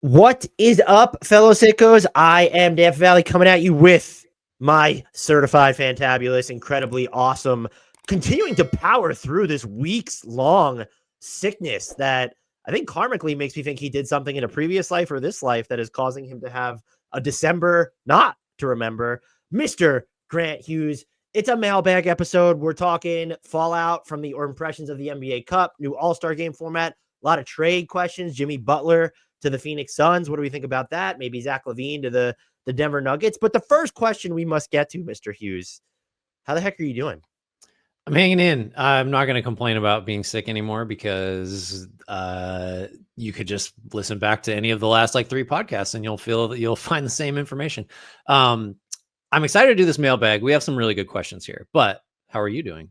What is up, fellow sickos? I am Death Valley coming at you with my certified fantabulous, incredibly awesome, continuing to power through this week's long sickness that I think karmically makes me think he did something in a previous life or this life that is causing him to have a December not to remember. Mr. Grant Hughes. It's a mailbag episode. We're talking fallout from the or impressions of the NBA Cup, new All-Star game format, a lot of trade questions. Jimmy Butler to the Phoenix Suns. What do we think about that? Maybe Zach LaVine to the Denver Nuggets. But the first question we must get to, Mr. Hughes, how the heck are you doing? I'm hanging in. I'm not going to complain about being sick anymore because you could just listen back to any of the last like 3 podcasts and you'll feel that you'll find the same information. I'm excited to do this mailbag. We have some really good questions here, but how are you doing?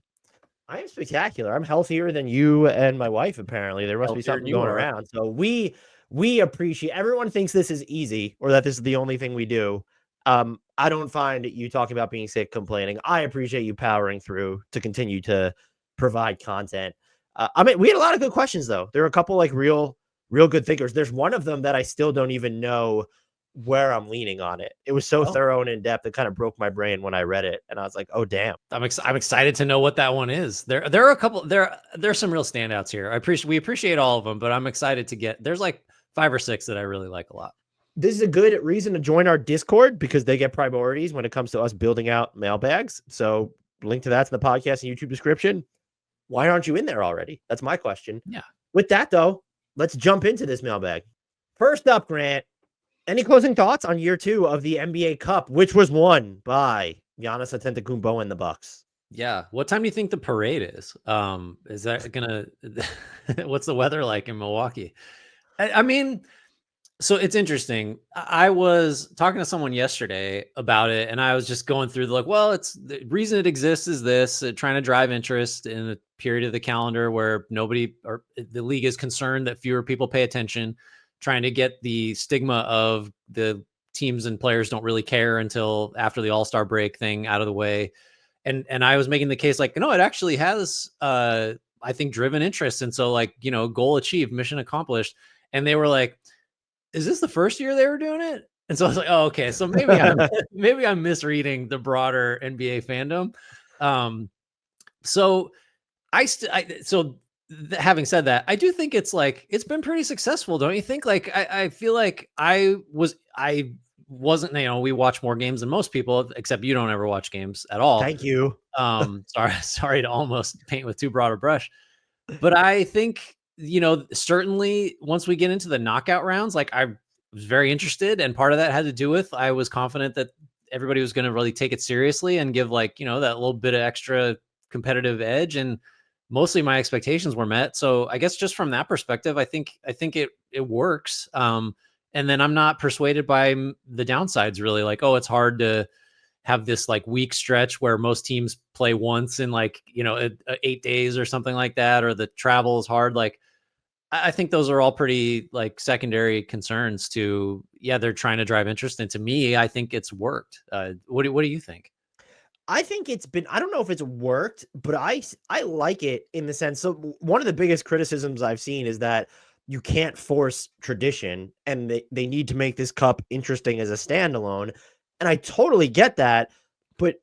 I am spectacular. I'm healthier than you and my wife, apparently. There must be something going around. So we appreciate, everyone thinks this is easy or that this is the only thing we do. I don't find you talking about being sick complaining. I appreciate you powering through to continue to provide content. I mean, we had a lot of good questions, though. There are a couple like real good thinkers. There's one of them that I still don't even know where I'm leaning on it. It was so thorough and in depth. It kind of broke my brain when I read it, and I was like, "Oh, damn!" I'm excited to know what that one is. There are a couple. There's some real standouts here. We appreciate all of them, but I'm excited to get. There's like 5 or 6 that I really like a lot. This is a good reason to join our Discord because they get priorities when it comes to us building out mailbags. So link to that's in the podcast and YouTube description. Why aren't you in there already? That's my question. Yeah. With that, though, let's jump into this mailbag. First up, Grant, any closing thoughts on year 2 of the NBA Cup, which was won by Giannis Antetokounmpo and the Bucks? Yeah. What time do you think the parade is? Is that gonna? What's the weather like in Milwaukee? I mean, so it's interesting. I was talking to someone yesterday about it, and I was just going through it's the reason it exists is this, trying to drive interest in a period of the calendar where nobody or the league is concerned that fewer people pay attention, trying to get the stigma of the teams and players don't really care until after the All-Star break thing out of the way. And I was making the case like, no, it actually has, I think, driven interest. And so goal achieved, mission accomplished. And they were like, is this the first year they were doing it? And so I was like, oh, okay. So maybe I'm misreading the broader NBA fandom. Having said that, I do think it's been pretty successful. Don't you think? Like, I feel like I wasn't, we watch more games than most people, except you don't ever watch games at all. Thank you. Sorry to almost paint with too broad a brush, but I think, certainly once we get into the knockout rounds, like I was very interested. And part of that had to do with, I was confident that everybody was going to really take it seriously and give that little bit of extra competitive edge. And mostly my expectations were met. So I guess just from that perspective, I think it works. And then I'm not persuaded by the downsides really, like, oh, it's hard to have this like week stretch where most teams play once in 8 days or something like that, or the travel is hard. Like, I think those are all pretty like secondary concerns to, they're trying to drive interest. And to me, I think it's worked. What do you think? I think it's been, I don't know if it's worked, but I like it in the sense. So one of the biggest criticisms I've seen is that you can't force tradition and they need to make this cup interesting as a standalone. And I totally get that, but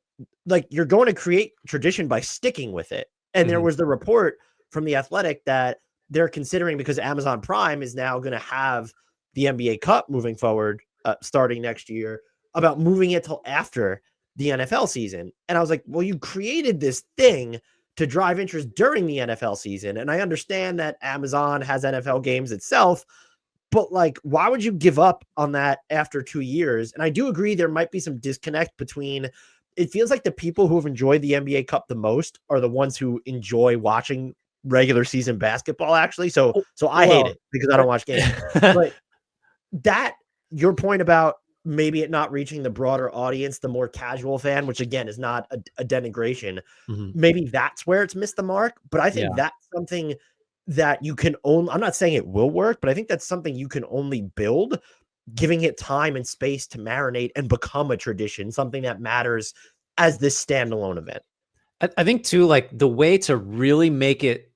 like you're going to create tradition by sticking with it. And there was the report from The Athletic that they're considering, because Amazon Prime is now going to have the NBA Cup moving forward, starting next year, about moving it till after the NFL season. And I was like, well, you created this thing to drive interest during the NFL season. And I understand that Amazon has NFL games itself, but like, why would you give up on that after 2 years? And I do agree there might be some disconnect between, it feels like the people who have enjoyed the NBA Cup the most are the ones who enjoy watching regular season basketball, actually. So I hate it because I don't watch games. But that, your point about maybe it not reaching the broader audience, the more casual fan, which again is not a denigration, maybe that's where it's missed the mark. But I think that's something that you can only, I'm not saying it will work, but I think that's something you can only build, giving it time and space to marinate and become a tradition, something that matters as this standalone event. I think too, like the way to really make it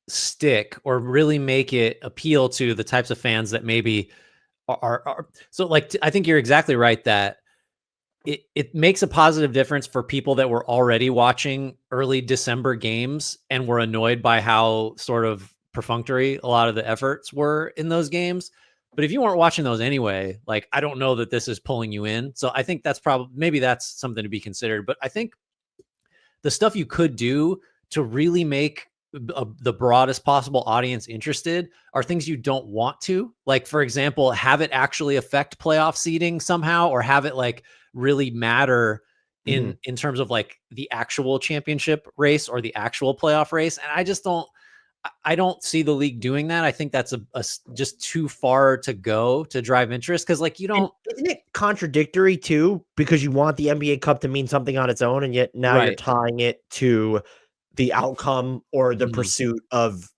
stick or really make it appeal to the types of fans that maybe So like I think you're exactly right that it makes a positive difference for people that were already watching early December games and were annoyed by how sort of perfunctory a lot of the efforts were in those games. But if you weren't watching those anyway, like I don't know that this is pulling you in. So I think that's probably maybe that's something to be considered. But I think the stuff you could do to really make the broadest possible audience interested are things you don't want to. Like, for example, have it actually affect playoff seeding somehow, or have it like really matter in terms of like the actual championship race or the actual playoff race. And I just don't. I don't see the league doing that. I think that's just too far to go to drive interest because, like, you And don't. isn't it contradictory too? Because you want the NBA Cup to mean something on its own, and yet now you're Right. tying it to the outcome or the Mhm. pursuit of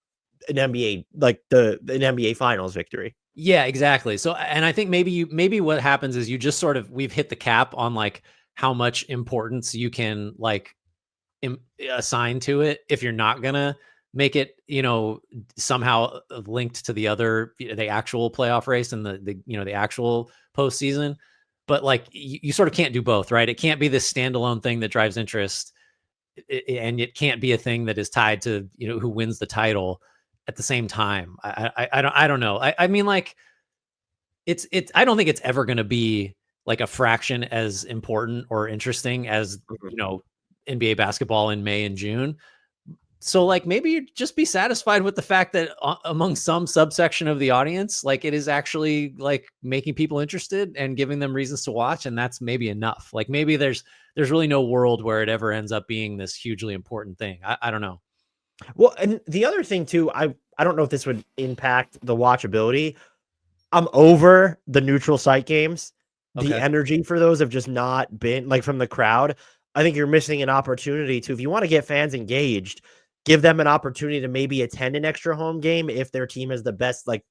an NBA, like an NBA Finals victory. Yeah, exactly. So, and I think maybe what happens is you just sort of we've hit the cap on like how much importance you can like assign to it if you're not gonna make it, somehow linked to the actual playoff race and the actual postseason. But like you sort of can't do both, right? It can't be this standalone thing that drives interest, and it can't be a thing that is tied to who wins the title at the same time. I don't know. I mean, like it's I don't think it's ever going to be like a fraction as important or interesting as Mhm. NBA basketball in May and June. So like maybe you just be satisfied with the fact that among some subsection of the audience, like it is actually like making people interested and giving them reasons to watch, and that's maybe enough. Like maybe there's really no world where it ever ends up being this hugely important thing. I don't know. Well, and the other thing too, I don't know if this would impact the watchability. I'm over the neutral site games. The Okay. energy for those have just not been like from the crowd. I think you're missing an opportunity to, if you want to get fans engaged, give them an opportunity to maybe attend an extra home game if their team is the best, like,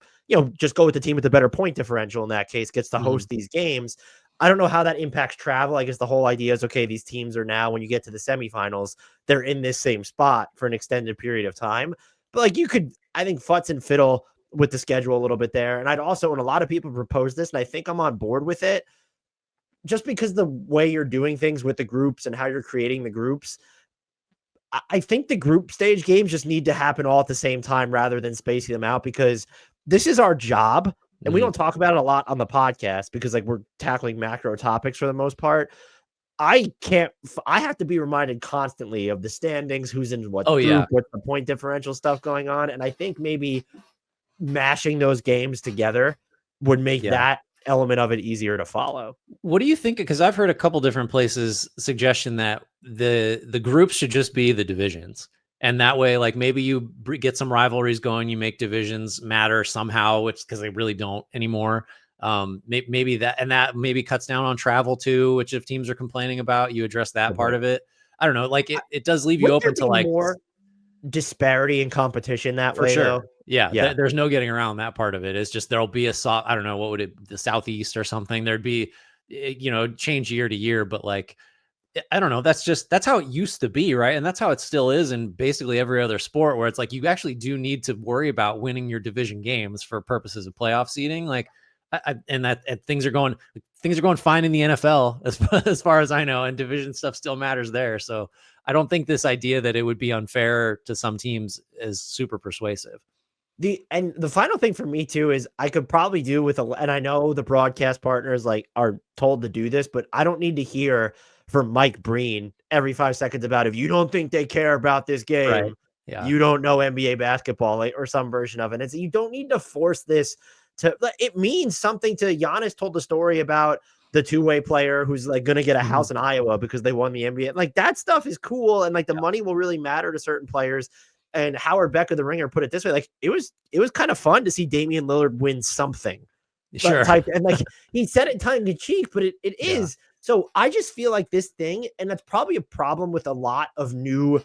just go with the team with the better point differential in that case, gets to Mhm. host these games. I don't know how that impacts travel. I guess the whole idea is okay, these teams are now, when you get to the semifinals, they're in this same spot for an extended period of time. But like you could, I think, futz and fiddle with the schedule a little bit there. And I'd also, and a lot of people propose this, and I think I'm on board with it, just because the way you're doing things with the groups and how you're creating the groups. I think the group stage games just need to happen all at the same time rather than spacing them out, because this is our job. And we Mhm. don't talk about it a lot on the podcast because like we're tackling macro topics for the most part. I have to be reminded constantly of the standings, who's in what Oh group, yeah. what's the point differential stuff going on. And I think maybe mashing those games together would make Yeah. that element of it easier to follow. What do you think? Because I've heard a couple different places suggestion that the groups should just be the divisions, and that way, like maybe you get some rivalries going, you make divisions matter somehow, which because they really don't anymore. Maybe that maybe cuts down on travel too, which if teams are complaining about, you address that part Mhm. of it. I don't know, like it does leave you Wouldn't there open to be like more disparity in competition that for way, sure. though? Yeah, Yeah. there's no getting around that part of it. It's just there'll be a soft. I don't know what would it the southeast or something. There'd be change year to year, but like I don't know. That's how it used to be, right? And that's how it still is in basically every other sport, where it's like you actually do need to worry about winning your division games for purposes of playoff seeding. Like, and things are going fine in the NFL as far as I know, and division stuff still matters there. So I don't think this idea that it would be unfair to some teams is super persuasive. The final thing for me too is I could probably do with and I know the broadcast partners like are told to do this, but I don't need to hear from Mike Breen every 5 seconds about, if you don't think they care about this Right. game, Yeah. you don't know NBA basketball, like, or some version of it. It's, you don't need to force this to, like, it means something to Giannis. Told the story about the two-way player who's like going to get a Mhm. house in Iowa because they won the NBA. Like that stuff is cool. And like the Yeah. money will really matter to certain players. And Howard Beck of The Ringer put it this way: like it was kind of fun to see Damian Lillard win something, but Sure. type, and like he said it tongue in cheek, but it Yeah. is. So I just feel like this thing, and that's probably a problem with a lot of new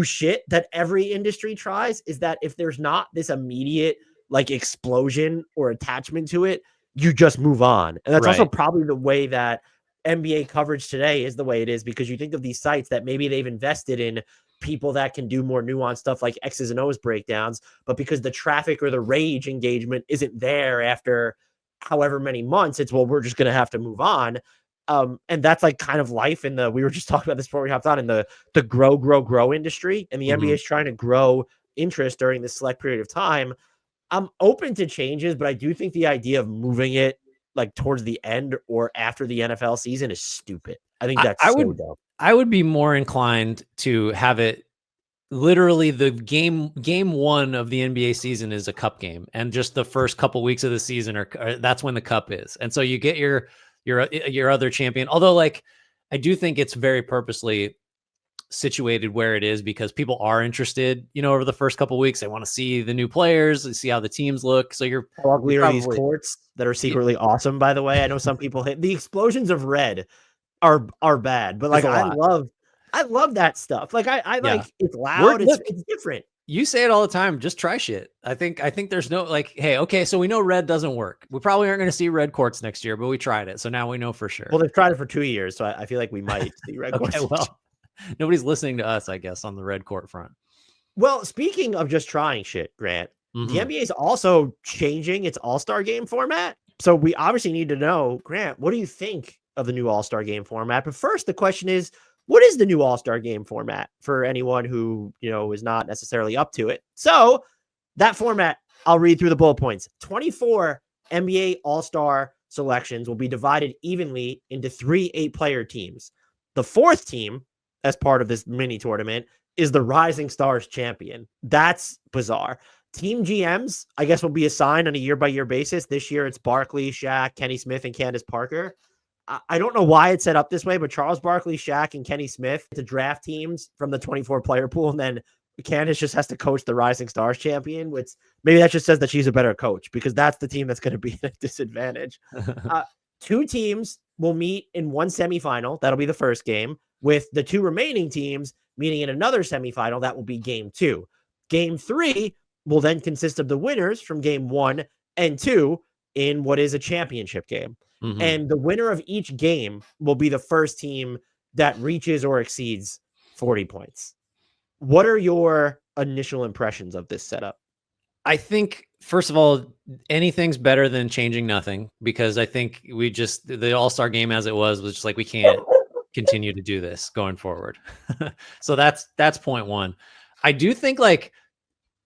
shit that every industry tries, is that if there's not this immediate like explosion or attachment to it, you just move on. And that's also Right. probably the way that NBA coverage today is the way it is, because you think of these sites that maybe they've invested in people that can do more nuanced stuff like X's and O's breakdowns, but because the traffic or the rage engagement isn't there after however many months, it's, well, we're just going to have to move on. And that's like kind of life in we were just talking about this before we hopped on, in the grow industry, and the NBA is trying to grow interest during this select period of time. I'm open to changes, but I do think the idea of moving it like towards the end or after the NFL season is stupid. I think that's so dumb. I would be more inclined to have it literally the game one of the NBA season is a cup game, and just the first couple weeks of the season are that's when the cup is. And so you get your other champion. Although, like, I do think it's very purposely situated where it is because people are interested, over the first couple of weeks. They want to see the new players, see how the teams look. So how ugly are these courts that are secretly awesome, by the way? I know some people hate the explosions of red are bad, but like I love that stuff. Like I like, it's loud, it's different. You say it all the time. Just try shit. I think there's no like, hey, okay, so we know red doesn't work. We probably aren't going to see red courts next year, but we tried it, so now we know for sure. Well, they've tried it for 2 years, so I feel like we might see red courts. Well, nobody's listening to us, I guess, on the red court front. Well, speaking of just trying shit, Grant, the NBA is also changing its All-Star game format. So we obviously need to know, Grant, what do you think of the new All-Star game format? But first, the question is, what is the new All-Star game format for anyone who, is not necessarily up to it? So that format, I'll read through the bullet points. 24 NBA All-Star selections will be divided evenly into 3 8-player teams. The fourth team, as part of this mini tournament, is the Rising Stars champion. That's bizarre. Team GMs, I guess, will be assigned on a year-by-year basis. This year, it's Barkley, Shaq, Kenny Smith, and Candace Parker. I don't know why it's set up this way, but Charles Barkley, Shaq, and Kenny Smith to draft teams from the 24-player pool, and then Candace just has to coach the Rising Stars champion, which maybe that just says that she's a better coach, because that's the team that's going to be at a disadvantage. 2 teams will meet in one semifinal. That'll be the first game, with the 2 remaining teams meeting in another semifinal. That will be game 2. Game 3 will then consist of the winners from game 1 and 2 in what is a championship game. And the winner of each game will be the first team that reaches or exceeds 40 points. What are your initial impressions of this setup? I think, first of all, anything's better than changing nothing, because I think the All-Star game as it was just like, we can't continue to do this going forward. So that's point one. I do think,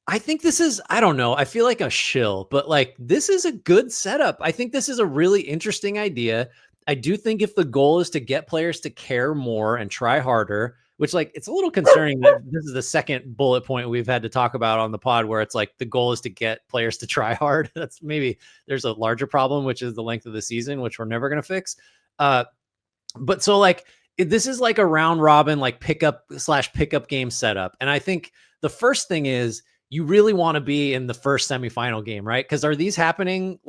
I think this is, I don't know, I feel like a shill, but this is a good setup. I think this is a really interesting idea. I do think if the goal is to get players to care more and try harder, which it's a little concerning that this is the second bullet point we've had to talk about on the pod, where it's the goal is to get players to try hard. That's maybe there's a larger problem, which is the length of the season, which we're never going to fix. But so this is a round robin, pickup game setup. And I think the first thing is, you really want to be in the first semifinal game, right? Because are these happening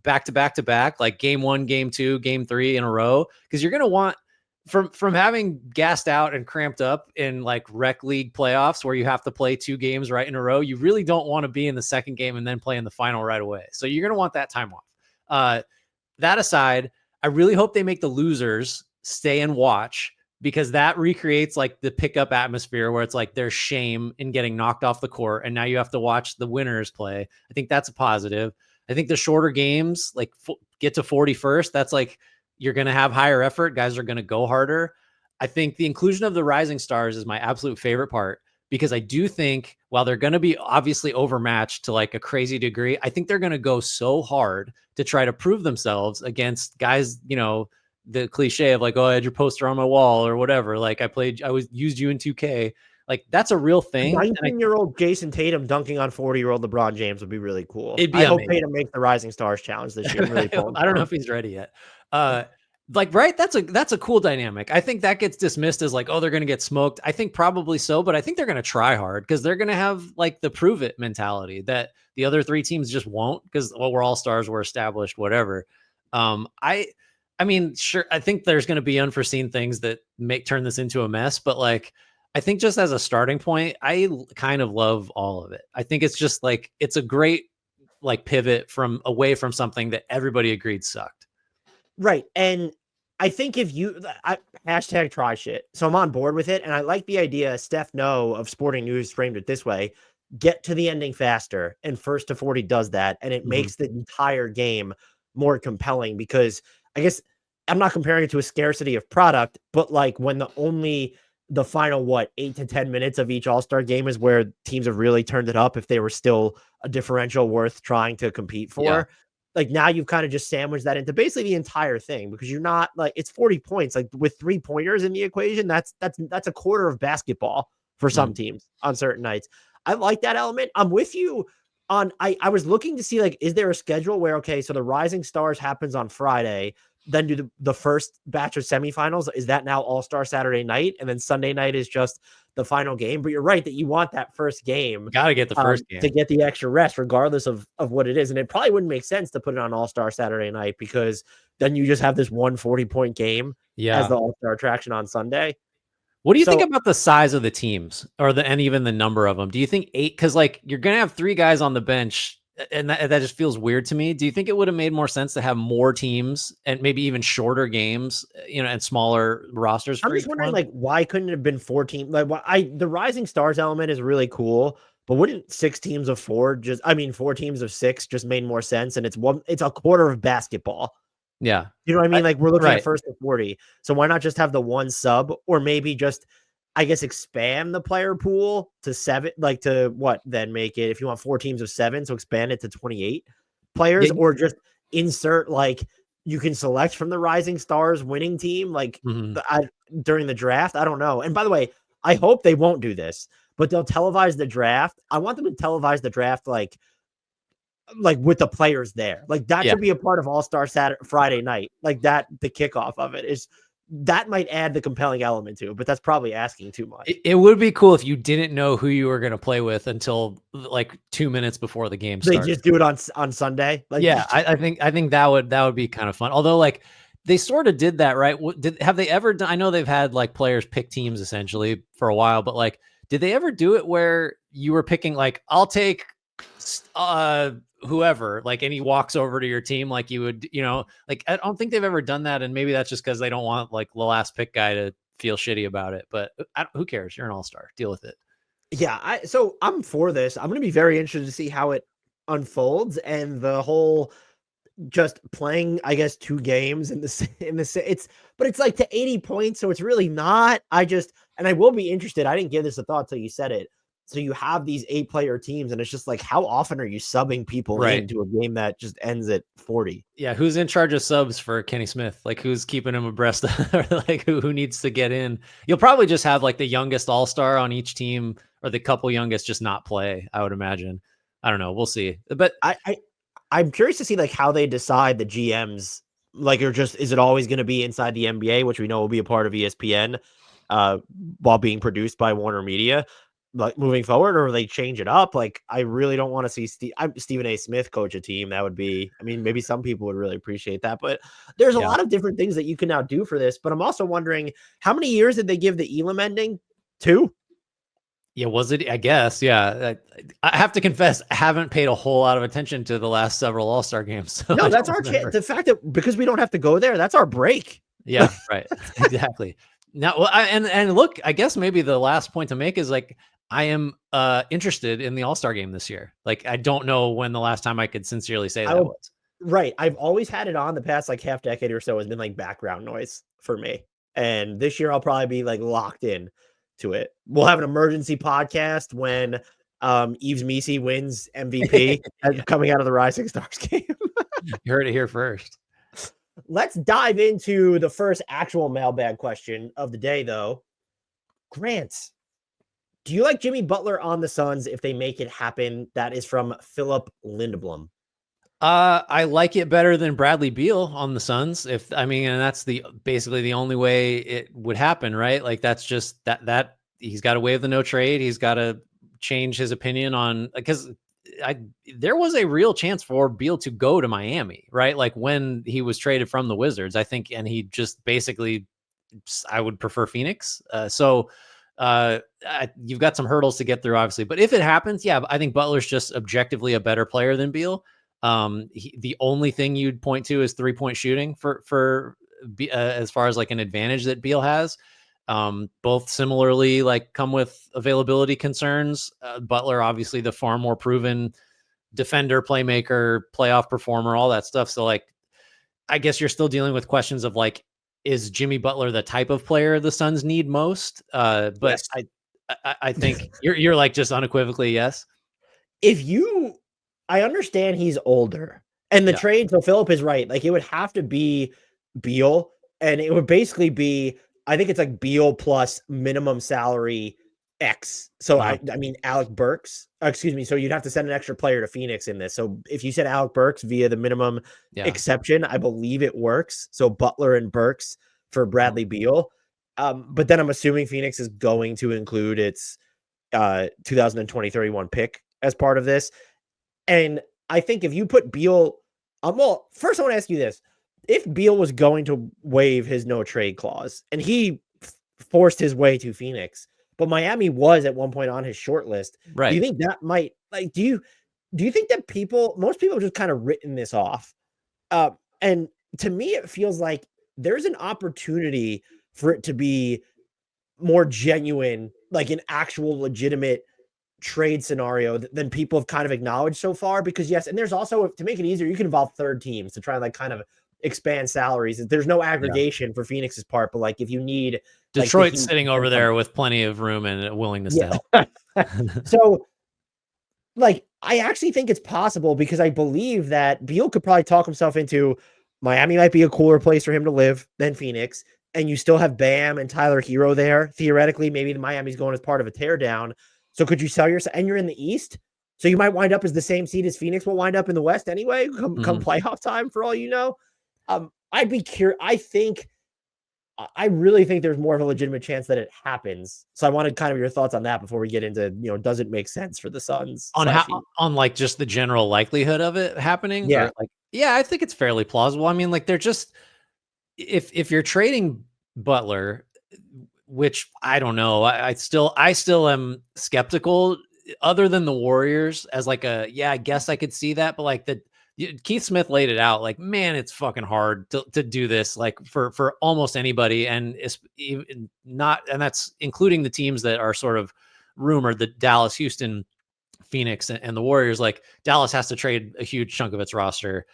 back to back to back, game 1, game 2, game 3 in a row? Because you're going to want, from having gassed out and cramped up in rec league playoffs where you have to play 2 games right in a row, you really don't want to be in the second game and then play in the final right away. So you're going to want that time off. That aside, I really hope they make the losers stay and watch, because that recreates the pickup atmosphere where it's there's shame in getting knocked off the court, and now you have to watch the winners play. I think that's a positive. I think the shorter games, get to 40 first, that's you're going to have higher effort. Guys are going to go harder. I think the inclusion of the Rising Stars is my absolute favorite part, because I do think, while they're going to be obviously overmatched to a crazy degree, I think they're going to go so hard to try to prove themselves against guys, the cliche of oh, I had your poster on my wall or whatever. Used you in 2K. That's a real thing. 19-year-old Jason Tatum dunking on 40-year-old LeBron James would be really cool. I hope Tatum makes the Rising Stars challenge this year. Really I don't know if he's ready yet. Right. That's a cool dynamic. I think that gets dismissed as oh, they're going to get smoked. I think probably so, but I think they're going to try hard, because they're going to have the prove it mentality that the other 3 teams just won't, because we're all stars, we're established, whatever. I mean, sure, I think there's going to be unforeseen things that turn this into a mess, but I think just as a starting point, I kind of love all of it. I think it's just it's a great pivot away from something that everybody agreed sucked. Right. And I think if hashtag try shit. So I'm on board with it. And I like the idea. Steph No of Sporting News framed it this way: get to the ending faster. And first to 40 does that. And it makes the entire game more compelling because I guess I'm not comparing it to a scarcity of product, but like when the final 8 to 10 minutes of each All-Star game is where teams have really turned it up if they were still a differential worth trying to compete Yeah. for. Like now you've kind of just sandwiched that into basically the entire thing because you're not like it's 40 points. Like with 3-pointers in the equation, that's a quarter of basketball for some teams on certain nights. I like that element. I'm with you on I was looking to see like, is there a schedule where okay, so the Rising Stars happens on Friday, then do the first batch of semifinals. Is that now All-Star Saturday night? And then Sunday night is just the final game. But you're right that you want that first game. Got to get the first game to get the extra rest, regardless of what it is. And it probably wouldn't make sense to put it on All-Star Saturday night because then you just have this 140-point game as the All-Star attraction on Sunday. What do you think about the size of the teams and even the number of them? Do you think 8? Because like you're going to have 3 guys on the bench and that just feels weird to me. Do you think it would have made more sense to have more teams and maybe even shorter games, and smaller rosters? I'm just wondering, like, why couldn't it have been 14? Like, the Rising Stars element is really cool, but wouldn't 6 teams of 4 4 teams of 6 just made more sense? And it's a quarter of basketball. Yeah. You know what I mean? Like we're looking at first to 40. So why not just have the one sub or maybe just, I guess, expand the player pool to 7, like to what then make it, if you want 4 teams of 7, so expand it to 28 players or just insert like you can select from the Rising Stars winning team like during the draft. I don't know. And by the way, I hope they won't do this, but they'll televise the draft. I want them to televise the draft like with the players there. Like that should be a part of All-Star Friday night. Like that, the kickoff of it is that might add the compelling element to it, but that's probably asking too much. It would be cool if you didn't know who you were going to play with until like 2 minutes before the game started. They just do it on Sunday. Like, I think that would be kind of fun. Although like they sort of did that, right? Have they ever done? I know they've had like players pick teams essentially for a while, but like, did they ever do it where you were picking like, I'll take whoever, like, and he walks over to your team like you would, like I don't think they've ever done that, and maybe that's just because they don't want like the last pick guy to feel shitty about it. But who cares? You're an all-star. Deal with it. Yeah, so I'm for this. I'm going to be very interested to see how it unfolds and the whole just playing, I guess, 2 games in it's like to 80 points, so it's really not. And I will be interested. I didn't give this a thought till you said it. So you have these 8-player teams, and it's just like, how often are you subbing people into a game that just ends at 40? Yeah, who's in charge of subs for Kenny Smith? Like, who's keeping him abreast? Or like, who needs to get in? You'll probably just have like the youngest all-star on each team, or the couple youngest just not play, I would imagine. I don't know. We'll see. But I'm curious to see like how they decide the GMs. Like, is it always going to be inside the NBA, which we know will be a part of ESPN, while being produced by Warner Media? Like moving forward, or they change it up? Like, I really don't want to see Stephen A. Smith coach a team. That would be, I mean, maybe some people would really appreciate that, but there's a lot of different things that you can now do for this. But I'm also wondering, how many years did they give the Elam ending? 2? Yeah, was it? I guess. Yeah. I have to confess, I haven't paid a whole lot of attention to the last several All-Star games. So no, that's our chance. The fact that because we don't have to go there, that's our break. Yeah, right. Exactly. Now, well, and look, I guess maybe the last point to make is like, I am interested in the All-Star game this year. Like, I don't know when the last time I could sincerely say that was. Right. I've always had it on. The past like half decade or so has been like background noise for me. And this year I'll probably be like locked in to it. We'll have an emergency podcast when Yves Missi wins MVP coming out of the Rising Stars game. You heard it here first. Let's dive into the first actual mailbag question of the day, though. Grant, do you like Jimmy Butler on the Suns if they make it happen? That is from Philip Lindblom. I like it better than Bradley Beal on the Suns. And that's basically the only way it would happen, right? Like, that's just that he's got to waive the no trade. He's got to change his opinion on, because there was a real chance for Beal to go to Miami, right? Like when he was traded from the Wizards, I think, and he just basically, I would prefer Phoenix. You've got some hurdles to get through, obviously, but if it happens, yeah, I think Butler's just objectively a better player than Beal. The only thing you'd point to is 3-point shooting for as far as like an advantage that Beal has. Both similarly like come with availability concerns. Butler, obviously the far more proven defender, playmaker, playoff performer, all that stuff. So like, I guess you're still dealing with questions of like, is Jimmy Butler the type of player the Suns need most? But Yes. I think you're like just unequivocally yes. If you I understand he's older, and the Yeah. trade, so Philip is right, like, it would have to be Beal, and it would basically be I think it's like Beal plus minimum salary X. So Uh-huh. I mean, Alec Burks, excuse me, so you'd have to send an extra player to Phoenix in this. So if you said Alec Burks via the minimum Yeah. exception, I believe it works. So Butler and Burks for Uh-huh. Bradley Beal. But then I'm assuming Phoenix is going to include its 2020-31 pick as part of this. And I think if you put Beal, well, first I want to ask you this. If Beal was going to waive his no trade clause and he forced his way to Phoenix, but Miami was at one point on his short list, do you Right. think that might like do you think that most people have just kind of written this off? Uh, and to me, it feels like there's an opportunity for it to be more genuine, like an actual legitimate trade scenario than people have kind of acknowledged so far. Because yes, and there's also, to make it easier, you can involve third teams to try and like kind of expand salaries. There's no Yeah. aggregation for Phoenix's part, but like if you need like the Detroit's Heat sitting or over some, there with plenty of room and willingness to help. yeah. So like I actually think it's possible because I believe that Beal could probably talk himself into Miami might be a cooler place for him to live than Phoenix. And you still have Bam and Tyler Hero there. Theoretically, maybe the Miami's going as part of a teardown. So could you sell yourself? And you're in the East, so you might wind up as the same seed as Phoenix will wind up in the West anyway. Come Mhm. playoff time, for all you know. I'd be curious. I really think there's more of a legitimate chance that it happens. So I wanted kind of your thoughts on that before we get into, does it make sense for the Suns On slash how Heat? on like just the general likelihood of it happening Yeah. or like yeah, I think it's fairly plausible. I mean, like they're just if you're trading Butler, which I don't know, I still am skeptical. Other than the Warriors, as like a yeah, I guess I could see that, but like the Keith Smith laid it out, like man, it's fucking hard to do this, like for almost anybody, and it's even not, and that's including the teams that are sort of rumored, that Dallas, Houston, Phoenix, and the Warriors. Like Dallas has to trade a huge chunk of its roster.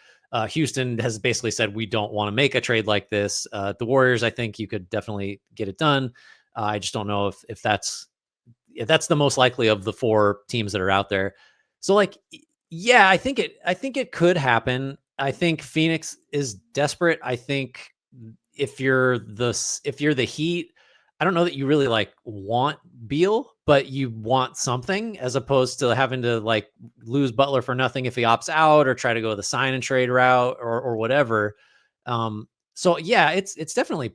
Houston has basically said we don't want to make a trade like this. The Warriors, I think you could definitely get it done. I just don't know if that's the most likely of the four teams that are out there. So like, yeah, I think it could happen. I think Phoenix is desperate. I think if you're the Heat, I don't know that you really like want Beal, but you want something as opposed to having to like lose Butler for nothing if he opts out or try to go the sign and trade route or whatever. So yeah, it's definitely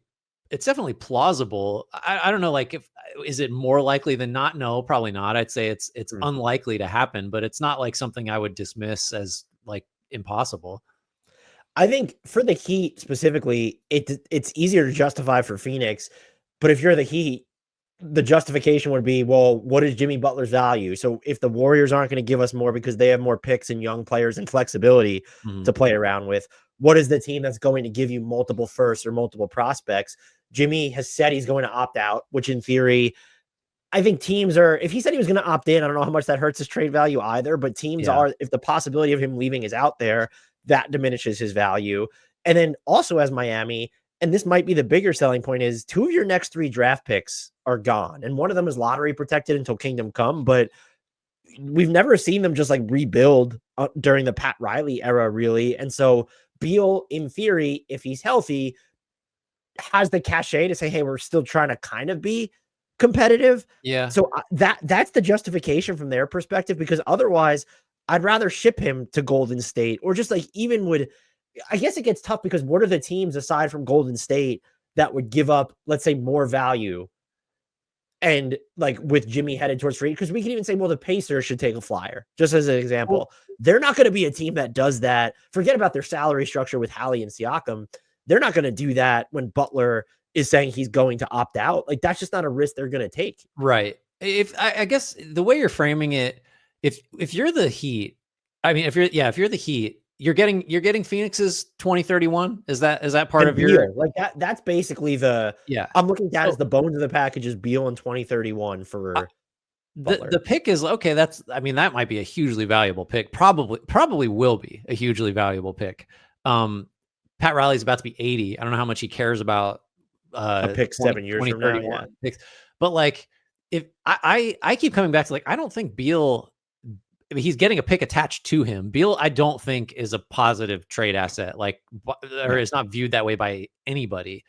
plausible. I don't know, like if is it more likely than not? No, probably not. I'd say it's Mm. unlikely to happen, but it's not like something I would dismiss as like impossible. I think for the Heat specifically, it's easier to justify for Phoenix, but if you're the Heat, the justification would be, well, what is Jimmy Butler's value? So if the Warriors aren't going to give us more because they have more picks and young players and flexibility Mhm. to play around with, what is the team that's going to give you multiple firsts or multiple prospects? Jimmy has said he's going to opt out, which in theory, I think teams are, if he said he was going to opt in, I don't know how much that hurts his trade value either, but teams Yeah. are, if the possibility of him leaving is out there, that diminishes his value. And then also as Miami, and this might be the bigger selling point, is two of your next three draft picks are gone. And one of them is lottery protected until Kingdom Come, but we've never seen them just like rebuild during the Pat Riley era, really. And so Beal, in theory, if he's healthy, has the cachet to say, "Hey, we're still trying to kind of be competitive." Yeah. So that's the justification from their perspective, because otherwise, I'd rather ship him to Golden State, or just like even would. I guess it gets tough because what are the teams aside from Golden State that would give up, let's say, more value? And like with Jimmy headed towards free, because we can even say, well, the Pacers should take a flyer, just as an Well, example. They're not going to be a team that does that. Forget about their salary structure with Hallie and Siakam. They're not going to do that when Butler is saying he's going to opt out. Like that's just not a risk they're going to take. right. If I guess the way you're framing it, if you're the Heat, I mean, if you're the Heat, you're getting Phoenix's 2031. Is that part And of your Beal, like that's basically the yeah? I'm looking at as So the bones of the package is Beal in 2031 uh, for the Butler. pick is okay. That's I mean that might be a hugely valuable pick. Probably will be a hugely valuable pick. Um, Pat Riley's about to be 80. I don't know how much he cares about A pick 7 years from now. Yeah. picks. But like, if I keep coming back to like, I don't think Beal, I mean, he's getting a pick attached to him. Beal, I don't think is a positive trade asset, like, or is not viewed that way by anybody.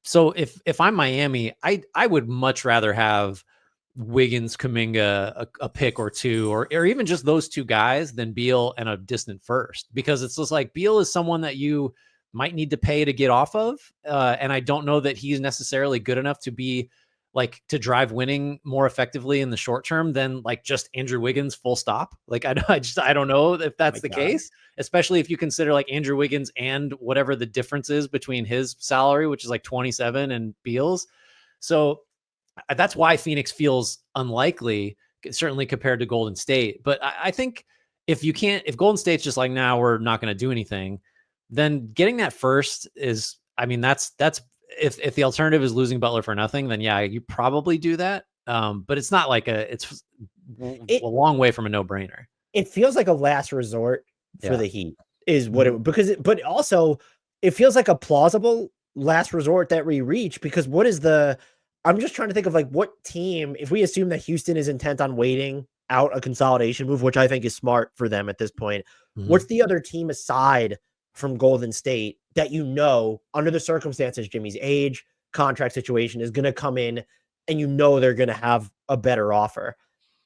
So if I'm Miami, I would much rather have Wiggins, Kuminga, a pick or two, or even just those two guys than Beal and a distant first, because it's just like Beal is someone that you might need to pay to get off of. And I don't know that he's necessarily good enough to be like to drive winning more effectively in the short term than like just Andrew Wiggins full stop. Like, I don't know if that's the case, especially if you consider like Andrew Wiggins and whatever the difference is between his salary, which is like 27, and Beal's. So that's why Phoenix feels unlikely, certainly compared to Golden State. But I think if Golden State's just like, now we're not going to do anything, then getting that first is, I mean, that's if the alternative is losing Butler for nothing, then yeah, you probably do that. But it's not like it's a long way from a no-brainer. It feels like a last resort for the Heat is what it, but also it feels like a plausible last resort that we reach, because I'm just trying to think of like what team, if we assume that Houston is intent on waiting out a consolidation move, which I think is smart for them at this point. What's the other team aside from Golden State that, under the circumstances, Jimmy's age, contract situation, is going to come in and they're going to have a better offer?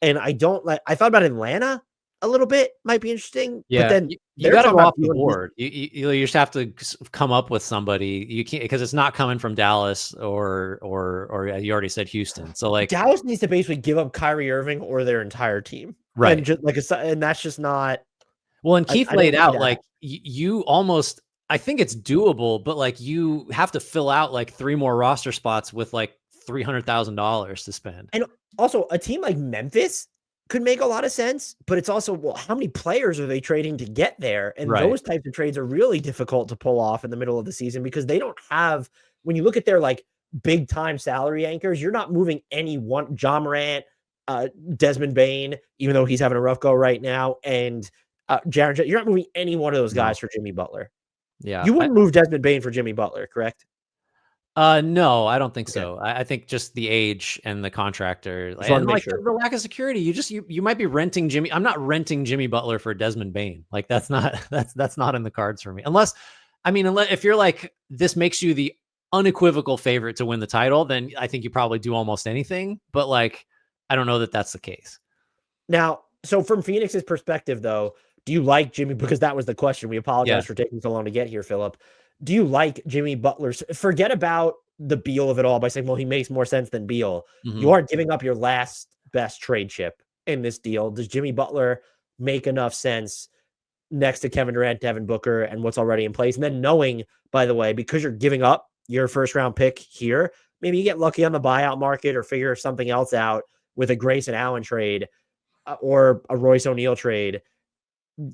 And I thought about Atlanta a little bit, might be interesting. Yeah, but then you got to go off the board. You just have to come up with somebody. You can't, because it's not coming from Dallas or you already said Houston. So like, Dallas needs to basically give up Kyrie Irving or their entire team, right? And just like, and that's just not. Well, and Keith laid out like you almost, I think it's doable, but like you have to fill out like 3 more roster spots with like $300,000 to spend. And also a team like Memphis could make a lot of sense, but it's also, well, how many players are they trading to get there? And those types of trades are really difficult to pull off in the middle of the season, because they don't have, when you look at their like big time salary anchors, you're not moving anyone. Ja Morant, Desmond Bane, even though he's having a rough go right now, and Jaren, you're not moving any one of those guys for Jimmy Butler. Yeah. You wouldn't move Desmond Bane for Jimmy Butler, correct? No, I don't think so. I think just the age and the contractor, and like the lack of security. You might be renting Jimmy. I'm not renting Jimmy Butler for Desmond Bane. Like that's not in the cards for me. Unless if you're like, this makes you the unequivocal favorite to win the title, then I think you probably do almost anything. But like, I don't know that that's the case. Now, so from Phoenix's perspective, though, do you like Jimmy? Because that was the question. We apologize for taking so long to get here, Philip. Do you like Jimmy Butler's? Forget about the Beal of it all by saying, well, he makes more sense than Beal. You are giving up your last best trade chip in this deal. Does Jimmy Butler make enough sense next to Kevin Durant, Devin Booker, and what's already in place? And then knowing, by the way, because you're giving up your first round pick here, maybe you get lucky on the buyout market or figure something else out with a Grayson Allen trade or a Royce O'Neal trade.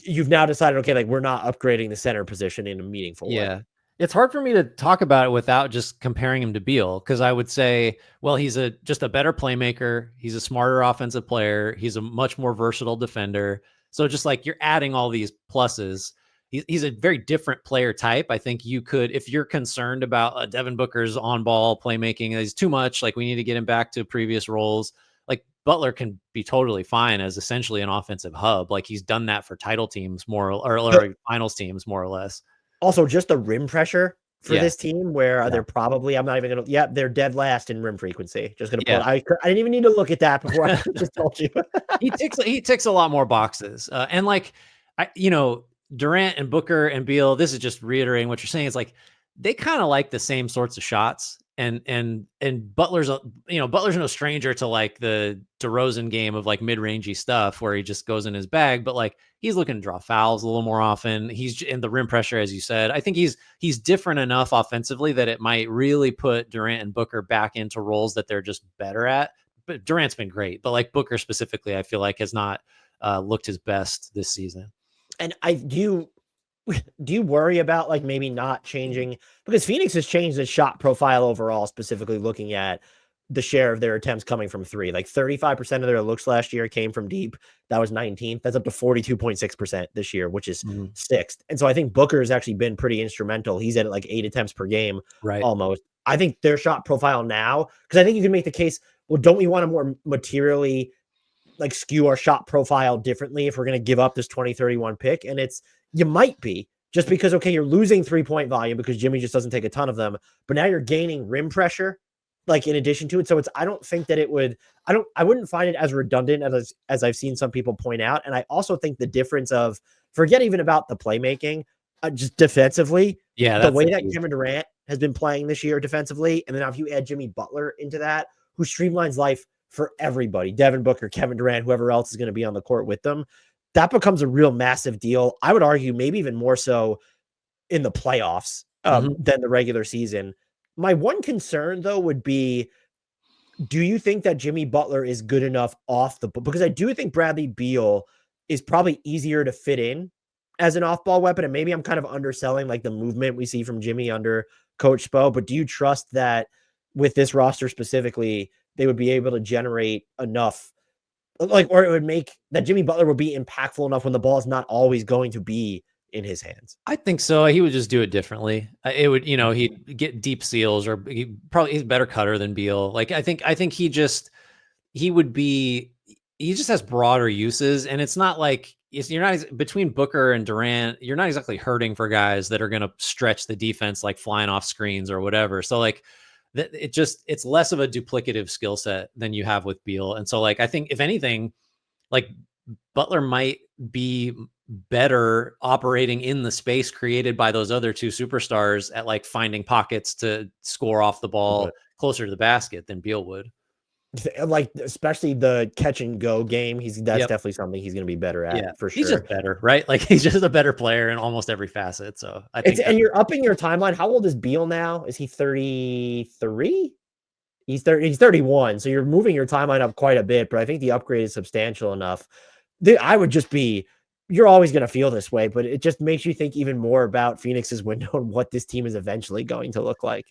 You've now decided, okay, like we're not upgrading the center position in a meaningful way. It's hard for me to talk about it without just comparing him to Beal, because I would say, well, he's just a better playmaker. He's a smarter offensive player. He's a much more versatile defender. So just like you're adding all these pluses, he's a very different player type. I think you could, if you're concerned about Devin Booker's on-ball playmaking, he's too much, like we need to get him back to previous roles. Like Butler can be totally fine as essentially an offensive hub. Like he's done that for title teams or finals teams, more or less. Also, just the rim pressure for this team, where they're probably, I'm not even going to, they're dead last in rim frequency. Just going to pull it. I didn't even need to look at that before I just told you. he ticks a lot more boxes. And like, Durant and Booker and Beal, this is just reiterating what you're saying. It's like, they kind of like the same sorts of shots. And Butler's no stranger to like the DeRozan game of like mid-rangey stuff where he just goes in his bag, but like he's looking to draw fouls a little more often. He's in the rim pressure, as you said. I think he's different enough offensively that it might really put Durant and Booker back into roles that they're just better at. But Durant's been great, but like Booker specifically, I feel like has not looked his best this season. And do you worry about like maybe not changing, because Phoenix has changed the shot profile overall, specifically looking at the share of their attempts coming from three. Like 35% of their looks last year came from deep. That was 19th. That's up to 42.6% this year, which is sixth. And so I think Booker has actually been pretty instrumental. He's at like 8 attempts per game almost. I think their shot profile now, because I think you can make the case, well, don't we want to more materially like skew our shot profile differently if we're going to give up this 2031 pick? And you might be, just because, okay, you're losing 3-point volume because Jimmy just doesn't take a ton of them, but now you're gaining rim pressure, like in addition to it. So I don't think that I wouldn't find it as redundant as I've seen some people point out. And I also think the difference of, forget even about the playmaking, just defensively, the way that Kevin Durant has been playing this year defensively. And then if you add Jimmy Butler into that, who streamlines life for everybody, Devin Booker, Kevin Durant, whoever else is going to be on the court with them, that becomes a real massive deal. I would argue maybe even more so in the playoffs than the regular season. My one concern, though, would be, do you think that Jimmy Butler is good enough off the ball? Because I do think Bradley Beal is probably easier to fit in as an off-ball weapon. And maybe I'm kind of underselling like the movement we see from Jimmy under Coach Spo. But do you trust that with this roster specifically, they would be able to generate enough, like, or it would make that Jimmy Butler would be impactful enough when the ball is not always going to be in his hands? I think so. He would just do it differently. It would, he'd get deep seals, or he's a better cutter than Beal. Like, I think he just has broader uses. And it's not like, you're not, between Booker and Durant, you're not exactly hurting for guys that are going to stretch the defense, like flying off screens or whatever. So like, it's less of a duplicative skill set than you have with Beal. And so like, I think if anything, like Butler might be better operating in the space created by those other two superstars at like finding pockets to score off the ball closer to the basket than Beal would. Like, especially the catch and go game. That's definitely something he's going to be better at, for sure. He's just better, right? Like, he's just a better player in almost every facet. So I think, and you're upping your timeline. How old is Beal now? Is he 33? He's 31. So you're moving your timeline up quite a bit, but I think the upgrade is substantial enough. I would just be, you're always going to feel this way, but it just makes you think even more about Phoenix's window and what this team is eventually going to look like.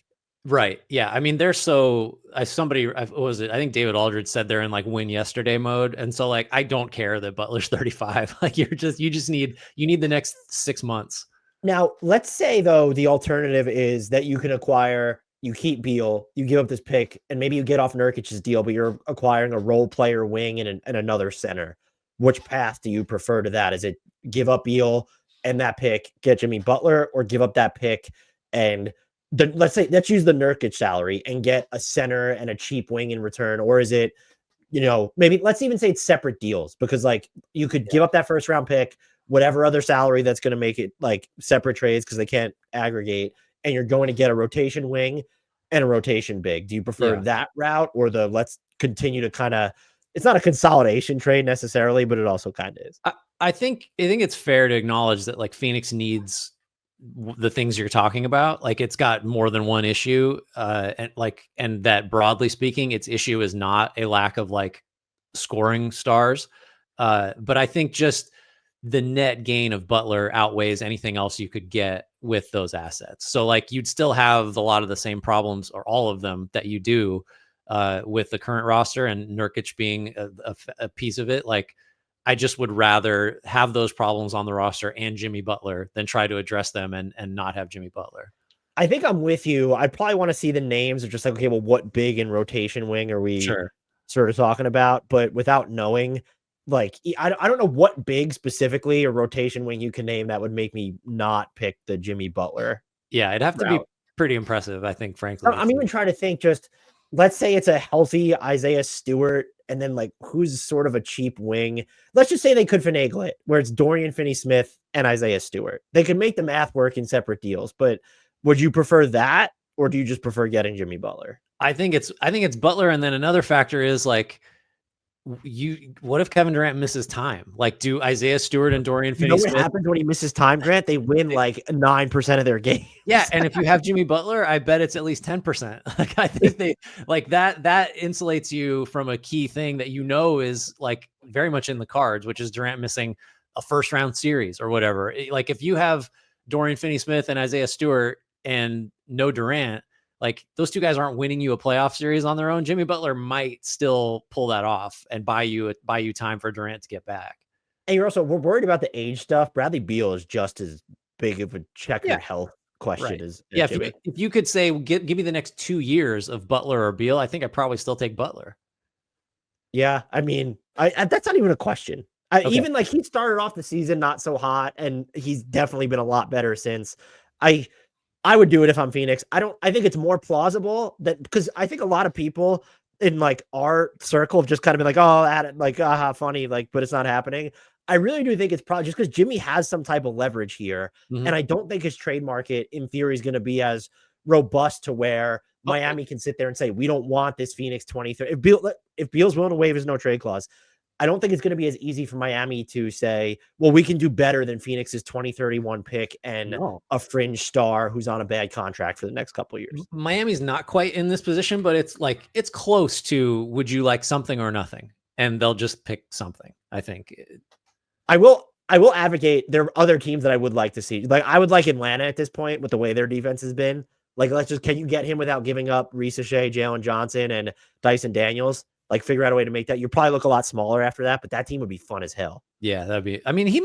Right. Yeah. I mean, they're so, I think David Aldridge said they're in like win yesterday mode. And so like, I don't care that Butler's 35. Like, you need the next 6 months. Now, let's say though, the alternative is that you can acquire, you keep Beal, you give up this pick, and maybe you get off Nurkic's deal, but you're acquiring a role player wing and another center. Which path do you prefer to that? Is it give up Beal and that pick, get Jimmy Butler, or give up that pick and let's use the Nurkic salary and get a center and a cheap wing in return? Or is it, maybe let's even say it's separate deals, because like you could give up that first round pick, whatever other salary that's going to make it like separate trades because they can't aggregate, and you're going to get a rotation wing and a rotation big. Do you prefer that route, or let's continue to kind of, it's not a consolidation trade necessarily, but it also kind of is? I think it's fair to acknowledge that like Phoenix needs the things you're talking about. Like, it's got more than one issue, and that broadly speaking, its issue is not a lack of like scoring stars. But I think just the net gain of Butler outweighs anything else you could get with those assets. So like, you'd still have a lot of the same problems, or all of them, that you do with the current roster, and Nurkic being a piece of it. Like, I just would rather have those problems on the roster and Jimmy Butler than try to address them and not have Jimmy Butler. I think I'm with you. I'd probably want to see the names of just like, okay, well, what big and rotation wing are we sort of talking about? But without knowing, like, I don't know what big specifically or rotation wing you can name that would make me not pick the Jimmy Butler. Yeah, it'd have to be pretty impressive, I think, frankly. I'm even trying to think, just let's say it's a healthy Isaiah Stewart, and then like, who's sort of a cheap wing? Let's just say they could finagle it where it's Dorian Finney-Smith and Isaiah Stewart. They could make the math work in separate deals, but would you prefer that, or do you just prefer getting Jimmy Butler? I think it's Butler. And then another factor is like, what if Kevin Durant misses time? Like, do Isaiah Stewart and Dorian Finney-Smith, what happens when he misses time, Grant? They win like 9% of their games. Yeah, and if you have Jimmy Butler, I bet it's at least 10%. Like, I think they like that insulates you from a key thing that is like very much in the cards, which is Durant missing a first round series or whatever. Like, if you have Dorian Finney-Smith and Isaiah Stewart and no Durant, Like those two guys aren't winning you a playoff series on their own. Jimmy Butler might still pull that off and buy you time for Durant to get back. And we're worried about the age stuff. Bradley Beal is just as big of a checkered health question Right. as Yeah. Jimmy. If you could say, give me the next 2 years of Butler or Beal, I think I'd probably still take Butler. Yeah. I mean, I that's not even a question. Okay. Even like he started off the season not so hot, and he's definitely been a lot better since. I would do it if I'm Phoenix. I think it's more plausible that, because I think a lot of people in like our circle have just kind of been like, oh, at it, like, funny, like, but it's not happening. I really do think it's probably just because Jimmy has some type of leverage here. Mhm. And I don't think his trade market in theory is going to be as robust to where Miami can sit there and say, we don't want this Phoenix 23. If Beal's willing to waive his no trade clause, I don't think it's going to be as easy for Miami to say, well, we can do better than Phoenix's 2031 pick and a fringe star who's on a bad contract for the next couple of years. Miami's not quite in this position, but it's close to, would you like something or nothing? And they'll just pick something, I think. I will advocate. There are other teams that I would like to see. Like, I would like Atlanta at this point with the way their defense has been. Like, can you get him without giving up Risa Shea, Jalen Johnson, and Dyson Daniels? Like, figure out a way to make that. You'll probably look a lot smaller after that, but that team would be fun as hell. Yeah, I mean,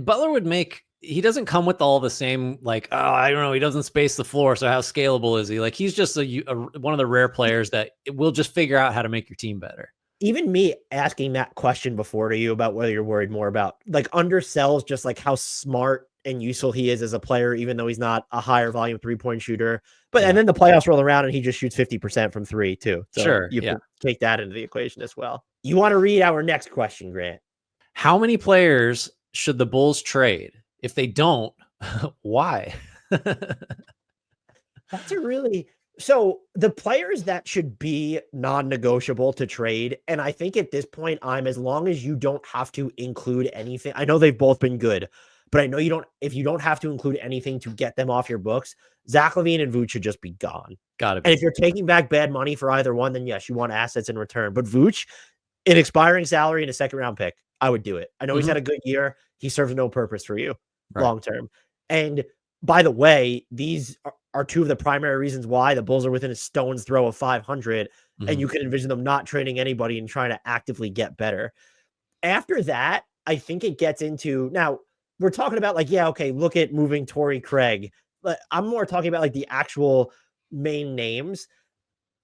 Butler would make, he doesn't come with all the same, like, oh, I don't know, he doesn't space the floor, so how scalable is he? Like, he's just one of the rare players that will just figure out how to make your team better. Even me asking that question before to you about whether you're worried more about, like, undersells just like how smart and useful he is as a player, even though he's not a higher volume 3-point shooter. But and then the playoffs roll around and he just shoots 50% from 3 too. So you can take that into the equation as well. You want to read our next question, Grant? How many players should the Bulls trade? If they don't, why? That's a really, so the players that should be non-negotiable to trade, and I think at this point, as long as you don't have to include anything. I know they've both been good, but I know if you don't have to include anything to get them off your books, Zach LaVine and Vooch should just be gone. Got it. And if you're taking back bad money for either one, then yes, you want assets in return. But Vooch, an expiring salary and a second round pick, I would do it. I know he's had a good year. He serves no purpose for you long term. And by the way, these are two of the primary reasons why the Bulls are within a stone's throw of 500, and you can envision them not trading anybody and trying to actively get better. After that, I think it gets into, now we're talking about like, yeah, okay, look at moving Torrey Craig. But I'm more talking about like the actual main names.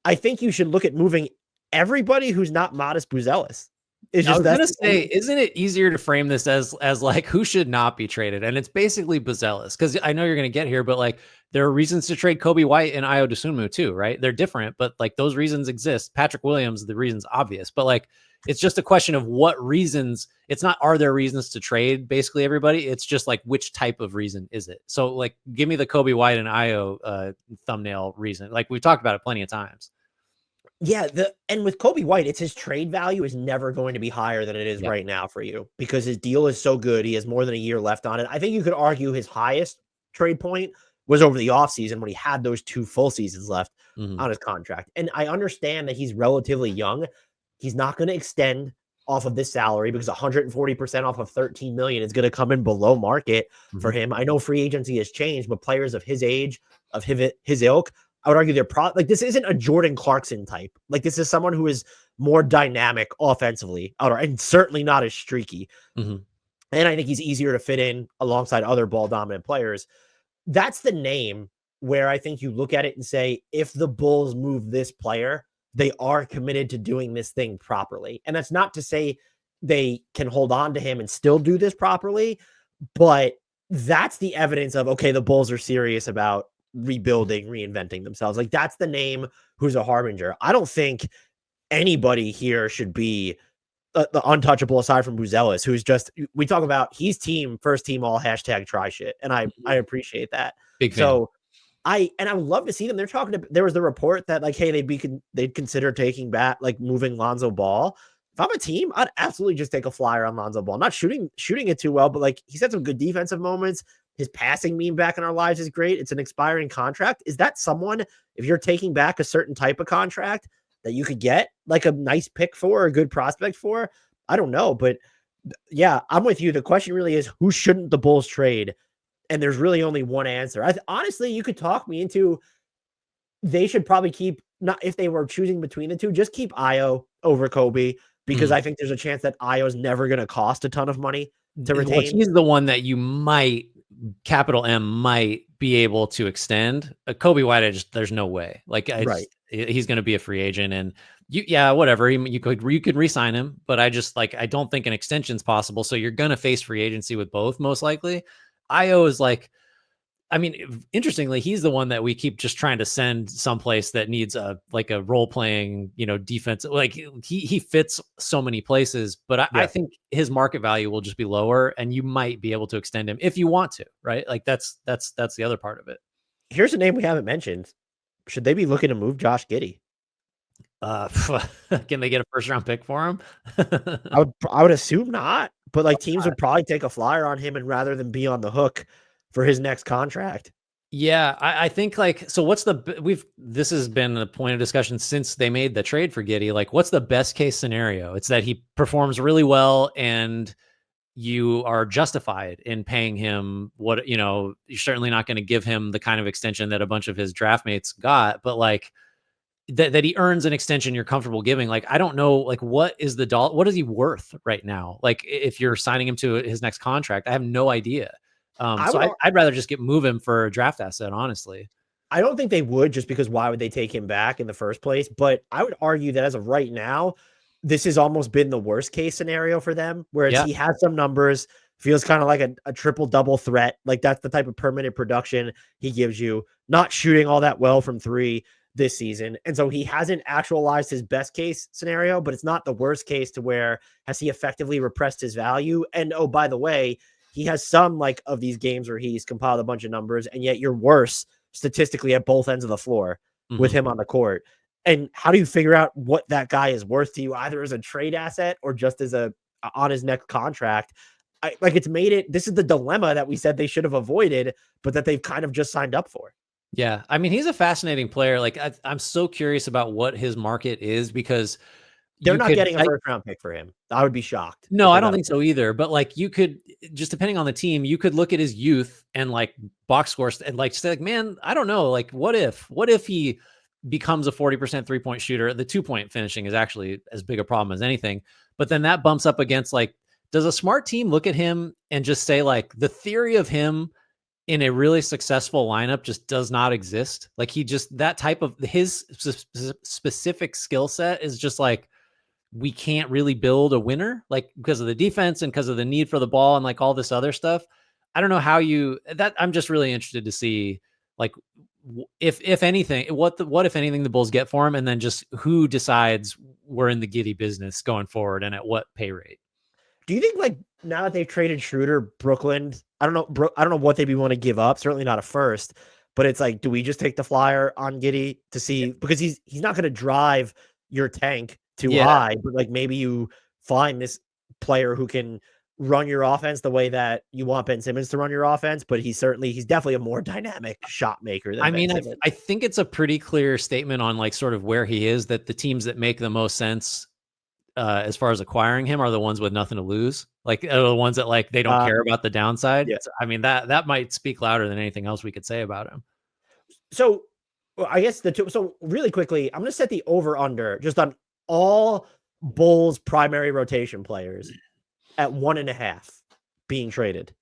I think you should look at moving everybody who's not Modest Buzelis. I was gonna say, isn't it easier to frame this as like who should not be traded? And it's basically Buzelis, because I know you're gonna get here, but like there are reasons to trade Kobe White and Ayo Dosunmu too, right? They're different, but like those reasons exist. Patrick Williams, the reason's obvious, but like it's just a question of what reasons. It's not, are there reasons to trade basically everybody? It's just like, which type of reason is it? So like, give me the Kobe White and Ayo thumbnail reason. Like we've talked about it plenty of times. Yeah, and with Kobe White, it's his trade value is never going to be higher than it is right now for you, because his deal is so good. He has more than a year left on it. I think you could argue his highest trade point was over the offseason when he had those 2 full seasons left on his contract. And I understand that he's relatively young. He's not going to extend off of this salary because 140% off of 13 million is going to come in below market for him. I know free agency has changed, but players of his age, of his ilk, I would argue they're like, this isn't a Jordan Clarkson type. Like, this is someone who is more dynamic offensively, and certainly not as streaky. And I think he's easier to fit in alongside other ball dominant players. That's the name where I think you look at it and say, if the Bulls move this player, they are committed to doing this thing properly. And that's not to say they can hold on to him and still do this properly, but that's the evidence of, okay, the Bulls are serious about rebuilding, reinventing themselves. Like, that's the name who's a harbinger. I don't think anybody here should be the untouchable aside from Buzelis, who's just, we talk about, he's first team all #try shit. And I appreciate that. Big fan. So I would love to see them. There was the report that like, hey, they'd consider taking back, like moving Lonzo Ball. If I'm a team, I'd absolutely just take a flyer on Lonzo Ball. Not shooting it too well, but like, he's had some good defensive moments. His passing mean back in our lives is great. It's an expiring contract. Is that someone, if you're taking back a certain type of contract, that you could get like a nice pick for, or a good prospect for? I don't know, but yeah, I'm with you. The question really is, who shouldn't the Bulls trade? And there's really only one answer. Honestly, you could talk me into, they should probably keep, not if they were choosing between the two, just keep Io over Kobe, because I think there's a chance that Io's never going to cost a ton of money to Well, retain. he's the one that you might, capital M, might be able to extend. Kobe White, there's no way. Like, he's going to be a free agent, and whatever. You could re-sign him, but I don't think an extension's possible. So you're going to face free agency with both, most likely. Io is like, I mean, interestingly, he's the one that we keep just trying to send someplace that needs a role playing, defense. Like he fits so many places, but I think his market value will just be lower, and you might be able to extend him if you want to, right? Like that's the other part of it. Here's a name we haven't mentioned. Should they be looking to move Josh Giddey? Can they get a first round pick for him? I would assume not, but like teams would probably take a flyer on him, and rather than be on the hook for his next contract. Yeah, I think so this has been a point of discussion since they made the trade for Giddey. Like, what's the best case scenario? It's that he performs really well and you are justified in paying him what, you're certainly not going to give him the kind of extension that a bunch of his draft mates got, but like that he earns an extension you're comfortable giving. Like, I don't know, like what is he worth right now? Like if you're signing him to his next contract, I have no idea. I'd rather just move him for a draft asset, honestly. I don't think they would, just because why would they take him back in the first place? But I would argue that as of right now, this has almost been the worst case scenario for them, where he has some numbers, feels kind of like a triple double threat. Like that's the type of permanent production he gives you, not shooting all that well from three this season. And so he hasn't actualized his best case scenario, but it's not the worst case to where has he effectively repressed his value. And oh, by the way, he has some like of these games where he's compiled a bunch of numbers, and yet you're worse statistically at both ends of the floor with him on the court. And how do you figure out what that guy is worth to you, either as a trade asset or just as on his next contract? This is the dilemma that we said they should have avoided, but that they've kind of just signed up for. Yeah. I mean, he's a fascinating player. Like I'm so curious about what his market is, because they're not getting a first round pick for him. I would be shocked. No, I don't think so either. But like you could, just depending on the team, you could look at his youth and like box scores and like say like, man, I don't know. Like what if he becomes a 40% 3-point shooter? The 2-point finishing is actually as big a problem as anything. But then that bumps up against like, does a smart team look at him and just say like the theory of him in a really successful lineup just does not exist? Like that type of his specific skill set is just like, we can't really build a winner, like because of the defense and because of the need for the ball and like all this other stuff. I don't know how I'm just really interested to see like if anything, what if anything the Bulls get for him, and then just who decides we're in the Giddey business going forward and at what pay rate. Do you think like now that they've traded Schroeder, Brooklyn, I don't know what they'd want to give up. Certainly not a first, but it's like, do we just take the flyer on Giddey to see, because he's not going to drive your tank too high, but like maybe you find this player who can run your offense the way that you want Ben Simmons to run your offense, but he's definitely a more dynamic shot maker than Ben Simmons. I think it's a pretty clear statement on like sort of where he is, that the teams that make the most sense as far as acquiring him are the ones with nothing to lose. Like the ones that like they don't care about the downside. Yeah. So, I mean that might speak louder than anything else we could say about him. So I guess so really quickly, I'm going to set the over under just on all Bulls primary rotation players at 1.5 being traded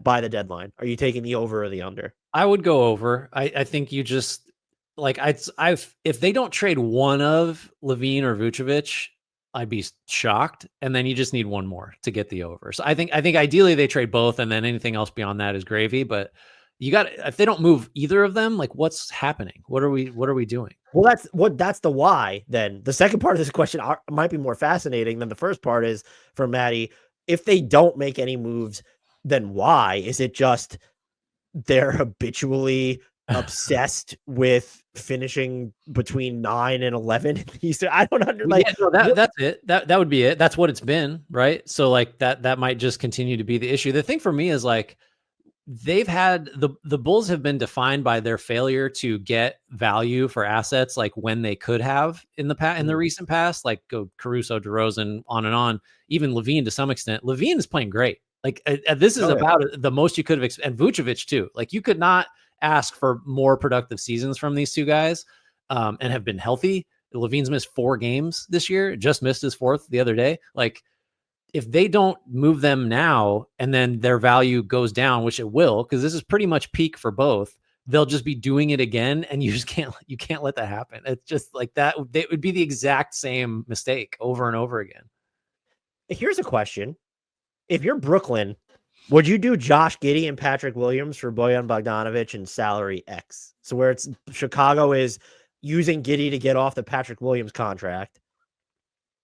by the deadline. Are you taking the over or the under? I would go over. I think you just like if they don't trade one of LaVine or Vucevic, I'd be shocked. And then you just need one more to get the over. So I think ideally they trade both, and then anything else beyond that is gravy. But if they don't move either of them, like what's happening? What are we doing? Well, that's the why. Then the second part of this question might be more fascinating than the first part is for Maddie. If they don't make any moves, then why? Is it just they're habitually obsessed with finishing between 9 and 11? I don't understand. That's it. That would be it. That's what it's been, right? So like that might just continue to be the issue. The thing for me is like, they've had the Bulls have been defined by their failure to get value for assets like when they could have in the recent past, like go Caruso, DeRozan, on and on, even LaVine to some extent. LaVine is playing great. Like this is about the most you could have, and Vucevic too. Like you could not ask for more productive seasons from these two guys, and have been healthy. LaVine's missed 4 games this year, just missed his 4th the other day. Like, if they don't move them now and then their value goes down, which it will, because this is pretty much peak for both, they'll just be doing it again. And you can't let that happen. It's just like that. It would be the exact same mistake over and over again. Here's a question. If you're Brooklyn, would you do Josh Giddey and Patrick Williams for Bojan Bogdanovic and salary X? So where it's Chicago is using Giddey to get off the Patrick Williams contract.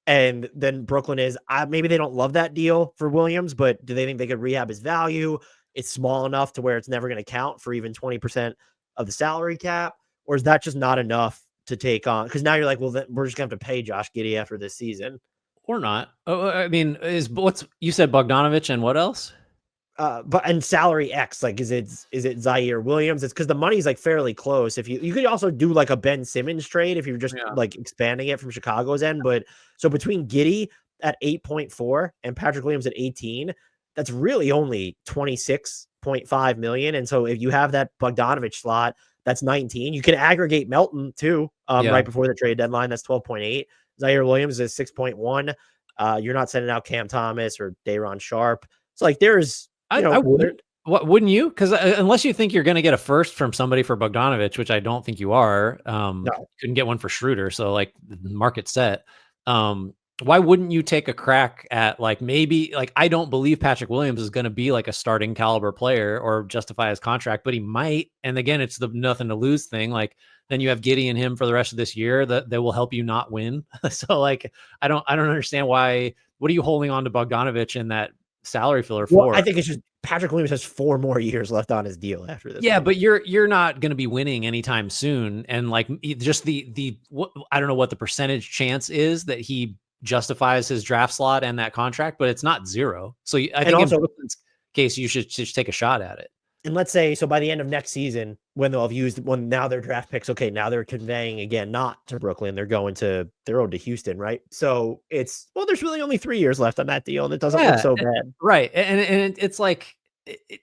And then Brooklyn is, maybe they don't love that deal for Williams, but do they think they could rehab his value? It's small enough to where it's never going to count for even 20% of the salary cap? Or is that just not enough to take on? Because now you're like, well, then we're just going to have to pay Josh Giddey after this season. Or not. Oh, I mean, you said Bogdanovic and what else? And salary X, like, is it Zaire Williams? It's because the money's like fairly close. If you could also do like a Ben Simmons trade if you're just like expanding it from Chicago's end. But so between Giddey at 8.4 and Patrick Williams at 18, that's really only 26.5 million. And so if you have that Bogdanovic slot, that's 19. You can aggregate Melton too, right before the trade deadline. That's 12.8. Zaire Williams is 6.1. You're not sending out Cam Thomas or Day'Ron Sharpe. So like there's, I wouldn't. What wouldn't you? Because unless you think you're going to get a first from somebody for Bogdanovic, which I don't think you are, couldn't get one for Schroeder. So like the market set. Why wouldn't you take a crack at like maybe like I don't believe Patrick Williams is going to be like a starting caliber player or justify his contract, but he might. And again, it's the nothing to lose thing. Like then you have Giddey and him for the rest of this year that will help you not win. So like I don't understand why. What are you holding on to Bogdanovic in that salary filler for? I think it's just Patrick Williams has 4 more years left on his deal after this. Yeah, but you're not going to be winning anytime soon. And like just the I don't know what the percentage chance is that he justifies his draft slot and that contract, but it's not 0. So I think also, in Brooklyn's case, you should just take a shot at it. And let's say, so by the end of next season, when they'll have used, when now their draft picks, okay, now they're conveying again, not to Brooklyn, they're going to, they're owed to Houston, right? So it's, well, there's really only 3 years left on that deal, and it doesn't look so bad. Right. And it's like,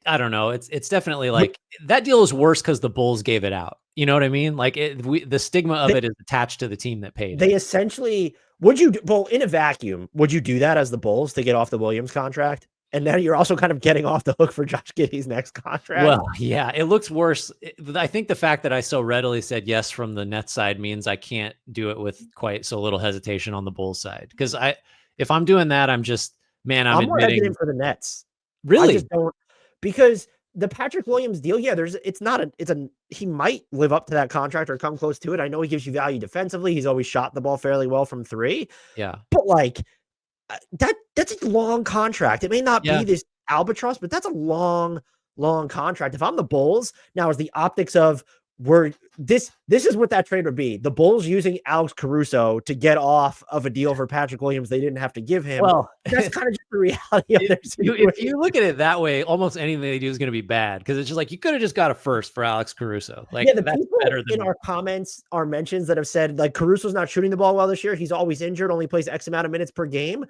I don't know. It's definitely like that deal is worse because the Bulls gave it out. You know what I mean? Like the stigma of it is attached to the team that paid. They essentially, well, in a vacuum, would you do that as the Bulls to get off the Williams contract? And now you're also kind of getting off the hook for Josh Giddey's next contract. Well, yeah, it looks worse. I think the fact that I so readily said yes from the Nets side means I can't do it with quite so little hesitation on the Bulls side. Because if I'm doing that, I'm just, man, I'm admitting for the Nets. Really? I just don't, because the Patrick Williams deal, yeah, he might live up to that contract or come close to it. I know he gives you value defensively. He's always shot the ball fairly well from 3. Yeah. But like, that's a long contract. It may not be this albatross, but that's a long contract. If I'm the Bulls, now is the optics of this is what that trade would be. The Bulls using Alex Caruso to get off of a deal for Patrick Williams they didn't have to give him. Well, that's kind of just the reality of their situation. If you look at it that way, almost anything they do is going to be bad because it's just like you could have just got a first for Alex Caruso. Like, yeah, the people in our comments, our mentions that have said like Caruso's not shooting the ball well this year. He's always injured, only plays X amount of minutes per game.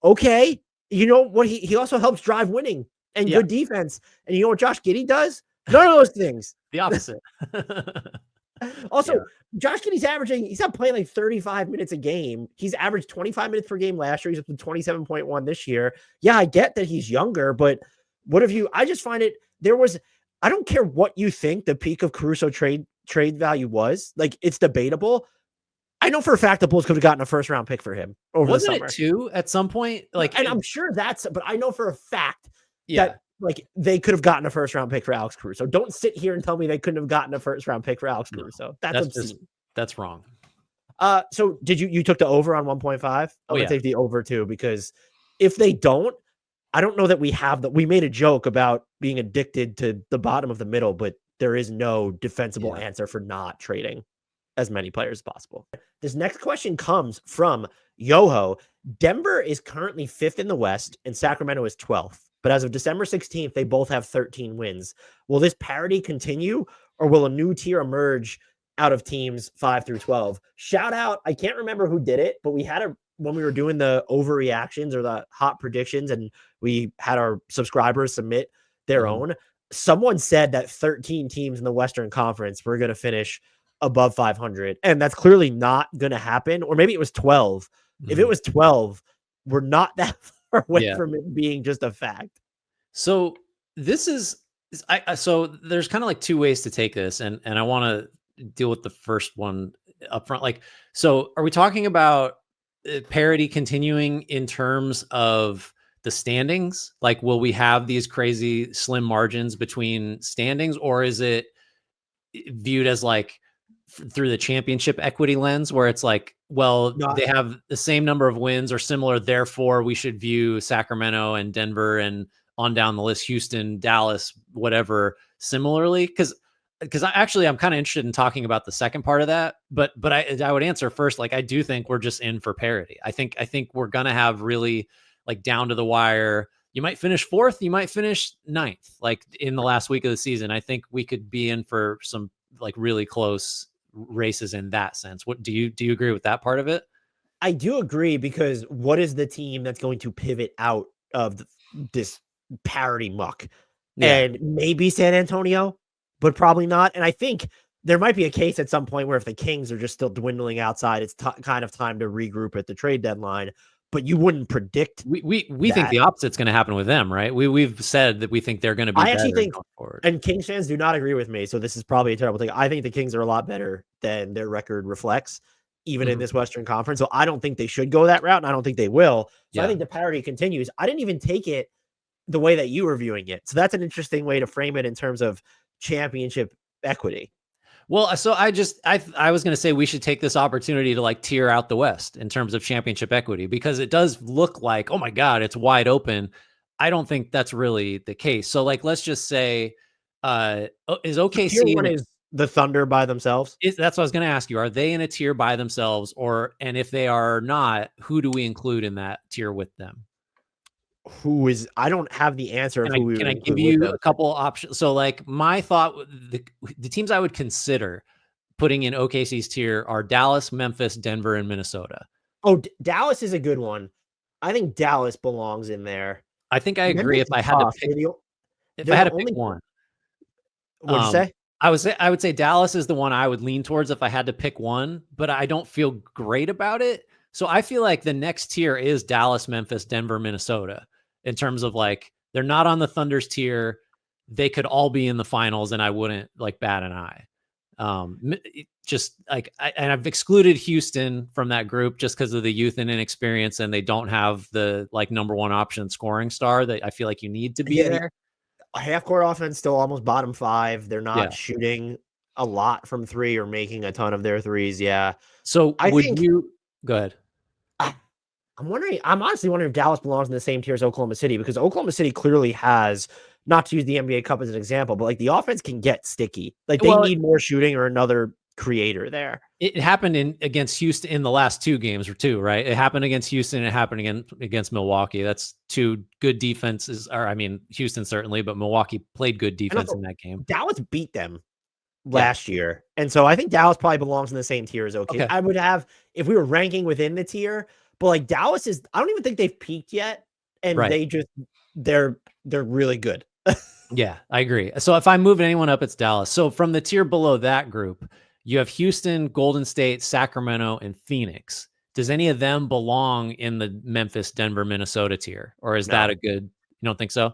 Okay, you know what? He also helps drive winning and good defense. And you know what Josh Giddey does? None of those things. The opposite. Also, Josh Giddey's he's not playing like 35 minutes a game. He's averaged 25 minutes per game last year. He's up to 27.1 this year. Yeah, I get that he's younger, but I just find it, I don't care what you think the peak of Caruso trade value was. Like, it's debatable. I know for a fact the Bulls could have gotten a first round pick for him over the summer. Wasn't it 2 at some point? Like, and I'm sure but I know for a fact that like they could have gotten a first round pick for Alex Caruso. Don't sit here and tell me they couldn't have gotten a first round pick for Alex Caruso. That's wrong. So did you took the over on 1.5? I'm gonna take the over too, because if they don't, I don't know that we made a joke about being addicted to the bottom of the middle, but there is no defensible answer for not trading as many players as possible. This next question comes from Yoho. Denver is currently 5th in the West and Sacramento is 12th. But as of December 16th, they both have 13 wins. Will this parity continue, or will a new tier emerge out of teams 5 through 12? Shout out, I can't remember who did it, but we had when we were doing the overreactions or the hot predictions, and we had our subscribers submit their own. someone said that 13 teams in the Western Conference were going to finish above 500, and that's clearly not going to happen. Or maybe it was 12. If it was 12, we're not that far away from it being just a fact. So this is, so there's kind of like two ways to take this, and I want to deal with the first one up front. Like, so are we talking about parity continuing in terms of the standings? Like, will we have these crazy slim margins between standings, or is it viewed as like through the championship equity lens, where it's like, well, they have the same number of wins or similar, therefore we should view Sacramento and Denver and on down the list, Houston, Dallas, whatever, similarly? Because I'm kind of interested in talking about the second part of that, but I would answer first, like, I do think we're just in for parity. I think we're gonna have really like down to the wire. You might finish fourth, you might finish ninth, like in the last week of the season. I think we could be in for some like really close races in that sense. What do you agree with that part of it? I do agree, because what is the team that's going to pivot out of this parity muck? Yeah. And maybe San Antonio, but probably not. And I think there might be a case at some point where if the Kings are just still dwindling outside, it's kind of time to regroup at the trade deadline. But you wouldn't predict. We think the opposite's going to happen with them, right? We've said that we think they're going to be. I actually think, and Kings fans do not agree with me, so this is probably a terrible thing. I think the Kings are a lot better than their record reflects, even in this Western Conference. So I don't think they should go that route, and I don't think they will. So I think the parity continues. I didn't even take it the way that you were viewing it. So that's an interesting way to frame it in terms of championship equity. Well, so I was going to say we should take this opportunity to like tier out the West in terms of championship equity, because it does look like, oh my God, it's wide open. I don't think that's really the case. So like, let's just say, is OKC tier one is the Thunder by themselves? That's what I was going to ask you. Are they in a tier by themselves, and if they are not, who do we include in that tier with them? I don't have the answer. Can I give you a couple options? So like my thought, the teams I would consider putting in OKC's tier are Dallas, Memphis, Denver, and Minnesota. Oh, Dallas is a good one. I think Dallas belongs in there. I think I agree. If I had to pick one, what'd you say? I would say Dallas is the one I would lean towards if I had to pick one, but I don't feel great about it. So I feel like the next tier is Dallas, Memphis, Denver, Minnesota. In terms of like, they're not on the Thunder's tier. They could all be in the finals, and I wouldn't like bat an eye. Just like, and I've excluded Houston from that group just because of the youth and inexperience, and they don't have the like number one option scoring star that I feel like you need to be there. Half court offense still almost bottom five. They're not shooting a lot from three or making a ton of their threes. Yeah. So go ahead. I'm honestly wondering if Dallas belongs in the same tier as Oklahoma City, because Oklahoma City clearly has, not to use the NBA Cup as an example, but like the offense can get sticky. Like they need more shooting or another creator there. It happened against Houston in the last two games, right? It happened against Houston. It happened against Milwaukee. That's two good defenses. Or I mean, Houston certainly, but Milwaukee played good defense in that game. Dallas beat them last year. And so I think Dallas probably belongs in the same tier as okay. I would have, if we were ranking within the tier, but like Dallas is, I don't even think they've peaked yet. And they're really good. Yeah, I agree. So if I move anyone up, it's Dallas. So from the tier below that group, you have Houston, Golden State, Sacramento, and Phoenix. Does any of them belong in the Memphis, Denver, Minnesota tier? Or is that a good, you don't think so?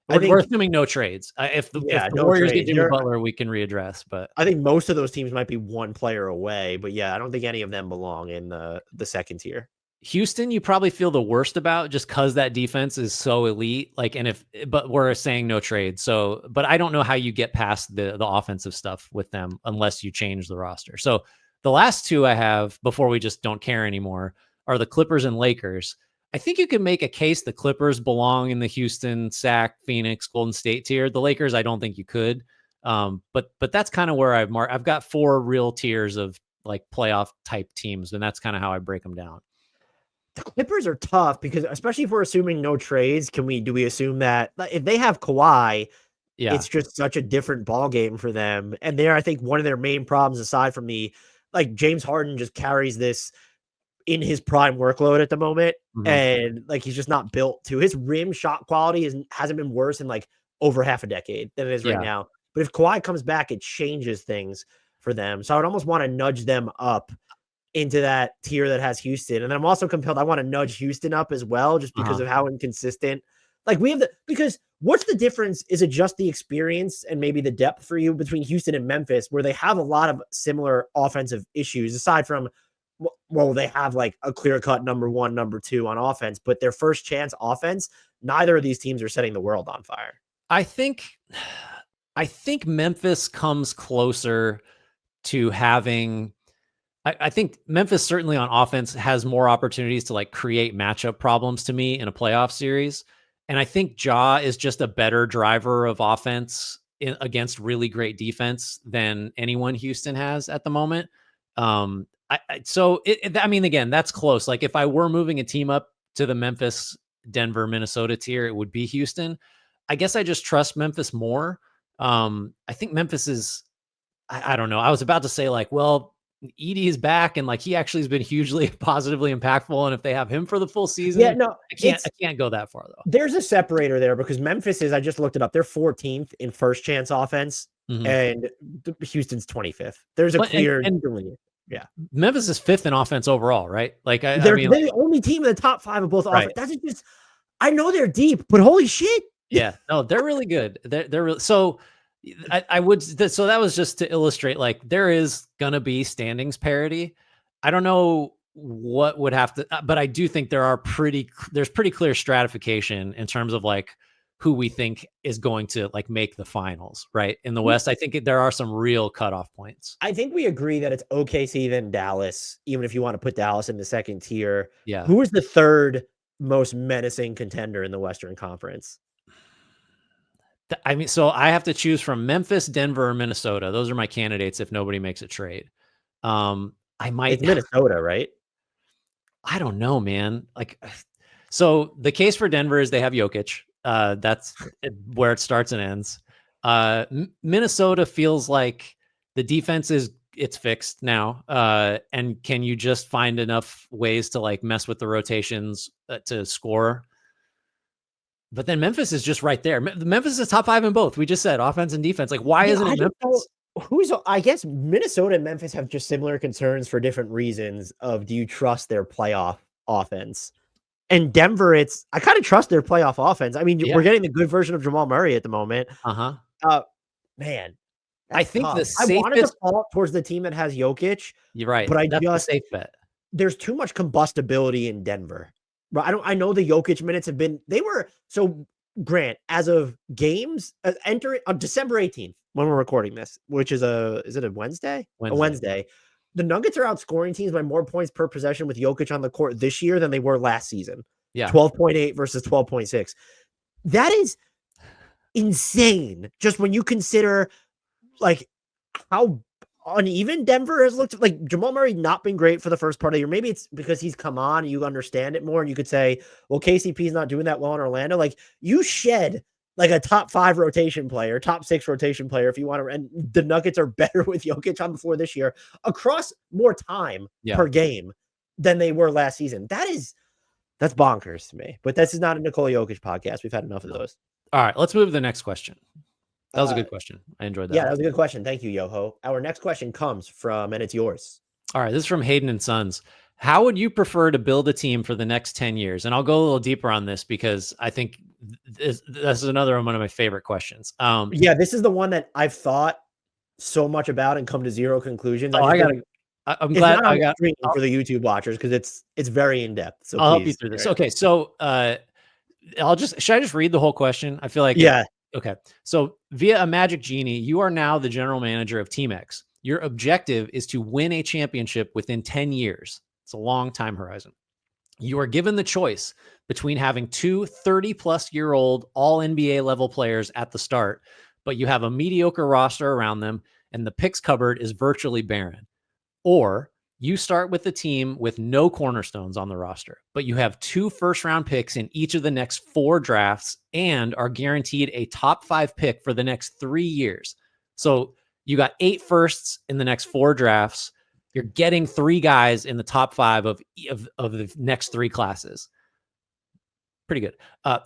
We're assuming no trades. If the Warriors get Jimmy Butler, we can readdress. But I think most of those teams might be one player away. But yeah, I don't think any of them belong in the second tier. Houston, you probably feel the worst about just because that defense is so elite. Like, but we're saying no trade. So, but I don't know how you get past the offensive stuff with them unless you change the roster. So the last two I have before we just don't care anymore are the Clippers and Lakers. I think you could make a case the Clippers belong in the Houston, Sac, Phoenix, Golden State tier. The Lakers, I don't think you could. But that's kind of where I've got four real tiers of like playoff type teams, and that's kind of how I break them down. The Clippers are tough because, especially if we're assuming no trades, do we assume that if they have Kawhi, it's just such a different ball game for them? And I think one of their main problems, aside from like James Harden just carries this in his prime workload at the moment. And like, he's just not built to, his rim shot quality hasn't been worse in like over half a decade than it is right Yeah. now. But if Kawhi comes back, it changes things for them. So I would almost want to nudge them up into that tier that has Houston. And then I'm also compelled, I want to nudge Houston up as well, just because of how inconsistent. Like we have because what's the difference? Is it just the experience and maybe the depth for you between Houston and Memphis, where they have a lot of similar offensive issues aside from, well, they have like a clear cut number one, number two on offense, but their first chance offense, neither of these teams are setting the world on fire. I think Memphis comes closer to having. I think Memphis certainly on offense has more opportunities to like create matchup problems to me in a playoff series. And I think Ja is just a better driver of offense against really great defense than anyone Houston has at the moment. I mean, again, that's close. Like if I were moving a team up to the Memphis, Denver, Minnesota tier, it would be Houston. I guess I just trust Memphis more. I think Memphis is, I don't know. I was about to say like, well, Edie is back and like he actually has been hugely positively impactful. And if they have him for the full season, Yeah, no, I can't go that far though. There's a separator there because Memphis is, I just looked it up, they're 14th in first chance offense, and Houston's 25th. There's a clear yeah. Memphis is 5th in offense overall, right? Like they're the only team in the top 5 of both offense. That's just, I know they're deep, but holy shit. Yeah, no, they're really good. They're really, so I would, so that was just to illustrate, like there is going to be standings parity. I don't know what would have to, but I do think there's pretty clear stratification in terms of like who we think is going to like make the finals, right? In the West, I think there are some real cutoff points. I think we agree that it's OKC then Dallas, even if you want to put Dallas in the second tier. Yeah. Who is the third most menacing contender in the Western Conference? I mean, so I have to choose from Memphis, Denver, or Minnesota. Those are my candidates if nobody makes a trade. It's Minnesota, right? I don't know, man. Like, so the case for Denver is they have Jokic. That's where it starts and ends. Minnesota feels like the defense it's fixed now. And can you just find enough ways to like mess with the rotations to score? But then Memphis is just right there. Memphis is top 5 in both. We just said offense and defense. Like, why isn't it Memphis? I guess Minnesota and Memphis have just similar concerns for different reasons of, do you trust their playoff offense? And Denver, I kind of trust their playoff offense. I mean, we're getting the good version of Jamal Murray at the moment. Man, I think tough. the safest, I wanted to fall towards the team that has Jokic. You're right. But that's the safe bet. There's too much combustibility in Denver. But I know the Jokic minutes have been, Grant, as of games entering on December 18th, when we're recording this, which is it a Wednesday? A Wednesday. The Nuggets are outscoring teams by more points per possession with Jokic on the court this year than they were last season. Yeah. 12.8 versus 12.6. That is insane. Just when you consider like how uneven Denver has looked. Like Jamal Murray not been great for the first part of the year. Maybe it's because he's come on and you understand it more and you could say, well, KCP is not doing that well in Orlando. Like you shed like a top 5 rotation player, top 6 rotation player if you want to, and the Nuggets are better with Jokic on the floor this year across more time per game than they were last season. That's bonkers to me, but this is not a Nikola Jokic podcast. We've had enough of those. All right, let's move to the next question. That was a good question. I enjoyed that. Yeah, that was a good question. Thank you, Yoho. Our next question comes from, and it's yours. All right, this is from Hayden and Sons. How would you prefer to build a team for the next 10 years? And I'll go a little deeper on this because I think this is another one of my favorite questions. Yeah, this is the one that I've thought so much about and come to zero conclusions. I'm glad I got for the YouTube watchers because it's very in depth. So I'll help you through this. Okay, so should I just read the whole question? I feel like okay. So via a magic genie, you are now the general manager of Team X. Your objective is to win a championship within 10 years. It's a long time horizon. You are given the choice between having 2 30-plus-year-old all NBA level players at the start, but you have a mediocre roster around them and the picks cupboard is virtually barren. Or you start with a team with no cornerstones on the roster, but you have 2 first-round picks in each of the next 4 drafts and are guaranteed a top 5 pick for the next 3 years. So you got 8 firsts in the next 4 drafts. You're getting 3 guys in the top 5 of the next 3 classes. Pretty good.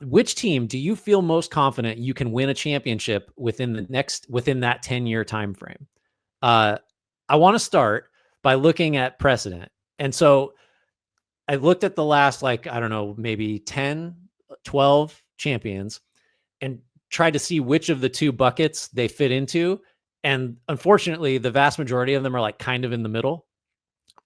Which team do you feel most confident you can win a championship within that 10-year time frame? I want to start by looking at precedent. And so I looked at the last, like, I don't know, maybe 10, 12 champions and tried to see which of the two buckets they fit into. And unfortunately, the vast majority of them are like kind of in the middle.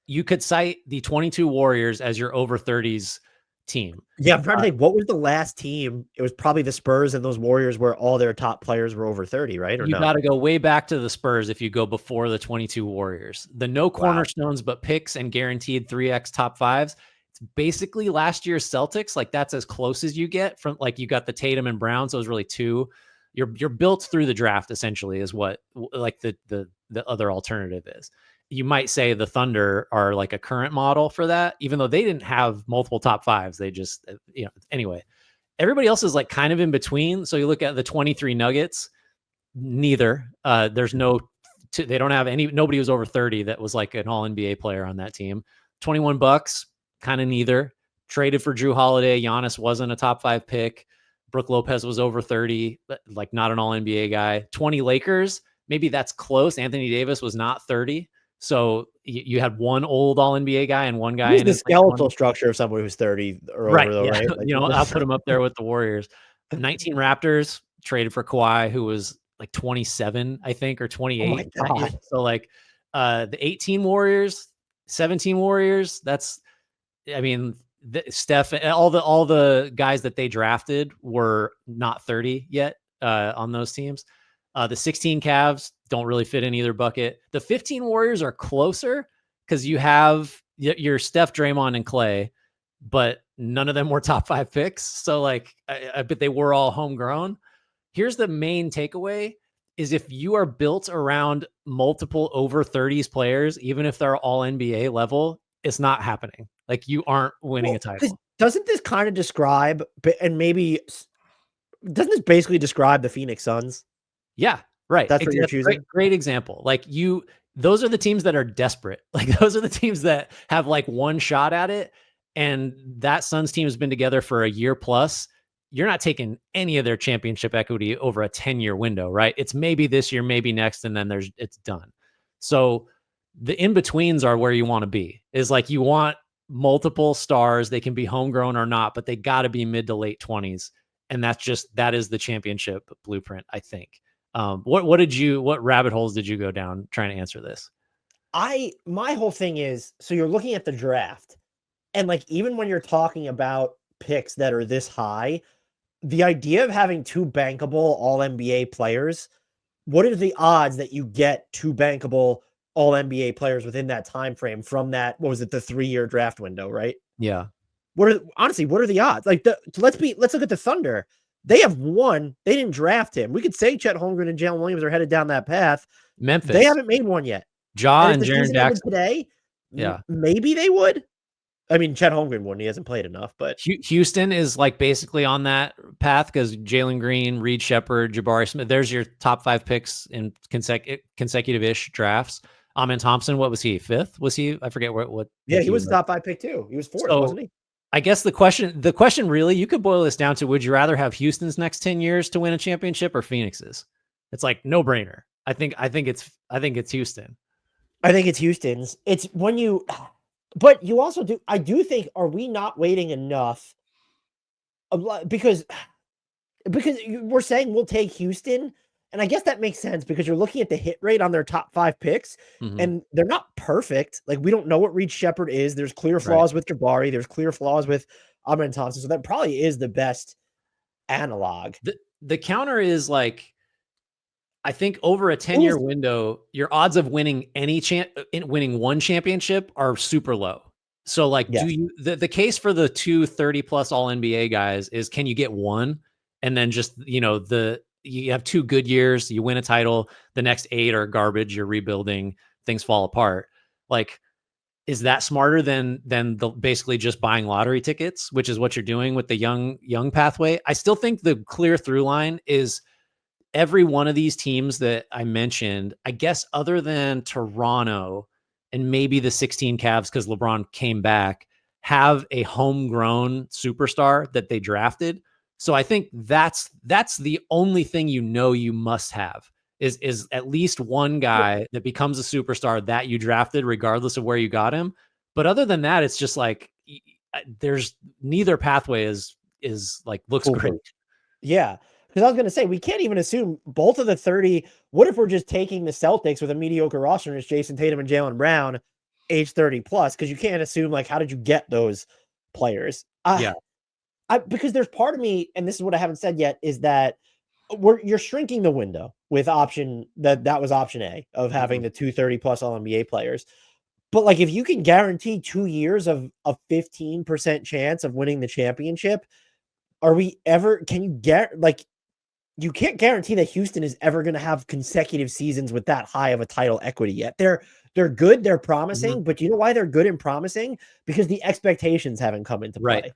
You could cite the 22 Warriors as your over 30s team. Yeah, I'm trying to think, what was the last team? It was probably the Spurs and those Warriors where all their top players were over 30, right? Or You no? got to go way back to the Spurs if you go before the 22 Warriors. The no Wow. cornerstones, but picks and guaranteed 3x top fives. It's basically last year's Celtics. Like, that's as close as you get from, like, you got the Tatum and Brown. So it was really two. You're built through the draft, essentially, is what like the other alternative is. You might say the Thunder are like a current model for that, even though they didn't have multiple top fives. They just, anyway, everybody else is like kind of in between. So you look at the 23 Nuggets, neither. There's no, they don't have any, nobody was over 30 that was like an all NBA player on that team. 21 Bucks, kind of neither. Traded for Drew Holiday. Giannis wasn't a top 5 pick. Brook Lopez was over 30, but like not an all NBA guy. 20 Lakers, maybe that's close. Anthony Davis was not 30. So you had one old all NBA guy and one guy Who's in the his skeletal structure of someone who's 30 or right, over, though, yeah. right? Like, I'll put him up there with the Warriors. 19 Raptors traded for Kawhi, who was like 27, I think, or 28. Oh my God. So like the 18 Warriors, 17 Warriors, that's, I mean, Steph, all the guys that they drafted were not 30 yet on those teams. The 16 Cavs don't really fit in either bucket. The 15 Warriors are closer because you have your Steph, Draymond, and Clay, but none of them were top 5 picks. So like, I bet they were all homegrown. Here's the main takeaway is if you are built around multiple over 30s players, even if they're all NBA level, it's not happening. Like, you aren't winning a title. Doesn't this kind of describe, and maybe, doesn't this basically describe the Phoenix Suns? Yeah, right. That's what you're choosing? Great example. Like, those are the teams that are desperate. Like, those are the teams that have like one shot at it. And that Suns team has been together for a year plus. You're not taking any of their championship equity over a 10-year window, right? It's maybe this year, maybe next, and then it's done. So the in-betweens are where you want to be. Is like, you want multiple stars. They can be homegrown or not, but they got to be mid to late 20s. And that is the championship blueprint, I think. What rabbit holes did you go down trying to answer this? My whole thing is, so you're looking at the draft, and like, even when you're talking about picks that are this high, the idea of having 2 bankable all NBA players, what are the odds that you get 2 bankable all NBA players within that time frame from that, what was it, the 3-year draft window, right? Yeah. What are the odds? Like, let's look at the Thunder. They have one. They didn't draft him. We could say Chet Holmgren and Jalen Williams are headed down that path. Memphis. They haven't made one yet. Ja and and Jaren Jackson today. Yeah. Maybe they would. I mean, Chet Holmgren wouldn't. He hasn't played enough, but Houston is like basically on that path because Jalen Green, Reed Shepherd, Jabari Smith. There's your top 5 picks in consecutive-ish drafts. Amen Thompson, what was he? 5th? Was he? I forget what. Yeah, he was a top 5 pick too. He was 4th, wasn't he? I guess the question really, you could boil this down to: would you rather have Houston's next 10 years to win a championship or Phoenix's? It's like no brainer. I think it's Houston. I think it's Houston's. It's when you. But you also do. I do think. Are we not waiting enough? Because we're saying we'll take Houston, and I guess that makes sense because you're looking at the hit rate on their top 5 picks, and they're not perfect. Like, we don't know what Reed Shepherd is. There's clear flaws with Jabari. There's clear flaws with Amen Thompson. So that probably is the best analog. The counter is like, I think over a 10-year window, your odds of winning winning one championship are super low. So like, yes. The case for the 2 30+ all NBA guys is, can you get one? And then just, you have 2 good years, you win a title, the next 8 are garbage, you're rebuilding, things fall apart. Like, is that smarter than basically just buying lottery tickets, which is what you're doing with the young pathway? I still think the clear through line is every one of these teams that I mentioned, I guess other than Toronto and maybe the 16 Cavs, because LeBron came back, have a homegrown superstar that they drafted. So I think that's the only thing you must have is at least one guy that becomes a superstar that you drafted, regardless of where you got him. But other than that, it's just like there's neither pathway is like looks great. Yeah. Because I was going to say, we can't even assume both of the 30. What if we're just taking the Celtics with a mediocre roster and it's Jason Tatum and Jaylen Brown, age 30 plus? Because you can't assume, like, how did you get those players? Yeah. Because there's part of me, and this is what I haven't said yet, is that you're shrinking the window with option that was option A of having the 230 plus All NBA players. But like, if you can guarantee 2 years of a 15% chance of winning the championship, can you get, like, you can't guarantee that Houston is ever going to have consecutive seasons with that high of a title equity yet. They're good, they're promising, but you know why they're good and promising? Because the expectations haven't come into play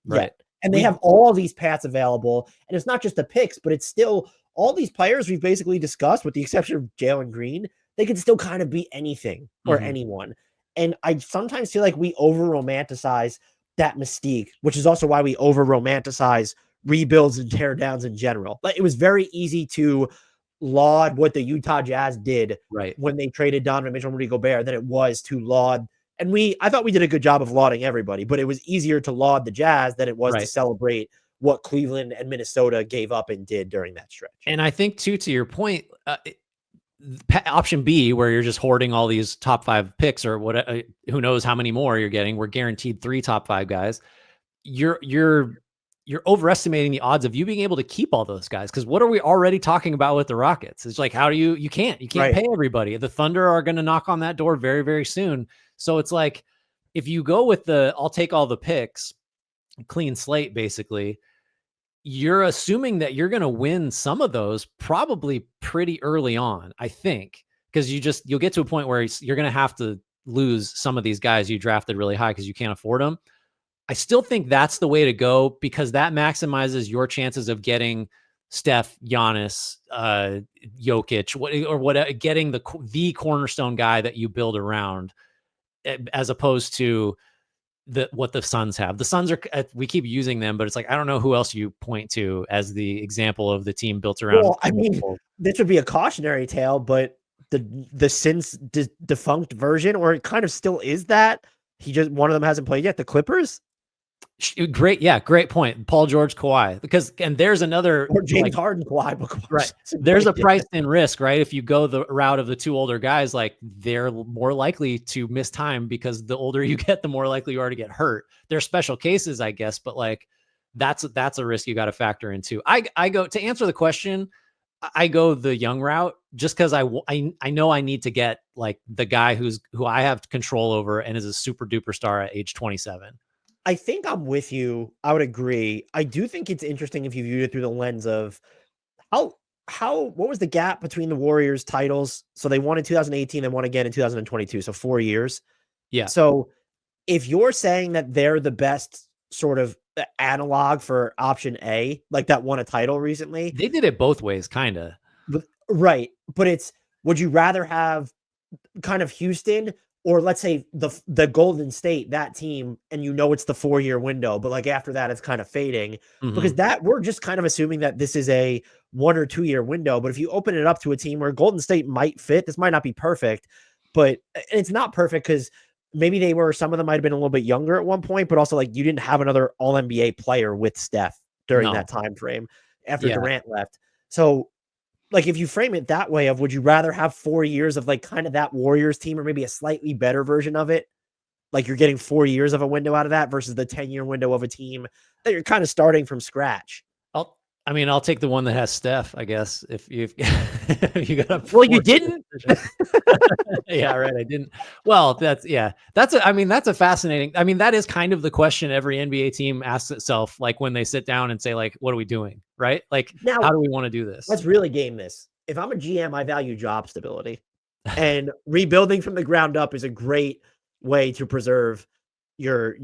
yet. And they have all these paths available, and it's not just the picks, but it's still all these players we've basically discussed, with the exception of Jalen Green. They can still kind of be anything or anyone. And I sometimes feel like we over romanticize that mystique, which is also why we over romanticize rebuilds and teardowns in general. Like, it was very easy to laud what the Utah Jazz did when they traded Donovan Mitchell and Rudy Gobert than it was to laud. And I thought we did a good job of lauding everybody, but it was easier to laud the Jazz than it was to celebrate what Cleveland and Minnesota gave up and did during that stretch. And I think too, to your point, option B, where you're just hoarding all these top 5 picks or what, who knows how many more you're getting. We're guaranteed 3 top 5 guys. You're overestimating the odds of you being able to keep all those guys. Because what are we already talking about with the Rockets? It's like, how do you can't pay everybody. The Thunder are going to knock on that door very, very soon. So it's like, if you go with I'll take all the picks, clean slate, basically, you're assuming that you're going to win some of those probably pretty early on, I think, because you'll get to a point where you're going to have to lose some of these guys you drafted really high because you can't afford them. I still think that's the way to go, because that maximizes your chances of getting Steph, Giannis, Jokic, or whatever, getting the cornerstone guy that you build around, as opposed to what the Suns have. The Suns are, we keep using them, but it's like, I don't know who else you point to as the example of the team built around. Well, I mean, this would be a cautionary tale, but the since defunct version, or it kind of still is that, one of them hasn't played yet, the Clippers. Great. Yeah. Great point. Paul George, Kawhi, and there's another, or James Harden, Kawhi, right. There's a price in risk, right? If you go the route of the 2 older guys, like, they're more likely to miss time, because the older you get, the more likely you are to get hurt. There's special cases, I guess, but like, that's a risk you got to factor into. I go to answer the question. I go the young route, just because I know I need to get like the guy who I have control over and is a super duper star at age 27. I think I'm with you. I would agree. I do think it's interesting if you view it through the lens of what was the gap between the Warriors titles? So they won in 2018 and won again in 2022. So 4 years. Yeah. So if you're saying that they're the best sort of analog for option A, like that won a title recently, they did it both ways, kind of. Right. But would you rather have kind of Houston, or let's say the Golden State, that team, and it's the 4-year window, but like after that, it's kind of fading, because we're just kind of assuming that this is a 1 or 2 year window. But if you open it up to a team where Golden State might fit, this might not be perfect, but it's not perfect because maybe some of them might've been a little bit younger at one point, but also like you didn't have another All NBA player with Steph during that time frame after Durant left. So like, if you frame it that way would you rather have 4 years of like kind of that Warriors team, or maybe a slightly better version of it? Like, you're getting 4 years of a window out of that versus the 10-year window of a team that you're kind of starting from scratch. I'll take the one that has Steph, I guess. If you got well, you didn't. Yeah, right. I didn't. Well, that's a fascinating. I mean, that is kind of the question every NBA team asks itself, like when they sit down and say, like, what are we doing? Right? Like, now, how do we want to do this? Let's really game this. If I'm a GM, I value job stability, and rebuilding from the ground up is a great way to preserve your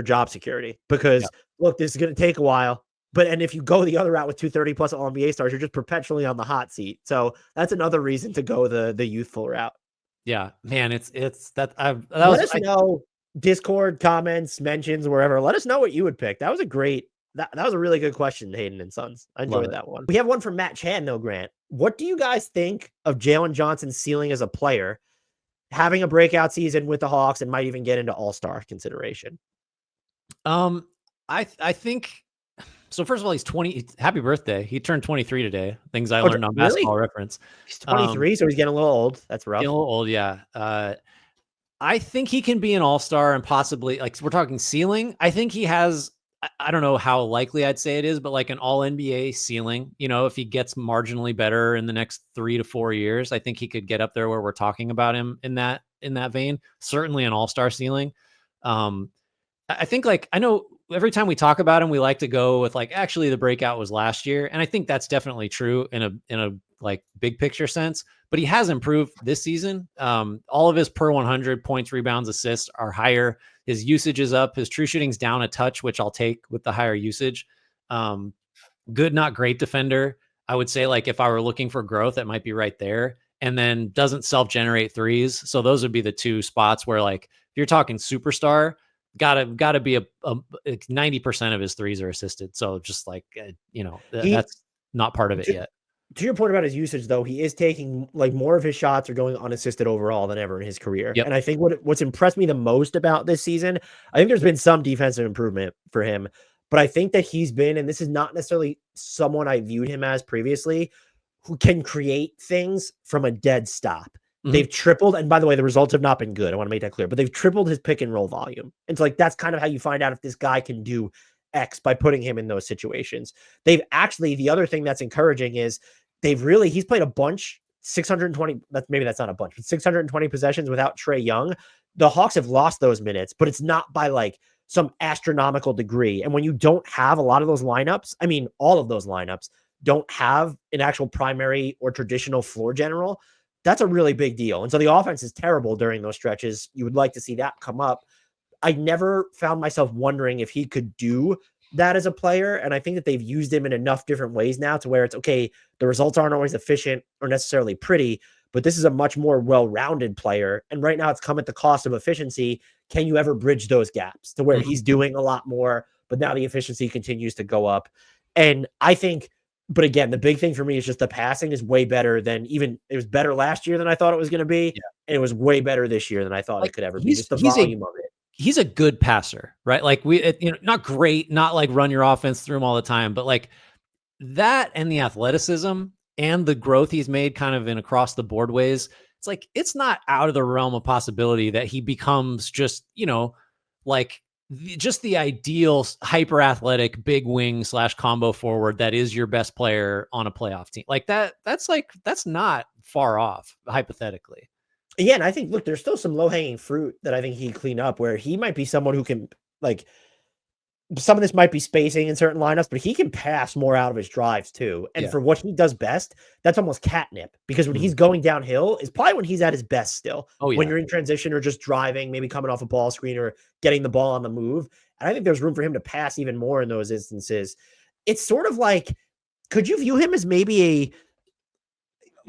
job security, because look, this is going to take a while. And if you go the other route with 230 plus All NBA stars, you're just perpetually on the hot seat. So that's another reason to go the youthful route. Yeah, man, it's that. Let us know Discord comments, mentions, wherever. Let us know what you would pick. That was a great. That was a really good question, Hayden and Sons. I enjoyed that one. We have one from Matt Chan, though, Grant. What do you guys think of Jalen Johnson's ceiling as a player, having a breakout season with the Hawks and might even get into All-Star consideration? I think so. First of all, he's 20. Happy birthday. He turned 23 today. Things I learned on Basketball Reference. He's 23, so he's getting a little old. That's rough. Getting a little old, yeah. I think he can be an all-star and possibly, like, we're talking ceiling. I think he has, I don't know how likely I'd say it is, but like an all NBA ceiling, you know, if he gets marginally better in the next 3 to 4 years, I think he could get up there where we're talking about him in that vein. Certainly an all-star ceiling. I think, like, I know every time we talk about him, we like to go with like, actually the breakout was last year. And I think that's definitely true in a like big picture sense, but he has improved this season. All of his per 100 points, rebounds, assists are higher. His usage is up. His true shooting's down a touch, which I'll take with the higher usage. Good, not great defender. I would say, like, if I were looking for growth, that might be right there. And then doesn't self-generate threes. So those would be the two spots where, like, if you're talking superstar, gotta be a 90% of his threes are assisted. So just like, you know, that's not part of it yet. To your point about his usage, though, he is taking, like, more of his shots are going unassisted overall than ever in his career. Yep. And I think what's impressed me the most about this season, I think there's been some defensive improvement for him, but I think that he's been, and this is not necessarily someone I viewed him as previously, who can create things from a dead stop. Mm-hmm. They've tripled, and by the way, the results have not been good. I want to make that clear, but they've tripled his pick and roll volume. And so, like, that's kind of how you find out if this guy can do X by putting him in those situations. They've actually, the other thing that's encouraging is he's played a bunch, 620, maybe that's not a bunch, but 620 possessions without Trae Young. The Hawks have lost those minutes, but it's not by like some astronomical degree. And when you don't have a lot of those lineups, I mean, all of those lineups don't have an actual primary or traditional floor general, that's a really big deal. And so the offense is terrible during those stretches. You would like to see that come up. I never found myself wondering if he could do that as a player. And I think that they've used him in enough different ways now to where it's okay. The results aren't always efficient or necessarily pretty, but this is a much more well-rounded player. And right now it's come at the cost of efficiency. Can you ever bridge those gaps to where he's doing a lot more, but now the efficiency continues to go up? And I think, but again, the big thing for me is just the passing is way better than it was better last year than I thought it was going to be. Yeah. And it was way better this year than I thought it could ever be. Just the volume of it. He's a good passer, right? Like not great, not like run your offense through him all the time, but like that and the athleticism and the growth he's made kind of in across the board ways. It's like, it's not out of the realm of possibility that he becomes just, like just the ideal hyper athletic big wing / combo forward that is your best player on a playoff team. Like that's not far off hypothetically. Yeah, and I think, look, there's still some low-hanging fruit that I think he can clean up where he might be someone who can, like, some of this might be spacing in certain lineups, but he can pass more out of his drives too. And for what he does best, that's almost catnip because when he's going downhill is probably when he's at his best still. Oh, yeah. When you're in transition or just driving, maybe coming off a ball screen or getting the ball on the move. And I think there's room for him to pass even more in those instances. It's sort of like, could you view him as maybe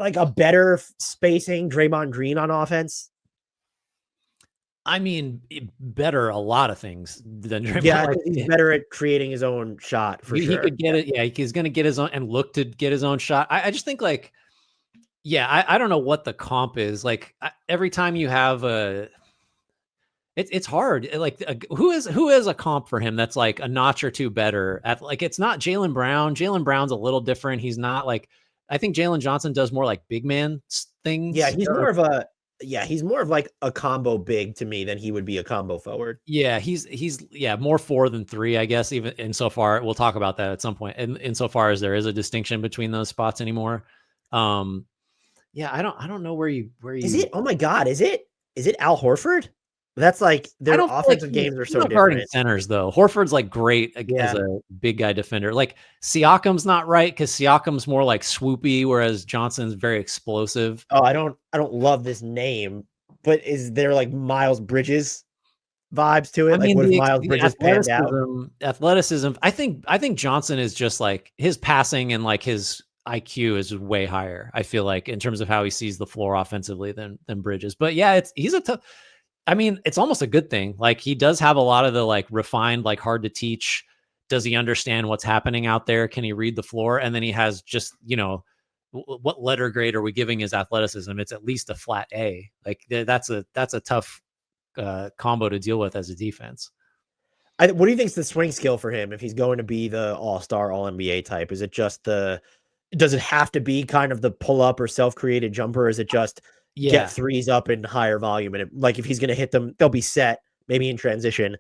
a better spacing Draymond Green on offense? I mean, better a lot of things than Draymond. Yeah, he's better at creating his own shot for sure. He could get it. Yeah, he's going to get his own and look to get his own shot. I just think like, yeah, I don't know what the comp is. Like every time you have it's hard. Like who is a comp for him that's like a notch or two better at, like, it's not Jaylen Brown. Jaylen Brown's a little different. He's not like, I think Jalen Johnson does more like big man things. Yeah, he's more of like a combo big to me than he would be a combo forward. Yeah, he's more 4 than 3, I guess, even insofar. We'll talk about that at some point. And insofar as there is a distinction between those spots anymore. Yeah, I don't know where you is it? Oh my God, is it Al Horford? That's like their offensive games are so different. Centers though, Horford's like great as a big guy defender. Like Siakam's not right because Siakam's more like swoopy, whereas Johnson's very explosive. Oh, I don't love this name, but is there like Miles Bridges vibes to it? I mean, what if Miles Bridges panned out? Athleticism. I think Johnson is just like his passing and like his IQ is way higher. I feel like in terms of how he sees the floor offensively than Bridges. But yeah, he's a tough. I mean, it's almost a good thing. Like, he does have a lot of the like refined, like hard to teach. Does he understand what's happening out there? Can he read the floor? And then he has just, what letter grade are we giving his athleticism? It's at least a flat A. Like, that's a tough combo to deal with as a defense. What do you think is the swing skill for him if he's going to be the all-star, all-NBA type? Is it just does it have to be kind of the pull-up or self-created jumper? Or is it just get threes up in higher volume? And like if he's going to hit them, they'll be set maybe in transition,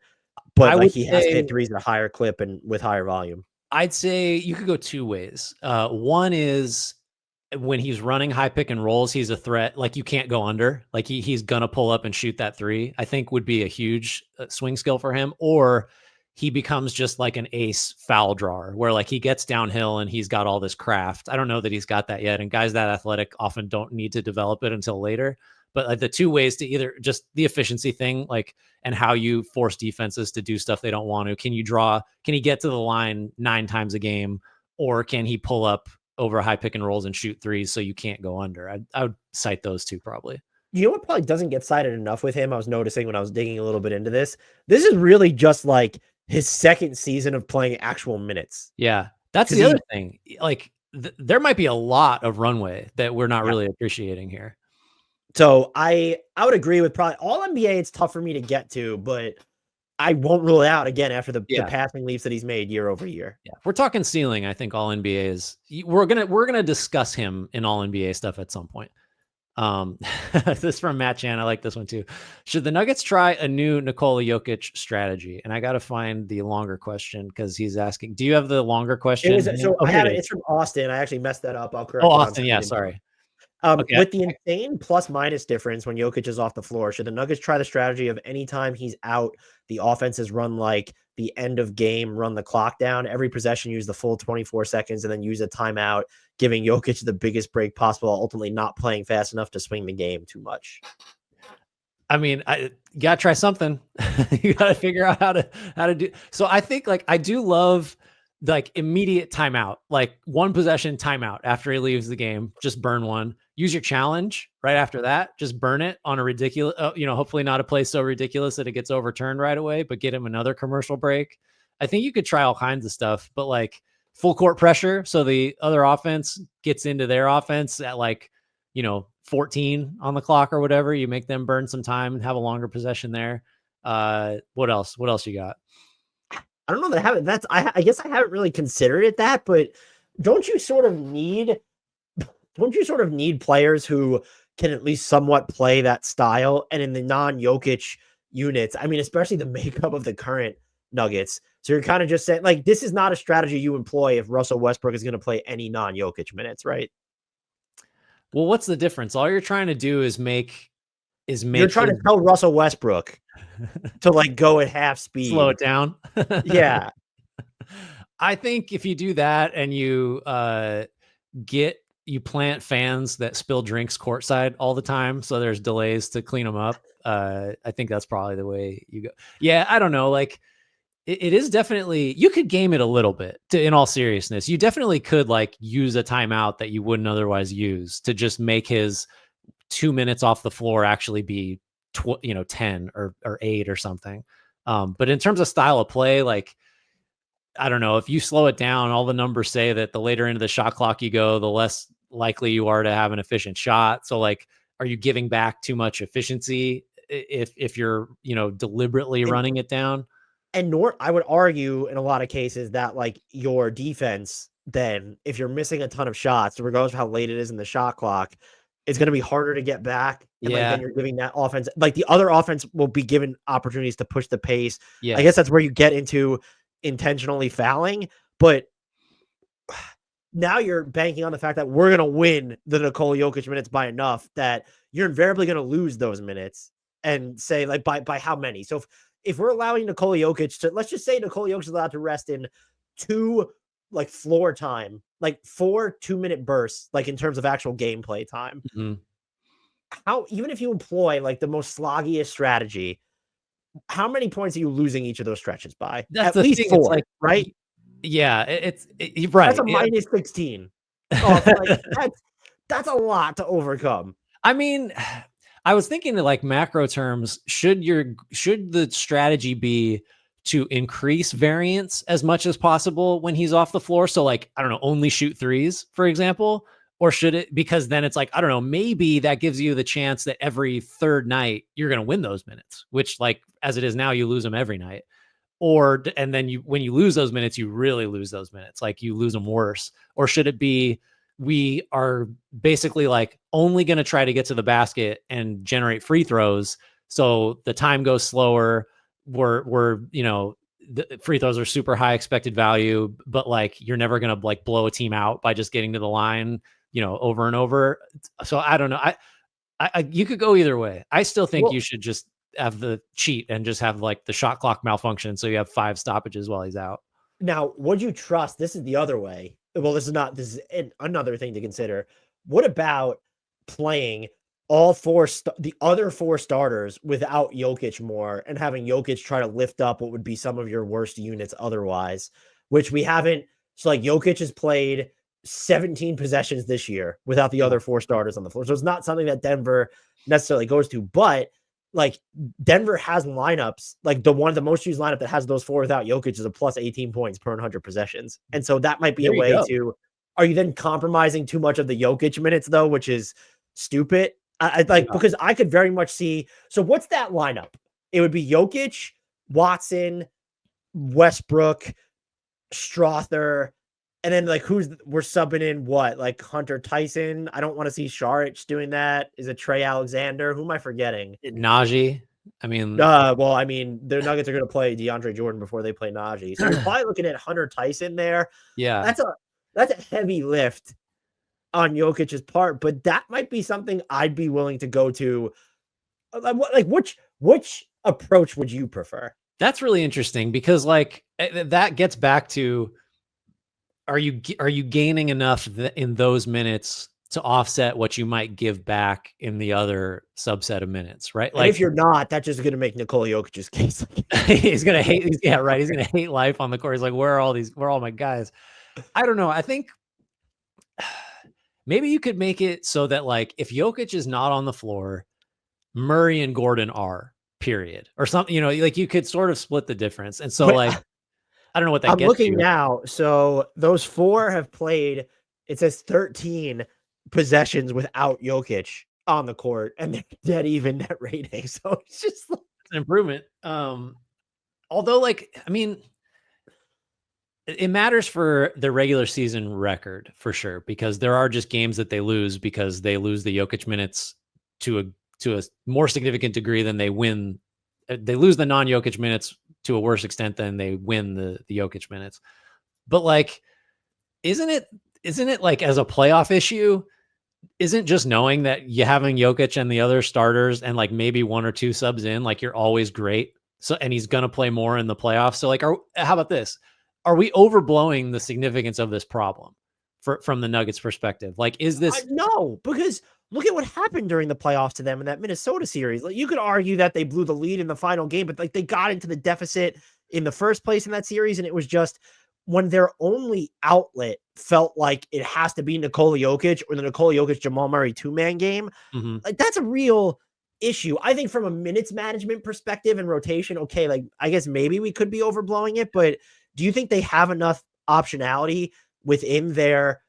but like he has to hit threes at a higher clip and with higher volume. I'd say you could go two ways. One is when he's running high pick and rolls, he's a threat. Like you can't go under. Like he's gonna pull up and shoot that three. I think would be a huge swing skill for him. Or he becomes just like an ace foul drawer, where like he gets downhill and he's got all this craft. I don't know that he's got that yet. And guys that athletic often don't need to develop it until later. But like the two ways to either just the efficiency thing, like, and how you force defenses to do stuff they don't want to. Can he get to the line 9 times a game, or can he pull up over high pick and rolls and shoot threes so you can't go under? I would cite those two probably. You know what probably doesn't get cited enough with him? I was noticing when I was digging a little bit into this. This is really just like his second season of playing actual minutes. Yeah, that's the other thing. Like there might be a lot of runway that we're not really appreciating here. So I would agree with probably all NBA. It's tough for me to get to, but I won't rule it out again after the passing leaps that he's made year over year. Yeah, if we're talking ceiling, I think all NBA is. We're gonna discuss him in all NBA stuff at some point. This is from Matt Chan. I like this one too. Should the Nuggets try a new Nikola Jokic strategy? And I got to find the longer question because he's asking. Do you have the longer question? It's from Austin. I actually messed that up. I'll correct. Oh, Austin. Yeah, sorry. With the insane plus minus difference when Jokic is off the floor, should the Nuggets try the strategy of anytime he's out, the offense is run like the end of game, run the clock down, every possession use the full 24 seconds, and then use a timeout, giving Jokic the biggest break possible, ultimately not playing fast enough to swing the game too much? I mean, you gotta try something. You gotta figure out how to do. So I think like I do love like immediate timeout, like one possession timeout after he leaves the game. Just burn one. Use your challenge right after that. Just burn it on a ridiculous, hopefully not a play so ridiculous that it gets overturned right away, but get him another commercial break. I think you could try all kinds of stuff, but like full court pressure. So the other offense gets into their offense at like, 14 on the clock or whatever. You make them burn some time and have a longer possession there. What else? What else you got? I don't know that I haven't. I guess I haven't really considered it that, but don't you sort of need players who can at least somewhat play that style? And in the non-Jokic units, I mean, especially the makeup of the current Nuggets. So you're kind of just saying like, this is not a strategy you employ if Russell Westbrook is going to play any non-Jokic minutes, right? Well, what's the difference? All you're trying to do is make you're trying to tell Russell Westbrook to like go at half speed, slow it down. Yeah. I think if you do that and you plant fans that spill drinks courtside all the time, so there's delays to clean them up. I think that's probably the way you go. Yeah, I don't know. Like it is definitely, you could game it a little bit in all seriousness. You definitely could like use a timeout that you wouldn't otherwise use to just make his 2 minutes off the floor actually be 10 or 8 or something. But in terms of style of play, like, I don't know, if you slow it down, all the numbers say that the later into the shot clock you go, the less likely you are to have an efficient shot. So like, are you giving back too much efficiency if you're, deliberately running it down? And I would argue in a lot of cases that like your defense, then if you're missing a ton of shots, regardless of how late it is in the shot clock, it's going to be harder to get back. And like, then you're giving that offense, like the other offense will be given opportunities to push the pace. I guess that's where you get into intentionally fouling, but now you're banking on the fact that we're going to win the Nikola Jokic minutes by enough that you're invariably going to lose those minutes, and say like by how many. So if we're allowing Nikola Jokic to, let's just say Nikola Jokic is allowed to rest in 2 like floor time, like 4 2-minute bursts, like in terms of actual gameplay time. How, even if you employ like the most sloggiest strategy, how many points are you losing each of those stretches by? That's at least 4, like, right? Yeah, it's right. That's a minus 16. Oh, like, that's a lot to overcome. I mean, I was thinking in like macro terms, should the strategy be to increase variance as much as possible when he's off the floor? So like, I don't know, only shoot threes, for example, or should it, because then it's like, I don't know, maybe that gives you the chance that every third night you're going to win those minutes, which like as it is now, you lose them every night. Or, and then when you lose those minutes, you really lose those minutes, like you lose them worse. Or should it be, we are basically like only going to try to get to the basket and generate free throws. So the time goes slower. We're, the free throws are super high expected value, but like, you're never going to like blow a team out by just getting to the line, over and over. So I don't know. You could go either way. I still think you should just have the cheat and just have like the shot clock malfunction. So you have 5 stoppages while he's out. Now, would you trust, this is the other way. Well, this is another thing to consider. What about playing all the other 4 starters without Jokic more and having Jokic try to lift up what would be some of your worst units otherwise, which we haven't. So like Jokic has played 17 possessions this year without the other 4 starters on the floor. So it's not something that Denver necessarily goes to, but like Denver has lineups, like the most used lineup that has those 4 without Jokic is a plus 18 points per 100 possessions. And so that might be a way to, are you then compromising too much of the Jokic minutes though, which is stupid? Because I could very much see. So what's that lineup? It would be Jokic, Watson, Westbrook, Strother, and then like we're subbing in what, like Hunter Tyson. I don't want to see Saric doing that. Is it Trey Alexander? Who am I forgetting? Najee. I mean, the Nuggets are going to play DeAndre Jordan before they play Najee. So you're probably looking at Hunter Tyson there. Yeah, that's a heavy lift on Jokic's part, but that might be something I'd be willing to go to. Like which approach would you prefer? That's really interesting because like that gets back to, are you gaining enough in those minutes to offset what you might give back in the other subset of minutes, right? Like, and if you're not, that's just going to make Nikola Jokic's case. He's going to hate. Yeah, right. He's going to hate life on the court. He's like, where are all my guys? I don't know. I think maybe you could make it so that like if Jokic is not on the floor, Murray and Gordon are, period, or something. Like you could sort of split the difference. And so like, I don't know what that I'm gets looking you. now. So those 4 have played, it says 13 possessions without Jokic on the court, and they're dead even net rating. So it's just like an improvement. Although like, I mean, it matters for the regular season record for sure, because there are just games that they lose because they lose the Jokic minutes to a more significant degree than they win. They lose the non-Jokic minutes to a worse extent than they win the Jokic minutes. But like, isn't it like as a playoff issue, isn't just knowing that you having Jokic and the other starters and like maybe 1 or 2 subs in, like you're always great. So, and he's going to play more in the playoffs. So like, how about this? Are we overblowing the significance of this problem from the Nuggets perspective? Like, is this? No, because look at what happened during the playoffs to them in that Minnesota series. Like, you could argue that they blew the lead in the final game, but like they got into the deficit in the first place in that series. And it was just when their only outlet felt like it has to be Nikola Jokic or the Nikola Jokic Jamal Murray 2-man game. Mm-hmm. Like that's a real issue. I think from a minutes management perspective and rotation, okay, like I guess maybe we could be overblowing it, but do you think they have enough optionality within their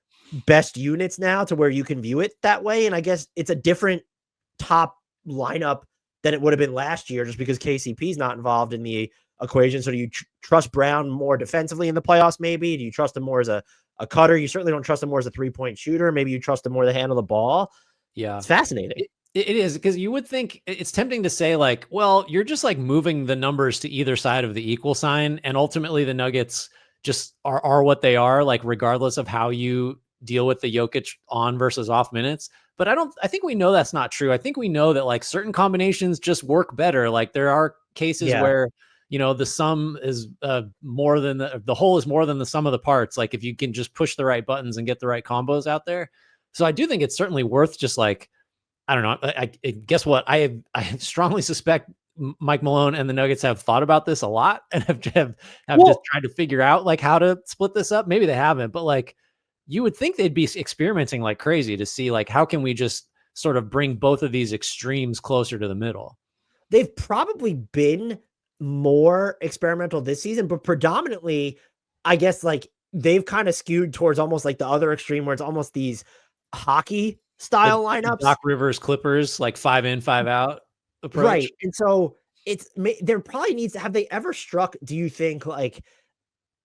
best units now to where you can view it that way? And I guess it's a different top lineup than it would have been last year just because KCP is not involved in the equation. So do you trust Brown more defensively in the playoffs? Maybe do you trust him more as a cutter? You certainly don't trust him more as a 3-point shooter. Maybe you trust him more to handle the ball. Yeah, it's fascinating. It is, because you would think it's tempting to say like, well, you're just like moving the numbers to either side of the equal sign, and ultimately the Nuggets just are what they are, like regardless of how you deal with the Jokic on versus off minutes. But I think we know that's not true. I think we know that like certain combinations just work better. Like there are cases where, the sum is more than the whole is more than the sum of the parts. Like if you can just push the right buttons and get the right combos out there. So I do think it's certainly worth just like, I don't know. I guess what I strongly suspect Mike Malone and the Nuggets have thought about this a lot and have just tried to figure out like how to split this up. Maybe they haven't, but like you would think they'd be experimenting like crazy to see like how can we just sort of bring both of these extremes closer to the middle? They've probably been more experimental this season, but predominantly, I guess, like, they've kind of skewed towards almost like the other extreme where it's almost these hockey The style lineups. Doc Rivers Clippers, like 5 in, 5 out approach? Right. And so there probably needs to, have they ever struck, do you think, like,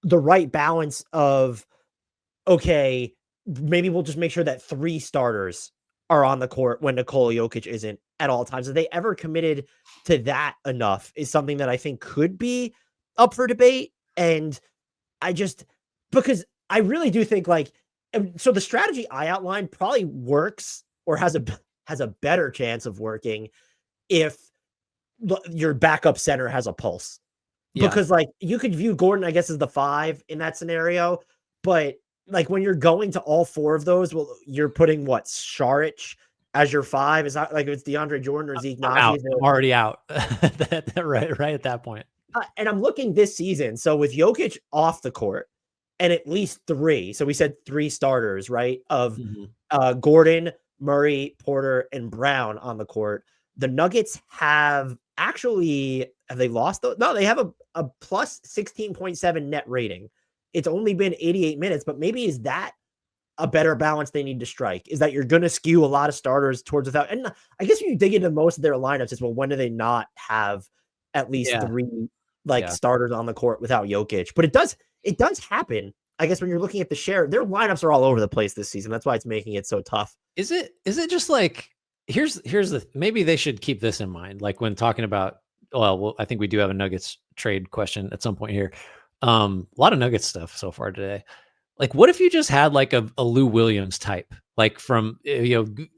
the right balance of, okay, maybe we'll just make sure that 3 starters are on the court when Nikola Jokic isn't at all times. Have they ever committed to that enough is something that I think could be up for debate. And I just, because I really do think, like, so the strategy I outlined probably works or has a better chance of working if your backup center has a pulse. Yeah. Because, like, you could view Gordon, I guess, as the 5 in that scenario, but, like, when you're going to all 4 of those, well, you're putting what, Saric as your 5? Is that, like, if it's DeAndre Jordan or Zeke I'm out. Naji? I'm already out. Right at that point. And I'm looking this season, so with Jokic off the court and at least 3, so we said 3 starters, right, of Mhm. Gordon, Murray, Porter, and Brown on the court. The Nuggets have they lost those? No, they have a plus 16.7 net rating. It's only been 88 minutes, but maybe is that a better balance they need to strike? Is that you're going to skew a lot of starters towards without, and I guess when you dig into most of their lineups, it's, well, when do they not have at least Yeah. 3 like Yeah. starters on the court without Jokic? But it does happen. I guess when you're looking at the share, their lineups are all over the place this season. That's why it's making it so tough. Is it just like, here's the, maybe they should keep this in mind, like when talking about, well, I think we do have a Nuggets trade question at some point here. A lot of Nuggets stuff so far today. Like, what if you just had like a Lou Williams type, like from,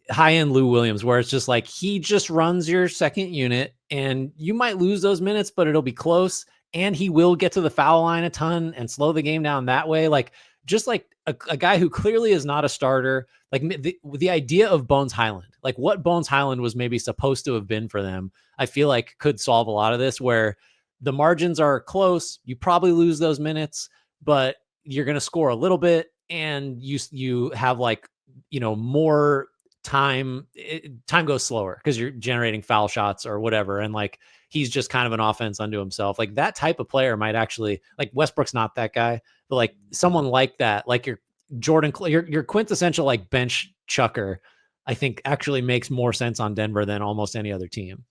high end Lou Williams, where it's just like he just runs your second unit and you might lose those minutes, but it'll be close. And he will get to the foul line a ton and slow the game down that way. Like, just like a guy who clearly is not a starter. Like the idea of Bones Highland, like what Bones Highland was maybe supposed to have been for them, I feel like could solve a lot of this, where the margins are close. You probably lose those minutes, but you're going to score a little bit, and you have, like, more time. Time goes slower because you're generating foul shots or whatever, and like he's just kind of an offense unto himself. Like that type of player might actually, like, Westbrook's not that guy, but like someone like that, like your Jordan, your quintessential like bench chucker, I think actually makes more sense on Denver than almost any other team.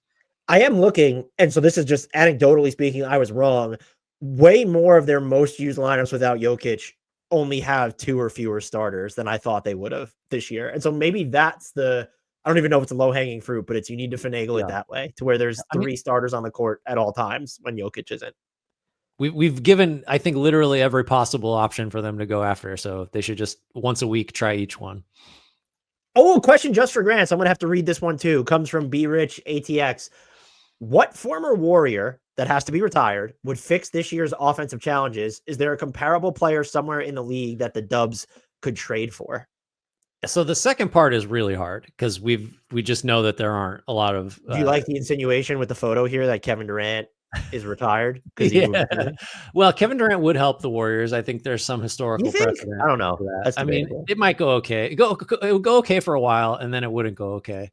I am looking, and so this is just anecdotally speaking, I was wrong. Way more of their most used lineups without Jokic only have 2 or fewer starters than I thought they would have this year. And so maybe that's I don't even know if it's a low hanging fruit, but it's, you need to finagle it Yeah. that way to where there's I mean, 3 starters on the court at all times when Jokic isn't. we've given, I think, literally every possible option for them to go after. So they should just once a week try each one. Oh, question just for Grant. So I'm going to have to read this one too. Comes from B Rich ATX. What former Warrior that has to be retired would fix this year's offensive challenges? Is there a comparable player somewhere in the league that the Dubs could trade for? So the second part is really hard because we just know that there aren't a lot of. Do you like the insinuation with the photo here that Kevin Durant is retired because he moved? Yeah. Well, Kevin Durant would help the Warriors. I think there's some historical You think? precedent. I don't know. For that. That's I mean, debatable. it might go okay. It would go okay for a while, and then it wouldn't go okay.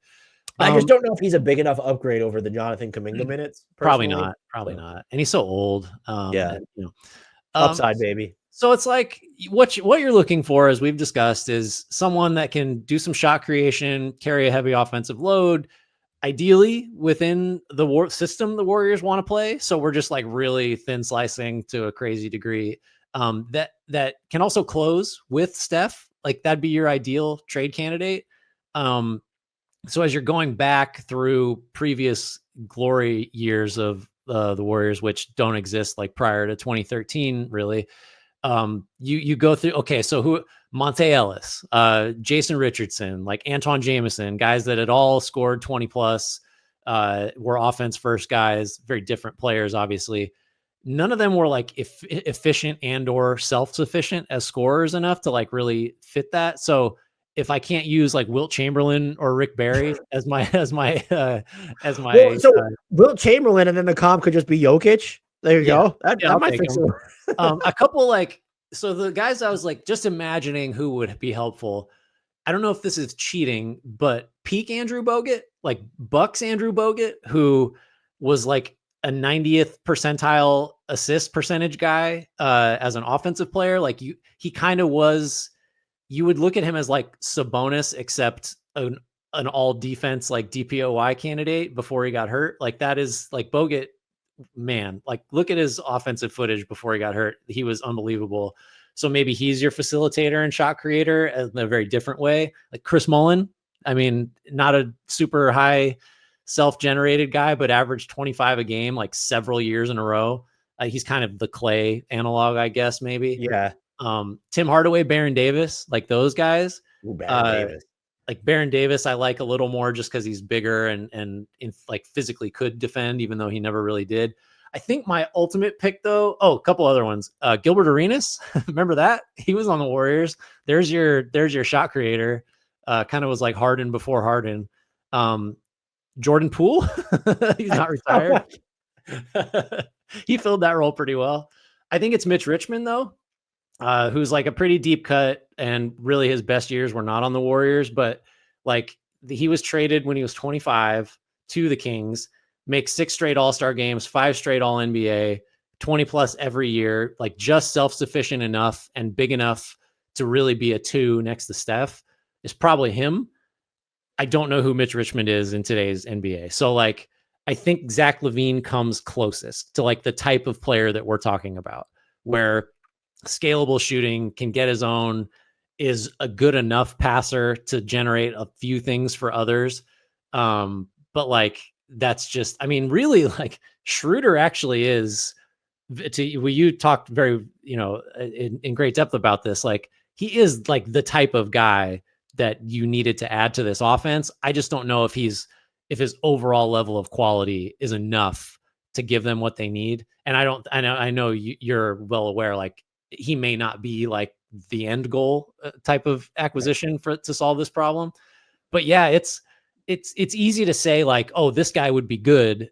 I just don't know if he's a big enough upgrade over the Jonathan Kuminga minutes. Probably Personally. not. Probably not. And he's so old. Yeah. And, Upside, baby. So it's like what you're looking for, as we've discussed, is someone that can do some shot creation, carry a heavy offensive load, ideally within the system the Warriors want to play. So we're just like really thin slicing to a crazy degree. That can also close with Steph. Like that'd be your ideal trade candidate. So as you're going back through previous glory years of the Warriors, which don't exist, like prior to 2013, really, you go through, okay, so who, Monte Ellis, Jason Richardson, like Anton Jameson, guys that had all scored 20 plus, were offense first guys, very different players, obviously. None of them were like efficient and or self-sufficient as scorers enough to like really fit that. So if I can't use like Wilt Chamberlain or Rick Barry as my Wilt Chamberlain, and then the comp could just be Jokic. There you go. That might fix it. A couple, like, so the guys I was like just imagining who would be helpful. I don't know if this is cheating, but peak Andrew Bogut, like Bucks Andrew Bogut, who was like a 90th percentile assist percentage guy as an offensive player. Like he kind of was, you would look at him as like Sabonis, except an all defense, like DPOY candidate before he got hurt. Like that is like Bogut, man, like look at his offensive footage before he got hurt. He was unbelievable. So maybe he's your facilitator and shot creator in a very different way. Like Chris Mullin, I mean, not a super high self-generated guy, but averaged 25 a game, like several years in a row. He's kind of the Clay analog, I guess, maybe. Yeah. Tim Hardaway, Baron Davis, like those guys. Ooh, Baron Davis. Like Baron Davis, I like a little more just because he's bigger and like physically could defend, even though he never really did. I think my ultimate pick, though, a couple other ones. Gilbert Arenas, remember that? He was on the Warriors. There's your shot creator. Kind of was like Harden before Harden. Jordan Poole, he's not retired. He filled that role pretty well. I think it's Mitch Richmond, though, who's like a pretty deep cut, and really his best years were not on the Warriors, but like he was traded when he was 25 to the Kings, makes 6 straight All-Star games, 5 straight All-NBA, 20 plus every year, like just self-sufficient enough and big enough to really be a 2 next to Steph is probably him. I don't know who Mitch Richmond is in today's NBA. So like, I think Zach LaVine comes closest to like the type of player that we're talking about, where scalable shooting, can get his own, is a good enough passer to generate a few things for others. But like, that's just, I mean, really, like Schroeder actually is, you talked very, in great depth about this. Like he is like the type of guy that you needed to add to this offense. I just don't know if his overall level of quality is enough to give them what they need. And I know you're well aware, like he may not be like the end goal type of acquisition to solve this problem. But yeah, it's easy to say like, oh, this guy would be good,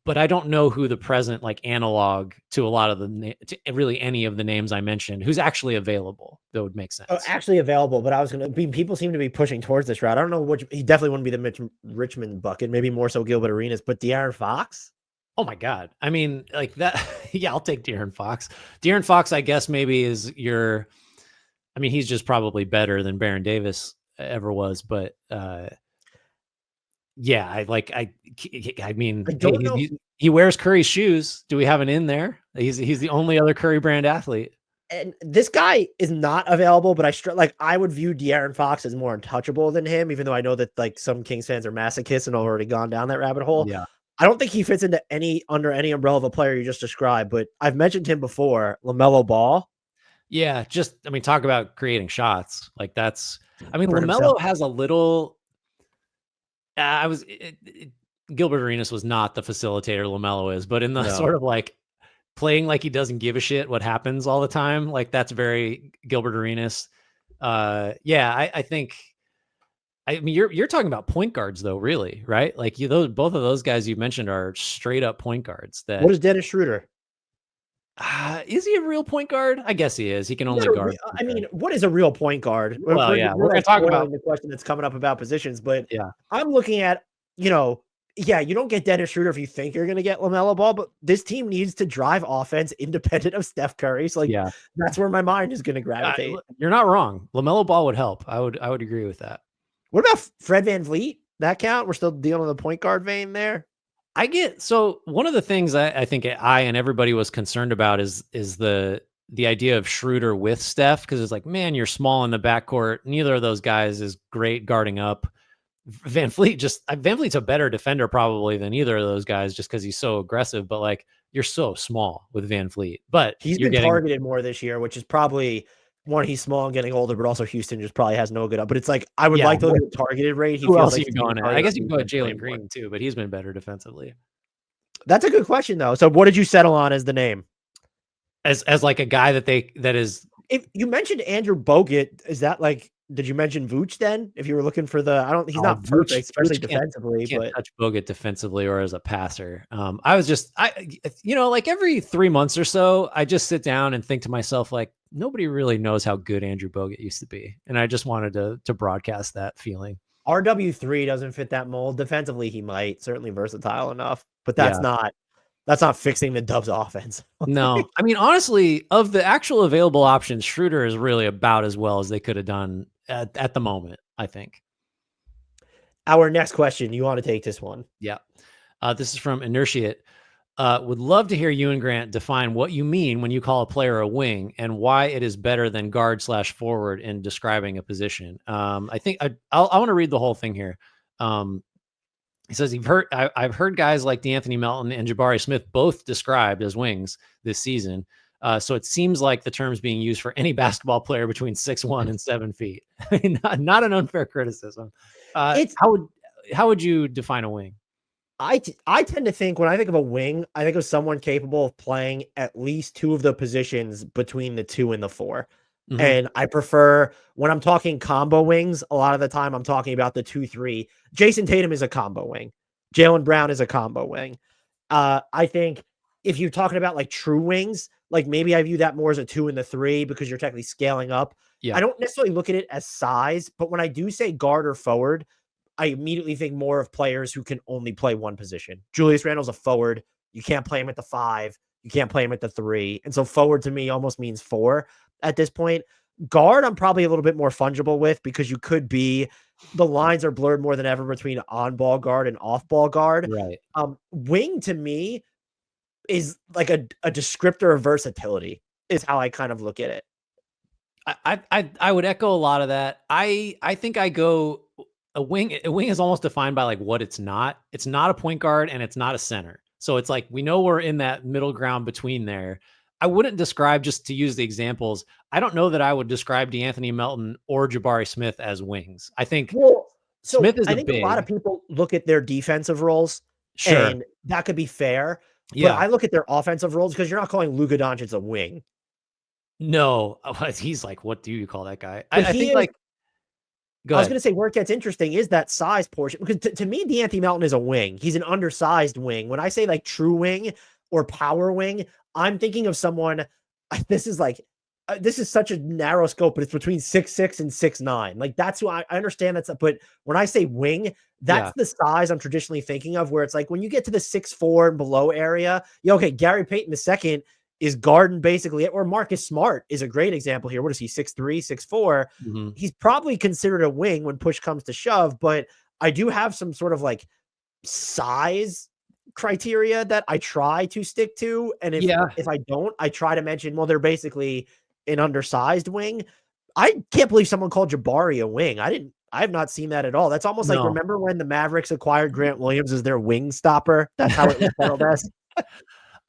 but I don't know who the present like analog to a lot of to really any of the names I mentioned who's actually available that would make sense. Oh, actually available, but I was going to be, people seem to be pushing towards this route. I don't know which, he definitely wouldn't be the Mitch Richmond bucket, maybe more so Gilbert Arenas, but De'Aaron Fox. Oh my God. I mean, like that. Yeah, I'll take De'Aaron Fox. De'Aaron Fox, I guess maybe is he's just probably better than Baron Davis ever was, but yeah, I mean, I don't know. He wears Curry's shoes. Do we have an in there? He's the only other Curry brand athlete. And this guy is not available, but I would view De'Aaron Fox as more untouchable than him, even though I know that like some Kings fans are masochists and already gone down that rabbit hole. Yeah. I don't think he fits into under any umbrella of a player you just described, but I've mentioned him before, LaMelo Ball. Yeah, talk about creating shots. Like that's, LaMelo has a little. Gilbert Arenas was not the facilitator LaMelo is, but in the sort of like playing like he doesn't give a shit what happens all the time, like that's very Gilbert Arenas. Yeah, I think. I mean, you're talking about point guards though, really, right? Like both of those guys you mentioned are straight up point guards. What is Dennis Schroeder? Is he a real point guard? I guess he is. He can only guard. I mean, what is a real point guard? Well, yeah, we're going to talk about the question that's coming up about positions, but yeah, I'm looking at, you don't get Dennis Schroeder if you think you're going to get LaMelo Ball, but this team needs to drive offense independent of Steph Curry. So that's where my mind is going to gravitate. You're not wrong. LaMelo Ball would help. I would agree with that. What about Fred VanVleet? That count? We're still dealing with the point guard vein there. So one of the things I think I and everybody was concerned about is the idea of Schroeder with Steph, because it's like, you're small in the backcourt. Neither of those guys is great guarding up. VanVleet's a better defender probably than either of those guys just because he's so aggressive, but like you're so small with VanVleet. But he's been targeted more this year, which is probably one, he's small and getting older, but also Houston just probably has no good up. But it's like, I would like to look at the targeted rate. Who else are you going at? I guess you can go at Jalen Green too, but he's been better defensively. That's a good question though. So what did you settle on as the name? As like a guy that is. If you mentioned Andrew Bogut, is that like, did you mention Vooch then? If you were looking for he's not perfect, especially defensively, can't touch Bogut defensively or as a passer. Like every 3 months or so, I just sit down and think to myself, like, nobody really knows how good Andrew Bogut used to be. And I just wanted to broadcast that feeling. RW3 doesn't fit that mold. Defensively, he might. Certainly versatile enough, but Yeah. that's not fixing the Dubs offense. No, I mean, honestly, of the actual available options, Schroeder is really about as well as they could have done at the moment, I think. Our next question. You want to take this one? Yeah. This is from Inertiate. Would love to hear you and Grant define what you mean when you call a player a wing and why it is better than guard/forward in describing a position. I think I want to read the whole thing here. He says I've heard guys like DeAnthony Melton and Jabari Smith both described as wings this season. So it seems like the term's being used for any basketball player between 6'1" and 7 feet. I mean, not an unfair criticism. How would you define a wing? I tend to think when I think of a wing, I think of someone capable of playing at least two of the positions between the 2 and the 4. Mhm. And I prefer when I'm talking combo wings, a lot of the time I'm talking about the 2-3. Jason Tatum is a combo wing. Jaylen Brown is a combo wing. I think if you're talking about like true wings, like maybe I view that more as a 2 and the 3 because you're technically scaling up. Yeah. I don't necessarily look at it as size, but when I do say guard or forward, I immediately think more of players who can only play one position. Julius Randle's a forward. You can't play him at the 5. You can't play him at the 3. And so forward to me almost means 4 at this point. Guard, I'm probably a little bit more fungible with because you could be the lines are blurred more than ever between on-ball guard and off-ball guard. Right. Wing to me is like a descriptor of versatility is how I kind of look at it. I would echo a lot of that. I think I go a wing is almost defined by like what it's not. It's not a point guard and it's not a center. So it's like we know we're in that middle ground between there. I wouldn't describe, just to use the examples, I don't know that I would describe DeAnthony Melton or Jabari Smith as wings. I think Smith is I think a lot of people look at their defensive roles, sure, and that could be fair. yeah. But I look at their offensive roles because you're not calling Luka Doncic a wing. No, he's like, what do you call that guy? But I think like, I was going to say where it gets interesting is that size portion because to me, DeAnthony Melton is a wing. He's an undersized wing. When I say like true wing or power wing, I'm thinking of someone. This is like this is such a narrow scope, but it's between 6'6" and 6'9". Like that's who I understand that's. But when I say wing, that's the size I'm traditionally thinking of. Where it's like when you get to the 6'4" and below area, okay, Gary Payton II is guarding basically, or Marcus Smart is a great example here. What is he, 6'3", 6'4"? Mm-hmm. He's probably considered a wing when push comes to shove, but I do have some sort of like size criteria that I try to stick to. And if I don't, I try to mention, well, they're basically an undersized wing. I can't believe someone called Jabari a wing. I have not seen that at all. That's almost like, remember when the Mavericks acquired Grant Williams as their wing stopper? That's how it was spelled as.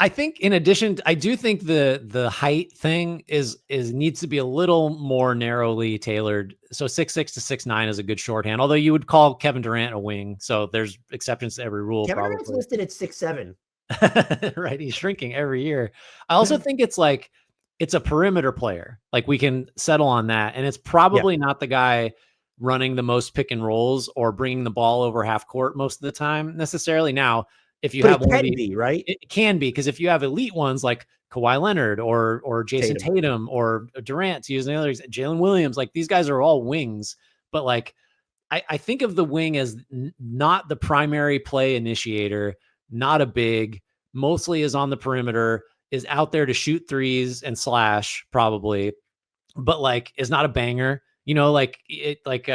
I think in addition, I do think the height thing is needs to be a little more narrowly tailored. So 6'6" to 6'9" is a good shorthand, although you would call Kevin Durant a wing. So there's exceptions to every rule. Kevin Durant's listed at 6'7". Right. He's shrinking every year. I also think it's like, it's a perimeter player. Like we can settle on that. And it's probably not the guy running the most pick and rolls or bringing the ball over half court most of the time necessarily. Now, if you have one of these, right? It can be, because if you have elite ones like Kawhi Leonard or Jason Tatum or Durant, to use another, Jalen Williams, like these guys are all wings. But like, I think of the wing as not the primary play initiator, not a big, mostly is on the perimeter, is out there to shoot threes and slash probably, but like is not a banger, like it, like,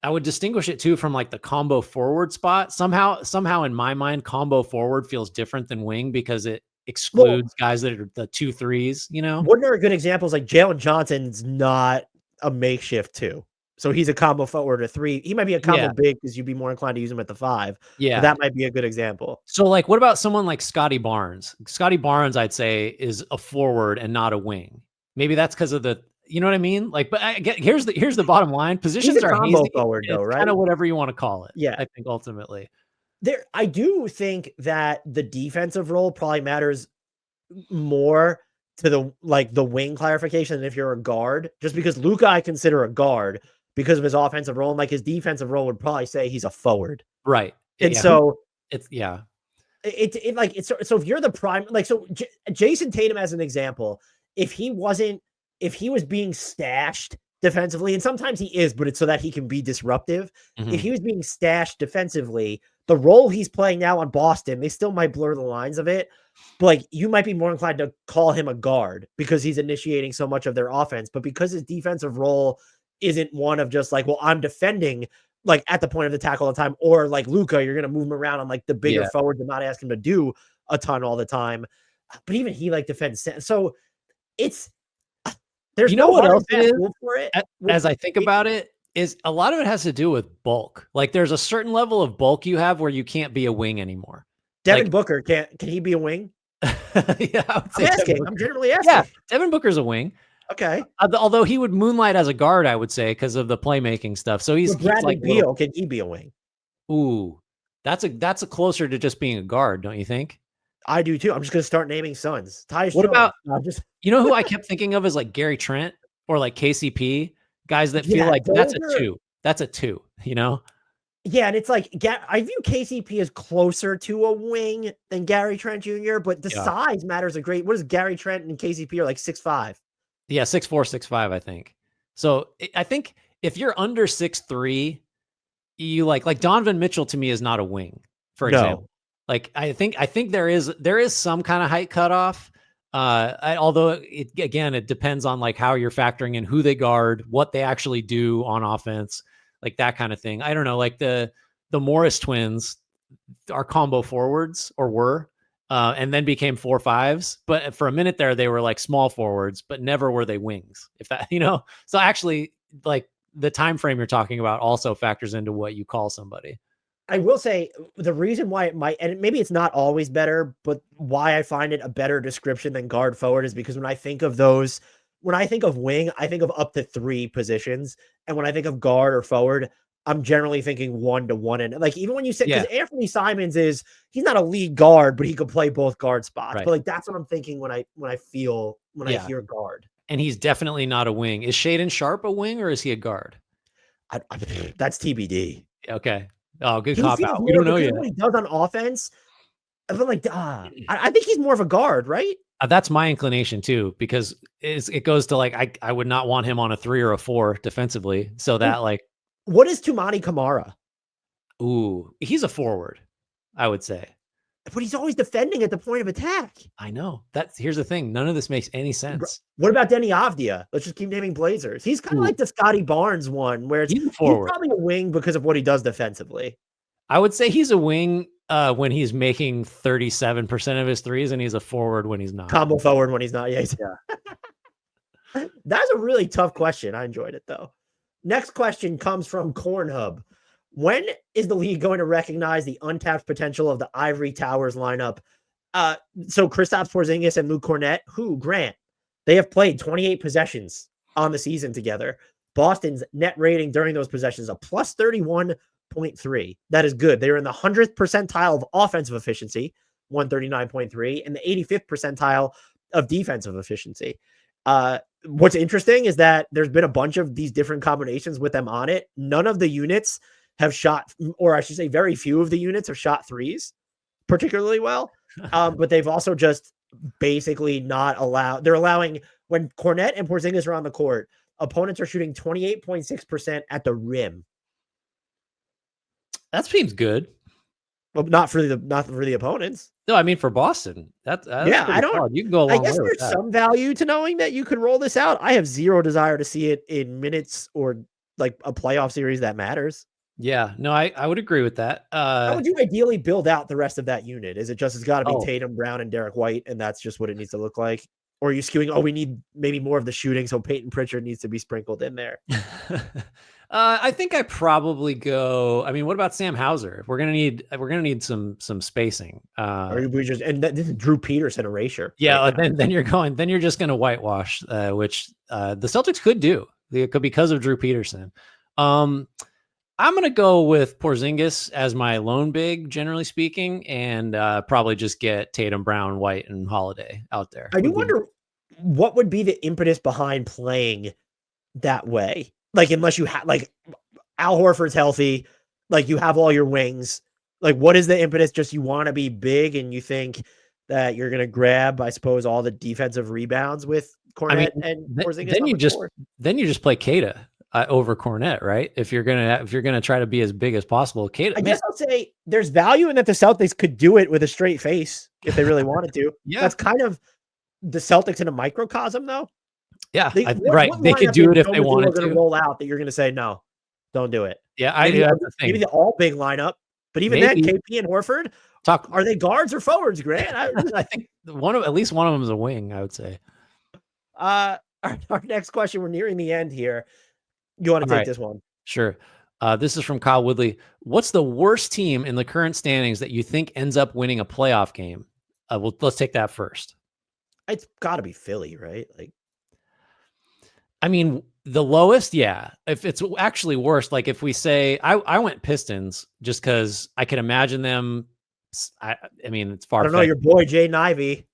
I would distinguish it too from like the combo forward spot. Somehow in my mind, combo forward feels different than wing because it excludes guys that are the 2-3s, One of our good examples, like Jalen Johnson's not a makeshift 2. So he's a combo forward or 3. He might be a combo big because you'd be more inclined to use him at the 5. Yeah. But that might be a good example. So like, what about someone like Scotty Barnes? Scotty Barnes, I'd say, is a forward and not a wing. Maybe that's because of the, you know what I mean? Like, but here's the bottom line. Positions are combo forward though, right? Kind of whatever you want to call it. Yeah. I think ultimately. I do think that the defensive role probably matters more to the wing clarification than if you're a guard, just because Luka I consider a guard because of his offensive role, and like his defensive role would probably say he's a forward. Right. And so it's so if you're the prime, like, so Jason Tatum as an example, if he was being stashed defensively, and sometimes he is, but it's so that he can be disruptive. If Mhm. he was being stashed defensively, the role he's playing now on Boston, they still might blur the lines of it, but like you might be more inclined to call him a guard because he's initiating so much of their offense. But because his defensive role isn't one of just like, well, I'm defending like at the point of the tackle all the time, or like Luka, you're gonna move him around on like the bigger Yeah. forwards and not ask him to do a ton all the time. But even he like defends. So it's there's You know no what hard else and it fast is? rule for it. As I think about it, is a lot of it has to do with bulk. Like there's a certain level of bulk you have where you can't be a wing anymore. Devin Like, Booker can he be a wing? yeah, I would I'm say Devin asking. I'm Booker. generally Yeah, asking. Devin Booker's a wing. Okay. Although he would moonlight as a guard, I would say, because of the playmaking stuff. So he's But Bradley like a little. Beal, can he be a wing? Ooh, that's a closer to just being a guard, don't you think? I do too. I'm just gonna start naming sons. Tyus What Jones. about I'm just you know who I kept thinking of as like Gary Trent or like KCP, guys that feel yeah, like that's those a are 2. That's a 2, you know? yeah, and it's like I view KCP as closer to a wing than Gary Trent Jr., but the Yeah. size matters a great. What is Gary Trent and KCP are like 6'5"? Yeah, 6'4", 6'5", I think. So I think if you're under 6'3", you like Donovan Mitchell to me is not a wing, for No. example. Like I think there is some kind of height cutoff. Although it depends on like how you're factoring in who they guard, what they actually do on offense, like that kind of thing. I don't know, like the Morris twins are combo forwards or were, and then became 4-5s. But for a minute there, they were like small forwards, but never were they wings. If that, so actually, like the time frame you're talking about also factors into what you call somebody. I will say the reason why it might, and maybe it's not always better, but why I find it a better description than guard forward is because when I think of those, when I think of wing, I think of up to 3 positions. And when I think of guard or forward, I'm generally thinking 1 to 1. And like, even when you say, because Yeah, Anthony Simons he's not a lead guard, but he could play both guard spots. But right. like, that's what I'm thinking when I Yeah, hear guard. and he's definitely not a wing. Is Shaden Sharp a wing or is he a guard? That's TBD. Okay. Oh, good He cop feels out. We more don't know because yet. of what he does on offense. I feel like, I think he's more of a guard, right? That's my inclination too, because it goes to like I would not want him on a 3 or a 4 defensively. So Ooh, that like, what is Tumani Kamara? ooh, he's a forward, I would say. But he's always defending at the point of attack. I know. Here's the thing. None of this makes any sense. What about Denny Avdia? Let's just keep naming Blazers. He's kind of Ooh, like the Scotty Barnes one, where he's a he's forward. probably a wing because of what he does defensively. I would say he's a wing when he's making 37% of his threes, and he's a forward when he's not. Combo forward when he's not. Yeah. Yeah. That's a really tough question. I enjoyed it though. Next question comes from Cornhub. When is the league going to recognize the untapped potential of the Ivory Towers lineup? So Kristaps Porzingis and Luke Kornet, Grant, they have played 28 possessions on the season together. Boston's net rating during those possessions a plus 31.3. That is good. They're in the 100th percentile of offensive efficiency, 139.3, and the 85th percentile of defensive efficiency. What's interesting is that there's been a bunch of these different combinations with them on it. None of the units have shot, or I should say very few of the units have shot threes particularly well. But they've also just basically not allowed, they're allowing, when Kornet and Porzingis are on the court, opponents are shooting 28.6% at the rim. That seems good. Well, not for the opponents. No, I mean for Boston. That's Yeah, pretty solid. You can go a I long guess way with there's that. some value to knowing that you could roll this out. I have zero desire to see it in minutes or like a playoff series that matters. Yeah, no, I would agree with that. How would you ideally build out the rest of that unit? Is it just it's got to be Oh, Tatum, Brown, and Derek White, and that's just what it needs to look like? Or are you skewing? Oh, we need maybe more of the shooting, so Peyton Pritchard needs to be sprinkled in there. I think I probably go. I mean, what about Sam Hauser? We're gonna need some spacing. Or we just this is Drew Peterson erasure. Yeah, right now. then you're just gonna whitewash, which the Celtics could do. They could because of Drew Peterson. I'm going to go with Porzingis as my lone big, generally speaking, and probably just get Tatum, Brown, White, and Holiday out there. I do wonder what would be the impetus behind playing that way. Like, unless you have like Al Horford's healthy, like you have all your wings. Like, what is the impetus? Just you want to be big and you think that you're going to grab, I suppose, all the defensive rebounds with Kornet I mean, and Porzingis then on you the just court. play Kata over Kornet, right? If you're gonna try to be as big as possible, Kata. I Man, guess I'll say there's value in that the Celtics could do it with a straight face if they really wanted to. yeah, That's kind of the Celtics in a microcosm, though. yeah, right. What They could lineup do is it if Joe they Mazzulla wanted going to to. roll out that you're going to say no, don't do it? Yeah, Maybe that's the maybe thing. the all big lineup, but even then, Maybe KP and Horford, talk. are they guards or forwards, Grant? I think at least one of them is a wing. I would say. Our next question. We're nearing the end here. You want All to take right, this one? sure. This is from Kyle Woodley. What's the worst team in the current standings that you think ends up winning a playoff game? Well, let's take that first. It's got to be Philly, right? Like, I mean, the lowest, yeah. If it's actually worse, like if we say I went Pistons just because I can imagine them. I mean, it's far I don't know. fetched. Your boy Jay Ivey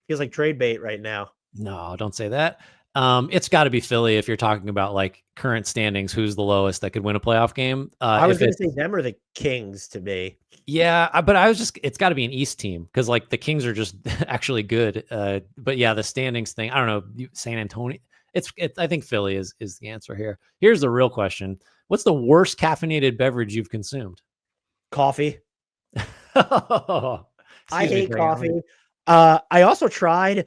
feels like trade bait right now. No, don't say that. It's got to be Philly if you're talking about like current standings. Who's the lowest that could win a playoff game? I was If going it, to say them or the Kings to me. yeah, but I was just it's got to be an East team because like the Kings are just actually good. But yeah, the standings thing, I don't know. San Antonio. It's I think Philly is the answer here. Here's the real question: what's the worst caffeinated beverage you've consumed? Coffee. I I hate coffee. I also tried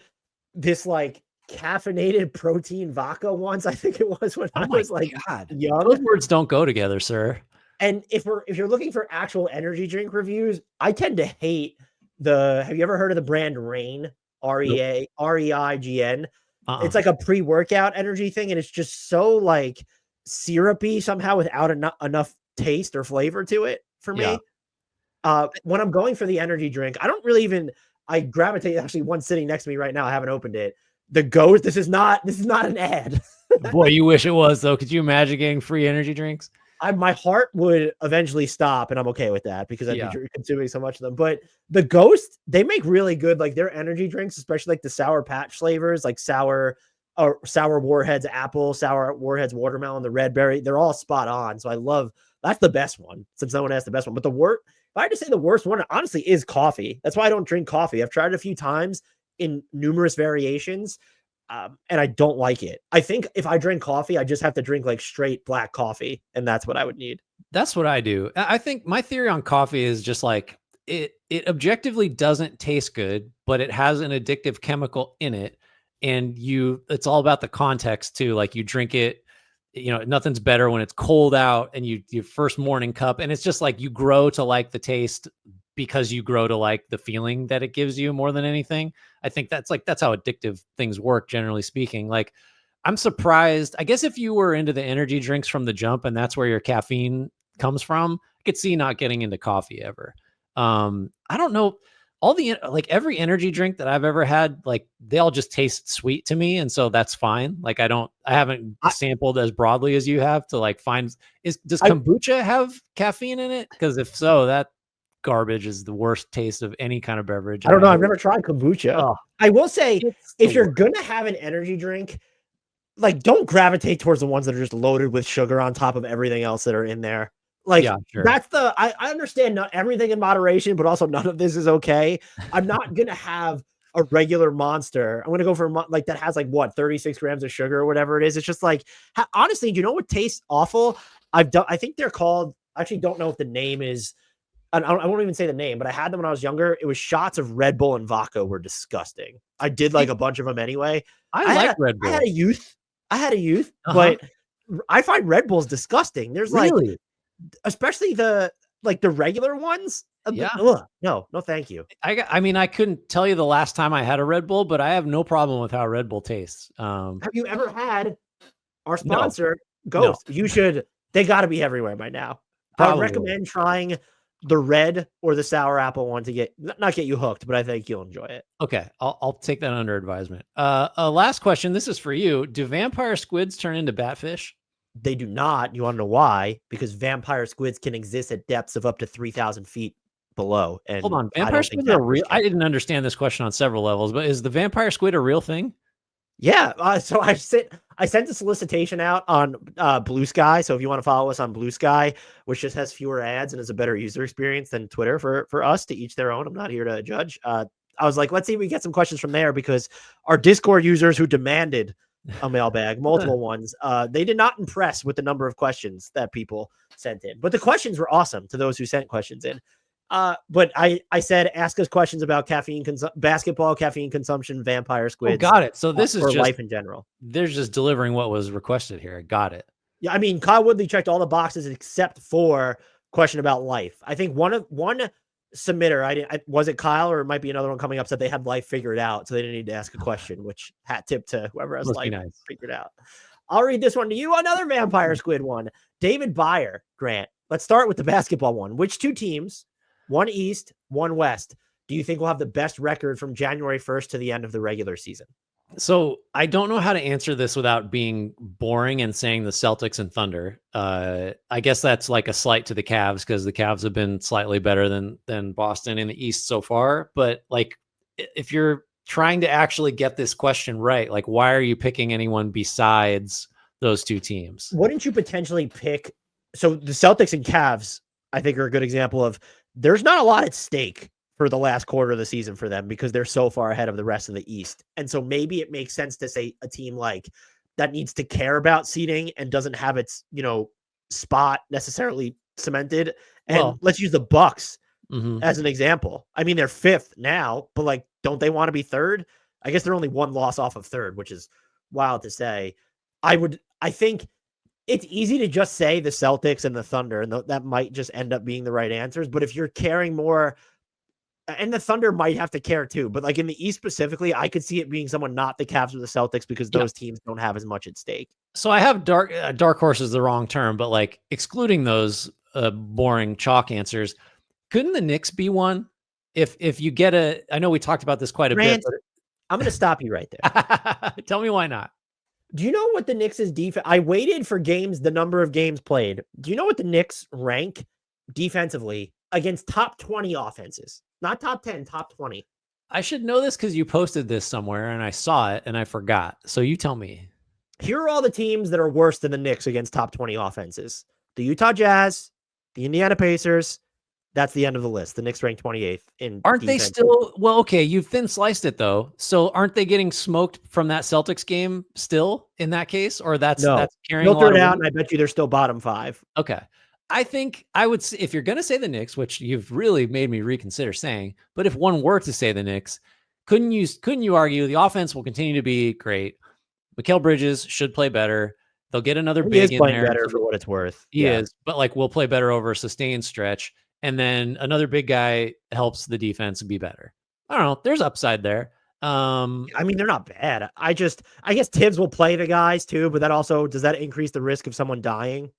this like caffeinated protein vodka once. I think it was when I was like young. Those words don't go together, sir. And if you're looking for actual energy drink reviews, I tend to hate have you ever heard of the brand Reign? REIGN? It's like a pre-workout energy thing, and it's just so like syrupy somehow without enough taste or flavor to it for me. When I'm going for the energy drink, I don't really I gravitate actually one sitting next to me right now. I haven't opened it. The Ghost. This is not an ad. Boy, you wish it was though. Could you imagine getting free energy drinks? My heart would eventually stop, and I'm okay with that because I'd be consuming so much of them. But the Ghost, they make really good like their energy drinks, especially like the Sour Patch flavors, like sour Warheads apple, sour Warheads watermelon, the red berry. They're all spot on. So that's the best one since no one has the best one. But if I had to say the worst one, honestly, is coffee. That's why I don't drink coffee. I've tried it a few times in numerous variations. And I don't like it. I think if I drink coffee, I just have to drink like straight black coffee, and that's what I would need. That's what I do. I think my theory on coffee is just like it objectively doesn't taste good, but it has an addictive chemical in it. And it's all about the context too. Like you drink it, nothing's better when it's cold out and your first morning cup. And it's just like you grow to like the taste because you grow to like the feeling that it gives you more than anything. I think that's how addictive things work, generally speaking. Like I'm surprised, I guess if you were into the energy drinks from the jump and that's where your caffeine comes from, I could see not getting into coffee ever. I don't know. Every energy drink that I've ever had, like they all just taste sweet to me. And so that's fine. Like I haven't sampled as broadly as you have to like does kombucha have caffeine in it? Because if so, that garbage is the worst taste of any kind of beverage. I don't know. I've never tried kombucha. Oh, I will say, if you're going to have an energy drink, like don't gravitate towards the ones that are just loaded with sugar on top of everything else that are in there. Like that's I understand not everything in moderation, but also none of this is okay. I'm not going to have a regular Monster. I'm going to go for like that has like 36 grams of sugar or whatever it is. It's just like, honestly, do you know what tastes awful? I think they're called, I actually don't know if the name is, I won't even say the name, but I had them when I was younger. It was shots of Red Bull and vodka were disgusting. I did like a bunch of them anyway. I like Red Bull. I had a youth, but I find Red Bulls disgusting. There's like, especially the regular ones. No, thank you. I mean, I couldn't tell you the last time I had a Red Bull, but I have no problem with how Red Bull tastes. Have you ever had our sponsor, Ghost? No. They got to be everywhere by now. Probably. I would recommend trying the red or the sour apple one to not get you hooked, but I think you'll enjoy it. Okay, I'll take that under advisement. Last question. This is for you. Do vampire squids turn into batfish? They do not. You want to know why? Because vampire squids can exist at depths of up to 3,000 feet below. And hold on, vampire squids are real. I didn't understand this question on several levels, but is the vampire squid a real thing? Yeah. So I sent a solicitation out on Blue Sky. So if you want to follow us on Blue Sky, which just has fewer ads and is a better user experience than Twitter for us, to each their own. I'm not here to judge. I was like, let's see if we get some questions from there, because our Discord users who demanded a mailbag, multiple ones, they did not impress with the number of questions that people sent in. But the questions were awesome to those who sent questions in. But I said, ask us questions about basketball, caffeine consumption, vampire squids. Oh, got it. So this is or just life in general. They're just delivering what was requested here. Got it. Yeah, I mean, Kyle Woodley checked all the boxes except for question about life. I think one submitter, was it Kyle, or it might be another one coming up, said they had life figured out, so they didn't need to ask a question, which hat tip to whoever has life figured out. I'll read this one to you. Another vampire squid one. David Byer, Grant. Let's start with the basketball one. Which two teams, one East, one West, do you think will have the best record from January 1st to the end of the regular season? So I don't know how to answer this without being boring and saying the Celtics and Thunder. I guess that's like a slight to the Cavs, because the Cavs have been slightly better than Boston in the East so far. But like, if you're trying to actually get this question right, like, why are you picking anyone besides those two teams? Wouldn't you potentially pick? So the Celtics and Cavs, I think, are a good example of there's not a lot at stake for the last quarter of the season for them, because they're so far ahead of the rest of the East. And so maybe it makes sense to say a team like that needs to care about seeding and doesn't have its, spot necessarily cemented. And let's use the Bucks as an example. I mean, they're fifth now, but like, don't they want to be third? I guess they're only one loss off of third, which is wild to say. I think it's easy to just say the Celtics and the Thunder, and that might just end up being the right answers. But if you're caring more, and the Thunder might have to care too, but like in the East specifically, I could see it being someone not the Cavs or the Celtics, because those teams don't have as much at stake. So I have dark horse is the wrong term, but like excluding those boring chalk answers, couldn't the Knicks be one? If you get I know we talked about this quite a bit. But I'm going to stop you right there. Tell me why not. Do you know what the Knicks' defense? I waited for the number of games played. Do you know what the Knicks rank defensively against top 20 offenses? Not top 10, top 20. I should know this because you posted this somewhere and I saw it and I forgot. So you tell me. Here are all the teams that are worse than the Knicks against top 20 offenses. The Utah Jazz, the Indiana Pacers. That's the end of the list. The Knicks ranked 28th in Aren't defense. They still? Well, okay, you thin sliced it though. So aren't they getting smoked from that Celtics game still in that case? Or that's carrying Filter it out, and I bet you they're still bottom 5. Okay. I think I would say, if you're going to say the Knicks, which you've really made me reconsider saying, but if one were to say the Knicks, couldn't you argue the offense will continue to be great? Mikal Bridges should play better. They'll get another big in there. Better for what it's worth. He is, but like we'll play better over a sustained stretch. And then another big guy helps the defense be better. I don't know. There's upside there. I mean, they're not bad. I guess Tibbs will play the guys too, but does that increase the risk of someone dying?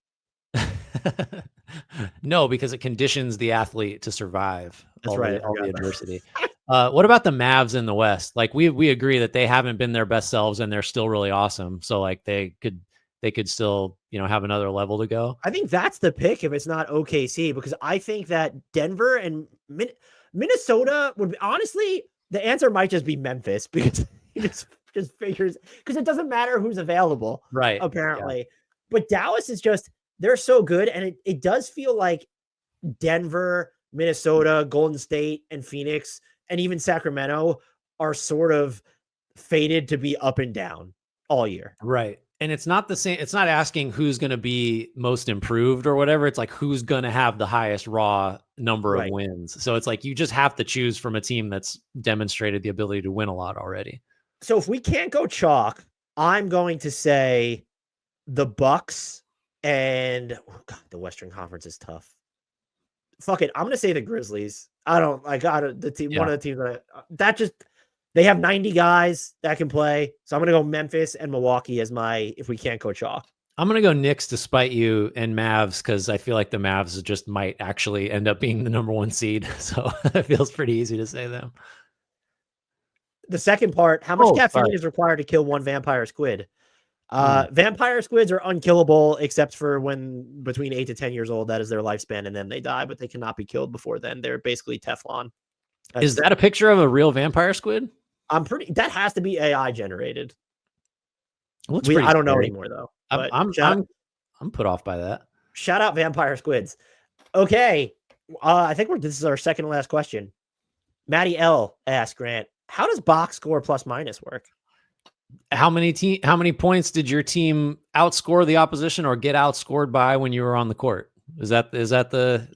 No, because it conditions the athlete to survive. That's all right. All the adversity. What about the Mavs in the West? Like we agree that they haven't been their best selves and they're still really awesome. So like they could still, have another level to go. I think that's the pick if it's not OKC, because I think that Denver and Minnesota would be, honestly, the answer might just be Memphis, because he just figures, because it doesn't matter who's available. Right. Apparently. Yeah. But Dallas is just, they're so good. And it does feel like Denver, Minnesota, Golden State, and Phoenix, and even Sacramento are sort of fated to be up and down all year. Right. And it's not the same. It's not asking who's going to be most improved or whatever. It's like who's going to have the highest raw number of wins. So it's like you just have to choose from a team that's demonstrated the ability to win a lot already. So if we can't go chalk, I'm going to say the Bucks and the Western Conference is tough. Fuck it. I'm going to say the Grizzlies. One of the teams they have 90 guys that can play. So I'm going to go Memphis and Milwaukee as if we can't go chalk. I'm going to go Knicks despite you and Mavs, because I feel like the Mavs just might actually end up being the number 1 seed. So it feels pretty easy to say them. The second part, how much caffeine is required to kill one vampire squid? Vampire squids are unkillable except for when between 8 to 10 years old. That is their lifespan, and then they die, but they cannot be killed before then. They're basically Teflon. Is that a picture of a real vampire squid? That has to be AI generated. I don't know anymore though. I'm put off by that. Shout out vampire squids. Okay. I think this is our second to last question. Matty L asked Grant, how does box score plus minus work? How many points did your team outscore the opposition or get outscored by when you were on the court? Is that the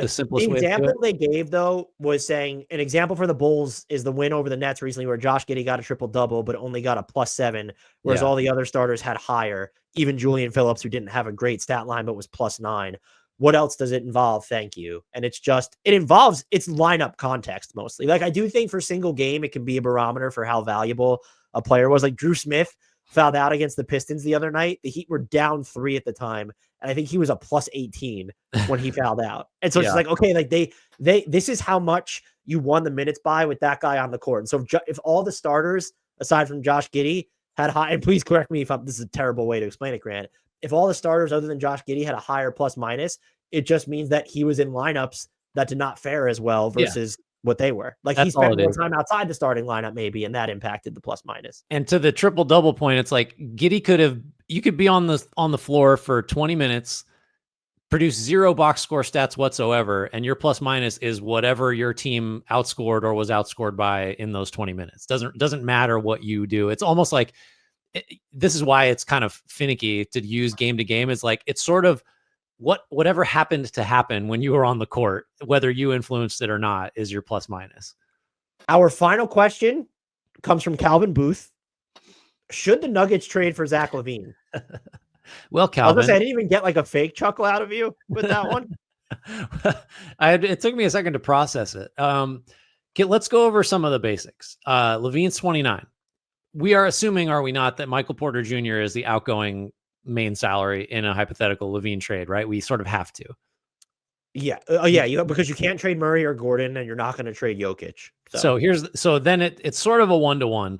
simplest The way to do example it? they gave, though, was saying an example for the Bulls is the win over the Nets recently where Josh Giddey got a triple-double but only got a +7, whereas Yeah. all the other starters had higher, even Julian Phillips, who didn't have a great stat line but was +9. What else does it involve? Thank you. And it's lineup context mostly. Like, I do think for single game, it can be a barometer for how valuable a player was. Like, Drew Smith fouled out against the Pistons the other night. The Heat were down 3 at the time, and I think he was a +18 when he fouled out. And so it's just like, okay, like this is how much you won the minutes by with that guy on the court. And so if all the starters, aside from Josh Giddey, had high, and please correct me if this is a terrible way to explain it, Grant. If all the starters other than Josh Giddey had a higher plus minus, it just means that he was in lineups that did not fare as well versus what they were. Like, he spent more time outside the starting lineup maybe, and that impacted the plus minus. And to the triple double point, it's like Giddey you could be on the floor for 20 minutes, produce 0 box score stats whatsoever, and your plus minus is whatever your team outscored or was outscored by in those 20 minutes. Doesn't matter what you do. It's almost like this is why it's kind of finicky to use game to game. Is like it's sort of whatever happened to happen when you were on the court, whether you influenced it or not, is your plus minus. Our final question comes from Calvin Booth. Should the Nuggets trade for Zach LaVine? Well, Calvin, I didn't even get like a fake chuckle out of you with that one. It took me a second to process it. Let's go over some of the basics. LaVine's 29. We are assuming, are we not, that Michael Porter Jr. is the outgoing main salary in a hypothetical LaVine trade, right? We sort of have to. Yeah. Because you can't trade Murray or Gordon, and you're not going to trade Jokic. So then it's sort of a 1-to-1.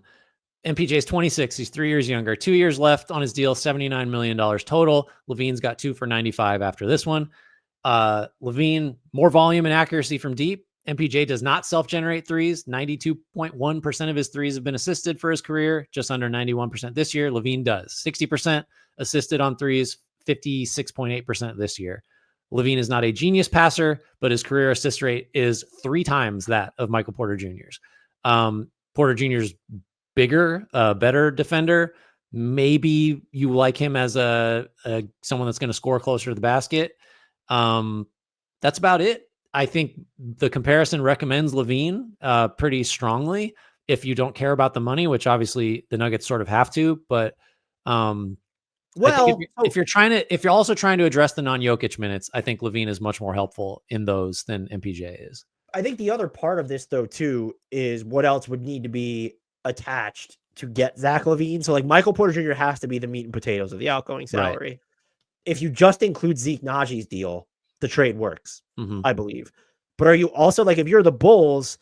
MPJ's 26. He's 3 years younger. 2 years left on his deal, $79 million total. LaVine's got 2 for 95 after this one. LaVine, more volume and accuracy from deep. MPJ does not self-generate threes. 92.1% of his threes have been assisted for his career, just under 91% this year. LaVine does. 60% assisted on threes, 56.8% this year. LaVine is not a genius passer, but his career assist rate is 3 times that of Michael Porter Jr.'s. Porter Jr.'s bigger, better defender. Maybe you like him as someone that's going to score closer to the basket. That's about it. I think the comparison recommends LaVine pretty strongly if you don't care about the money, which obviously the Nuggets sort of have to. But if you're also trying to address the non-Jokic minutes, I think LaVine is much more helpful in those than MPJ is. I think the other part of this, though, too, is what else would need to be attached to get Zach LaVine. So, like, Michael Porter Jr. has to be the meat and potatoes of the outgoing salary. Right. If you just include Zeke Najee's deal, the trade works, I believe. But are you also, like, if you're the Bulls,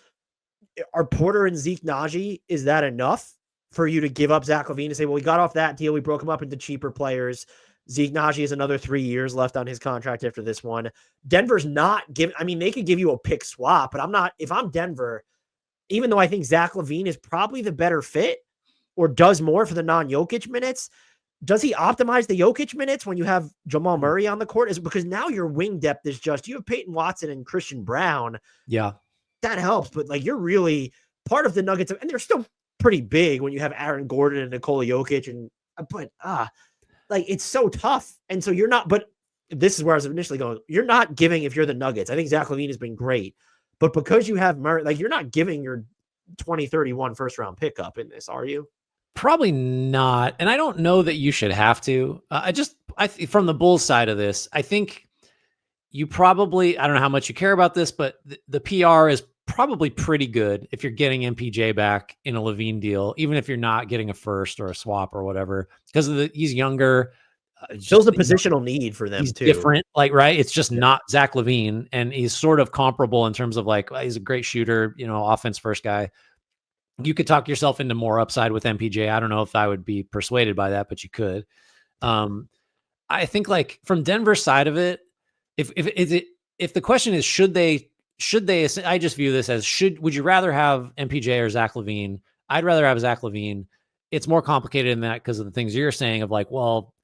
are Porter and Zeke Najee, is that enough for you to give up Zach LaVine and say, well, we got off that deal, we broke him up into cheaper players. Zeke Naji has another 3 years left on his contract after this one. Denver's not giving, I mean, they could give you a pick swap, but if I'm Denver, even though I think Zach LaVine is probably the better fit or does more for the non-Jokic minutes, does he optimize the Jokic minutes when you have Jamal Murray on the court? Is it because now your wing depth is just, you have Peyton Watson and Christian Brown. Yeah. That helps, but like you're really part of the Nuggets, and they're still pretty big when you have Aaron Gordon and Nikola Jokic, like it's so tough. And so you're not, but this is where I was initially going, you're not giving if you're the Nuggets. I think Zach LaVine has been great, but because you have Murray, like you're not giving your 2031 first round pickup in this, are you? Probably not. And I don't know that you should have to. From the Bulls side of this, I think you probably, I don't know how much you care about this, but the PR is probably pretty good if you're getting MPJ back in a LaVine deal, even if you're not getting a first or a swap or whatever, because he's younger. Fills a positional need for them he's too. Different, like, right? It's just not Zach LaVine, and he's sort of comparable in terms of like, he's a great shooter, offense first guy. You could talk yourself into more upside with MPJ. I don't know if I would be persuaded by that, but you could. I think like from Denver's side of it, if the question is, should they, I just view this as, would you rather have MPJ or Zach LaVine? I'd rather have Zach LaVine. It's more complicated than that because of the things you're saying of like, well,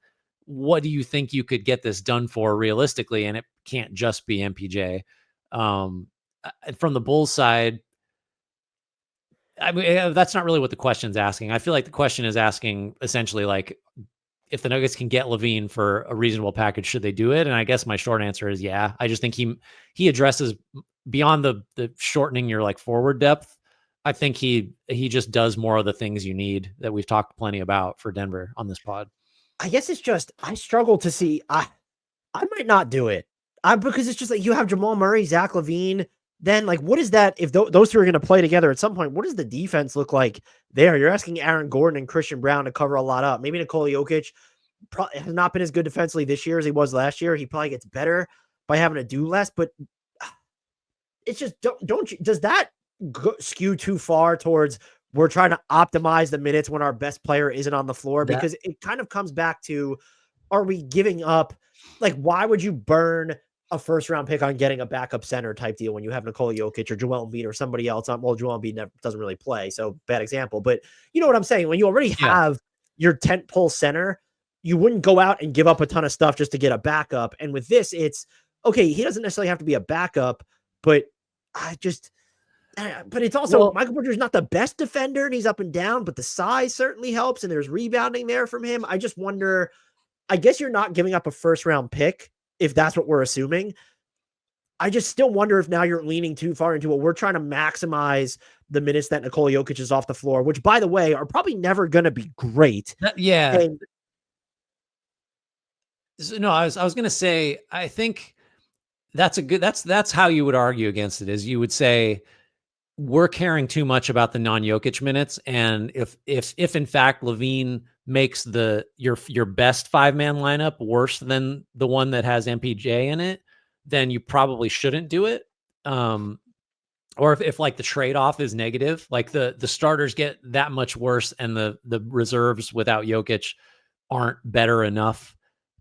what do you think you could get this done for realistically? And it can't just be MPJ. From the Bulls side, I mean, that's not really what the question's asking. I feel like the question is asking essentially like, if the Nuggets can get LaVine for a reasonable package, should they do it? And I guess my short answer is yeah. I just think he addresses beyond the shortening your like forward depth. I think he just does more of the things you need that we've talked plenty about for Denver on this pod. I guess it's just I struggle to see. I might not do it. Because it's just like you have Jamal Murray, Zach LaVine. Then, like, what is that? If those two are going to play together at some point, what does the defense look like there? You're asking Aaron Gordon and Christian Brown to cover a lot up. Maybe Nikola Jokic has not been as good defensively this year as he was last year. He probably gets better by having to do less, but it's just does that skew too far towards we're trying to optimize the minutes when our best player isn't on the floor? Because it kind of comes back to, are we giving up? Like, why would you burn a first round pick on getting a backup center type deal when you have Nikola Jokic or Joel Embiid or somebody else on? Well, Joel Embiid doesn't really play, so bad example. But you know what I'm saying? When you already have your tent pole center, you wouldn't go out and give up a ton of stuff just to get a backup. And with this, it's okay. He doesn't necessarily have to be a backup, but but it's also Michael Porter is not the best defender and he's up and down, but the size certainly helps and there's rebounding there from him. I just wonder, I guess you're not giving up a first round pick if that's what we're assuming. I just still wonder if now you're leaning too far into it. We're trying to maximize the minutes that Nikola Jokic is off the floor, which by the way, are probably never going to be great. And, no, I was going to say, I think that's how you would argue against it, is you would say, we're caring too much about the non-Jokic minutes. And if in fact LaVine makes your best 5-man lineup worse than the one that has MPJ in it, then you probably shouldn't do it. Or if like the trade-off is negative, like the starters get that much worse and the reserves without Jokic aren't better enough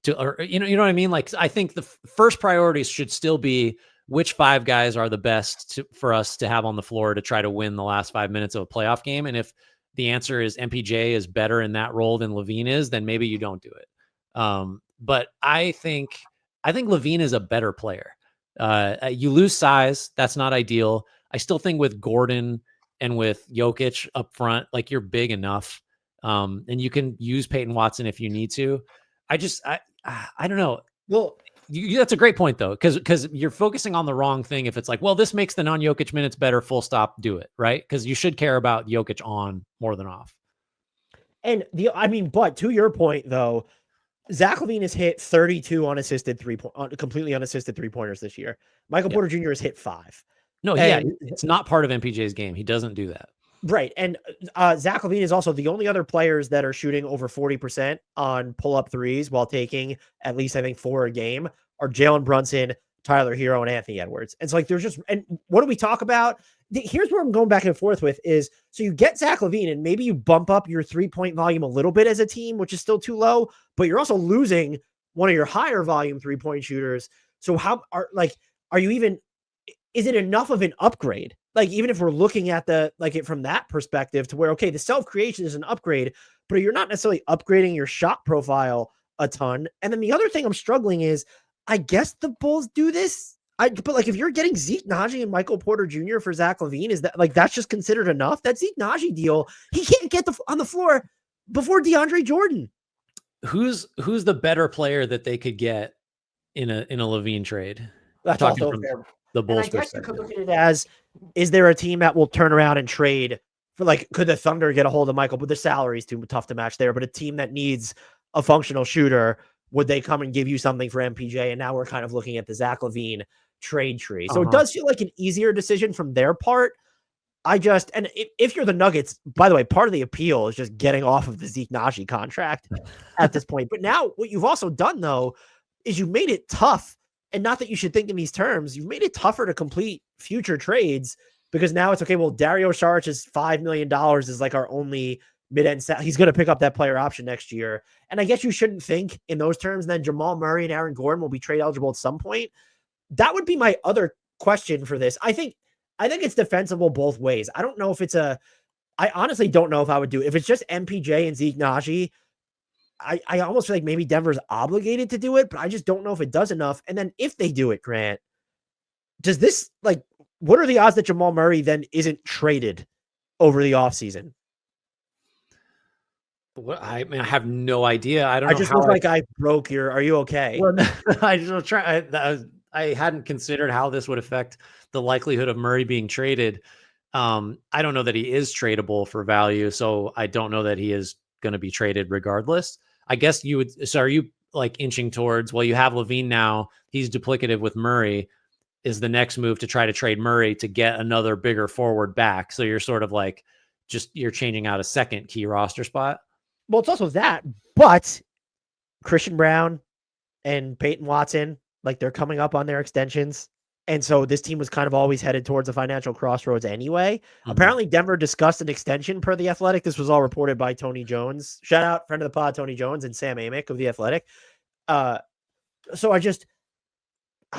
to, or you know what I mean? Like, I think the first priorities should still be which 5 guys are the best for us to have on the floor to try to win the last 5 minutes of a playoff game. And if the answer is MPJ is better in that role than LaVine is, then maybe you don't do it. But I think LaVine is a better player. You lose size. That's not ideal. I still think with Gordon and with Jokic up front, like, you're big enough. And you can use Peyton Watson if you need to. I don't know. Well, that's a great point though, because you're focusing on the wrong thing. If it's like, well, this makes the non-Jokic minutes better, full stop, do it, right? Because you should care about Jokic on more than off. And but to your point though, Zach LaVine has hit 32 completely unassisted 3-pointers this year. Michael Porter Jr. has hit 5. No, it's not part of MPJ's game. He doesn't do that. Right. And Zach LaVine is also the only other players that are shooting over 40% on pull-up threes while taking at least, I think, 4 a game are Jalen Brunson, Tyler Hero, and Anthony Edwards. And so, like, there's just, and what do we talk about? Here's where I'm going back and forth with is, so you get Zach LaVine and maybe you bump up your 3-point volume a little bit as a team, which is still too low, but you're also losing one of your higher volume 3-point shooters. So is it enough of an upgrade? Like, even if we're looking at it from that perspective to where, okay, the self-creation is an upgrade, but you're not necessarily upgrading your shot profile a ton. And then the other thing I'm struggling is, I guess the Bulls do this. But like, if you're getting Zeke Naji and Michael Porter Jr. for Zach LaVine, is that like, that's just considered enough? That Zeke Naji deal, he can't get on the floor before DeAndre Jordan. Who's the better player that they could get in a LaVine trade? That's talking also from fair. The Bulls. And I guess you could look at it as, is there a team that will turn around and trade for, like, could the Thunder get a hold of Michael, but the salary is too tough to match there, but a team that needs a functional shooter, would they come and give you something for MPJ? And now we're kind of looking at the Zach LaVine trade tree. So it does feel like an easier decision from their part. And if you're the Nuggets, by the way, part of the appeal is just getting off of the Zeke Naji contract at this point. But now what you've also done though, is you made it tough. And not that you should think in these terms, you've made it tougher to complete future trades, because now it's okay. Well, Dario Saric's $5 million is like our only mid-end set. He's going to pick up that player option next year. And I guess you shouldn't think in those terms. Then Jamal Murray and Aaron Gordon will be trade eligible at some point. That would be my other question for this. I think it's defensible both ways. I don't know if I honestly don't know if I would do it. If it's just MPJ and Zeke Naji, I almost feel like maybe Denver's obligated to do it, but I just don't know if it does enough. And then if they do it, Grant, does this, like, what are the odds that Jamal Murray then isn't traded over the offseason? What I mean, I have no idea. I don't I know just how look like I broke your. Are you okay? well, I just try. I hadn't considered how this would affect the likelihood of Murray being traded. I don't know that he is tradable for value, so I don't know that he is going to be traded regardless. I guess you would. So are you like inching towards? Well, you have LaVine now. He's duplicative with Murray. Is the next move to try to trade Murray to get another bigger forward back? So you're sort of like you're changing out a second key roster spot. Well, it's also that, but Christian Brown and Peyton Watson, like they're coming up on their extensions. And so this team was kind of always headed towards a financial crossroads anyway. Apparently, Denver discussed an extension per The Athletic. This was all reported by Tony Jones. Shout out, friend of the pod, Tony Jones, and Sam Amick of The Athletic. So I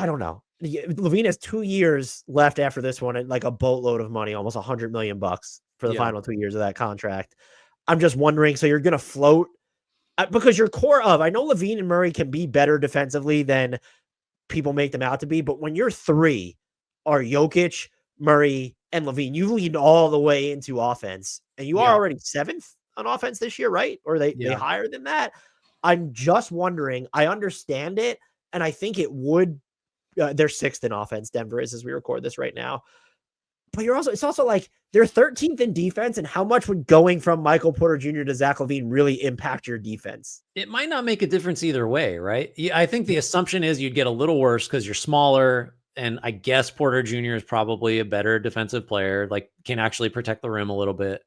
don't know. LaVine has 2 years left after this one, and like a boatload of money, almost $100 million for the final 2 years of that contract. I'm just wondering, so you're going to float because your core of, I know LaVine and Murray can be better defensively than people make them out to be, but when your three are Jokic, Murray, and LaVine, you lean all the way into offense, and you are already 7th on offense this year, right? Or they higher than that. I'm just wondering. I understand it, and I think it would. They're 6th in offense. Denver is, as we record this right now. But it's also like they're 13th in defense, and how much would going from Michael Porter Jr. to Zach LaVine really impact your defense? It might not make a difference either way, right? I think the assumption is you'd get a little worse because you're smaller, and I guess Porter Jr. is probably a better defensive player, like can actually protect the rim a little bit.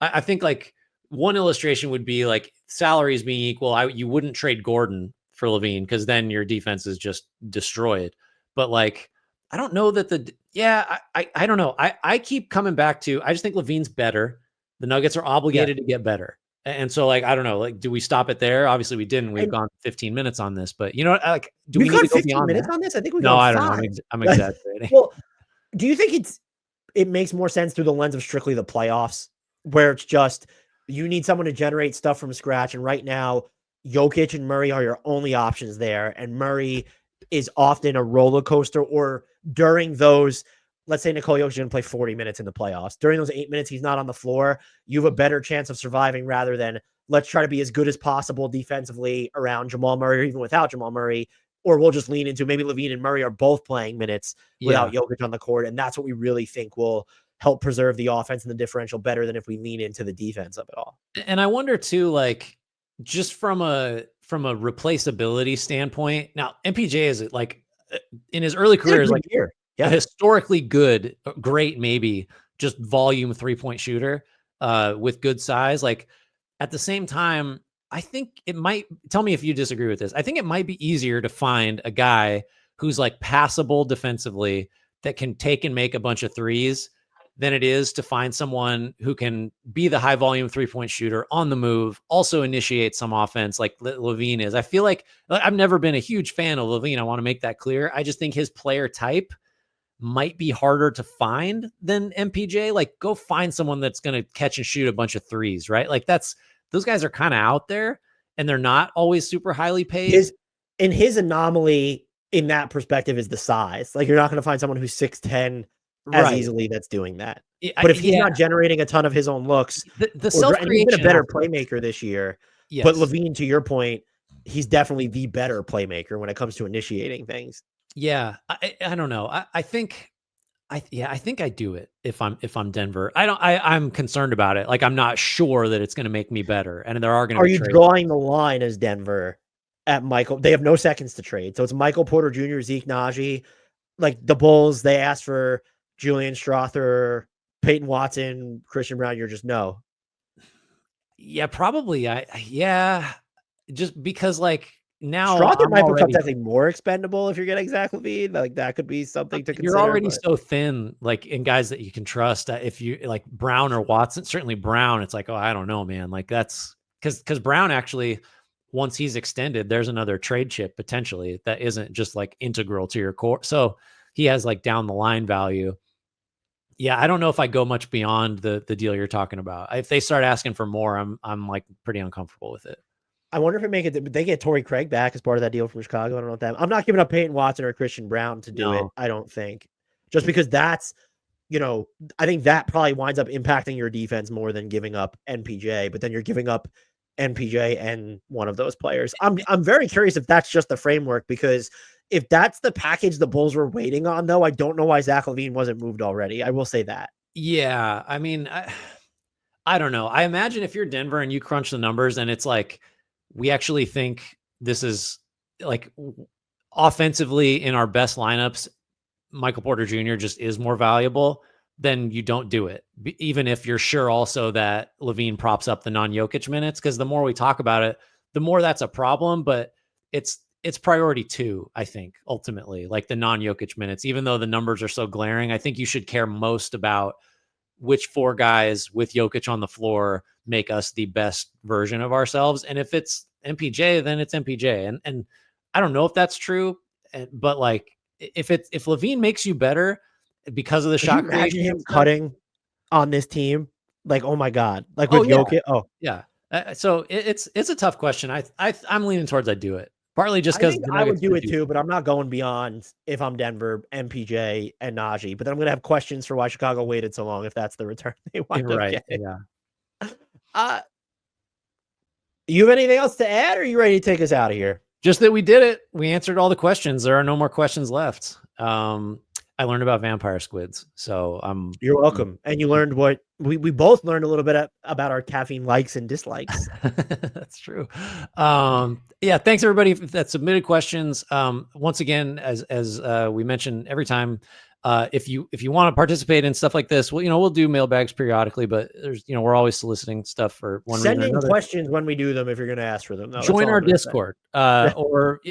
I think like one illustration would be like salaries being equal. You wouldn't trade Gordon for LaVine because then your defense is just destroyed. But like, I don't know that I don't know. I keep coming back to, I just think LaVine's better. The Nuggets are obligated to get better. And so like, I don't know, like, do we stop it there? Obviously we didn't. We've gone 15 minutes on this, but you know, like, do we need to go beyond minutes that? on this? I think we No, got I don't 5. know. I'm exaggerating. Well, do you think it makes more sense through the lens of strictly the playoffs, where it's just you need someone to generate stuff from scratch, and right now Jokic and Murray are your only options there, and Murray is often a roller coaster, or during those, let's say Nikola Jokic is going to play 40 minutes in the playoffs. During those 8 minutes he's not on the floor, you have a better chance of surviving rather than let's try to be as good as possible defensively around Jamal Murray, or even without Jamal Murray, or we'll just lean into maybe LaVine and Murray are both playing minutes without Jokic on the court, and that's what we really think will help preserve the offense and the differential better than if we lean into the defense of it all. And I wonder too, like, just from a replaceability standpoint. Now, MPJ is like in his early career is like a historically good, great, maybe just volume 3-point shooter with good size. Like at the same time, I think it might, tell me if you disagree with this. I think it might be easier to find a guy who's like passable defensively that can take and make a bunch of threes than it is to find someone who can be the high volume 3-point shooter on the move, also initiate some offense like LaVine is. I feel like I've never been a huge fan of LaVine. I want to make that clear. I just think his player type might be harder to find than MPJ. Like go find someone that's going to catch and shoot a bunch of threes, right? Like those guys are kind of out there and they're not always super highly paid. His anomaly in that perspective is the size. Like you're not going to find someone who's 6'10" as easily that's doing that. But if he's not generating a ton of his own looks, the self-creation, he's been a better playmaker this year. Yes. But LaVine, to your point, he's definitely the better playmaker when it comes to initiating things. Yeah, I don't know. I think I think I do it if I'm Denver. I'm concerned about it. Like I'm not sure that it's going to make me better. And there are going to be trades. Drawing the line as Denver at Michael? They have no seconds to trade, so it's Michael Porter Jr., Zeke Naji. Like the Bulls, they asked for Julian Strawther, Peyton Watson, Christian Brown. You're just no. Yeah, probably. Just because like now Strawther might become definitely more expendable if you're getting Zach LaVine. Like that could be something to consider. You're already so thin, like in guys that you can trust. If you like Brown or Watson, certainly Brown, it's like, oh, I don't know, man. Like that's because Brown actually, once he's extended, there's another trade chip potentially that isn't just like integral to your core. So he has like down the line value. Yeah, I don't know if I go much beyond the deal you're talking about. If they start asking for more, I'm like pretty uncomfortable with it. I wonder if they get Torrey Craig back as part of that deal from Chicago. I don't know what that. I'm not giving up Peyton Watson or Christian Brown to do it. I don't think, just because that's I think that probably winds up impacting your defense more than giving up NPJ, but then you're giving up NPJ and one of those players. I'm very curious if that's just the framework, because if that's the package the Bulls were waiting on, though, I don't know why Zach LaVine wasn't moved already. I will say that. Yeah, I mean, I don't know. I imagine if you're Denver and you crunch the numbers and it's like, we actually think this is like offensively in our best lineups, Michael Porter Jr. just is more valuable, then you don't do it. Even if you're sure also that LaVine props up the non-Jokic minutes, because the more we talk about it, the more that's a problem. But it's priority 2, I think, ultimately, like the non-Jokic minutes. Even though the numbers are so glaring, I think you should care most about which 4 guys with Jokic on the floor make us the best version of ourselves. And if it's MPJ, then it's MPJ. And I don't know if that's true, but like, if LaVine makes you better because of the shot creation, him cutting on this team, like, oh my God, like with Jokic. Oh yeah. So it's a tough question. I'm leaning towards I do it, partly just because I would do it too, but I'm not going beyond, if I'm Denver, MPJ and Najee. But then I'm gonna have questions for why Chicago waited so long if that's the return they wind up getting. Yeah. You have anything else to add, or are you ready to take us out of here? Just that we did it. We answered all the questions. There are no more questions left. I learned about vampire squids, so you're welcome. And you learned what we both learned a little bit about our caffeine likes and dislikes. That's true. Yeah, thanks everybody that submitted questions. Once again, as we mentioned every time, if you want to participate in stuff like this, we'll do mailbags periodically, but there's we're always soliciting stuff for one reason or another. Questions when we do them if you're going to ask for them. No, join our Discord, or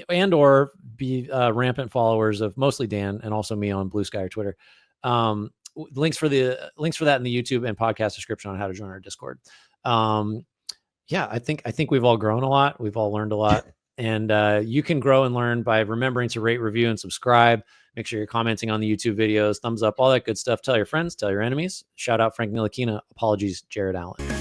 be rampant followers of mostly Dan and also me on Blue Sky or Twitter. Links for that in the YouTube and podcast description on how to join our Discord. Yeah, I think we've all grown a lot. We've all learned a lot. And you can grow and learn by remembering to rate, review, and subscribe. Make sure you're commenting on the YouTube videos, thumbs up, all that good stuff. Tell your friends, tell your enemies. Shout out Frank Ntilikina. Apologies, Jared Allen.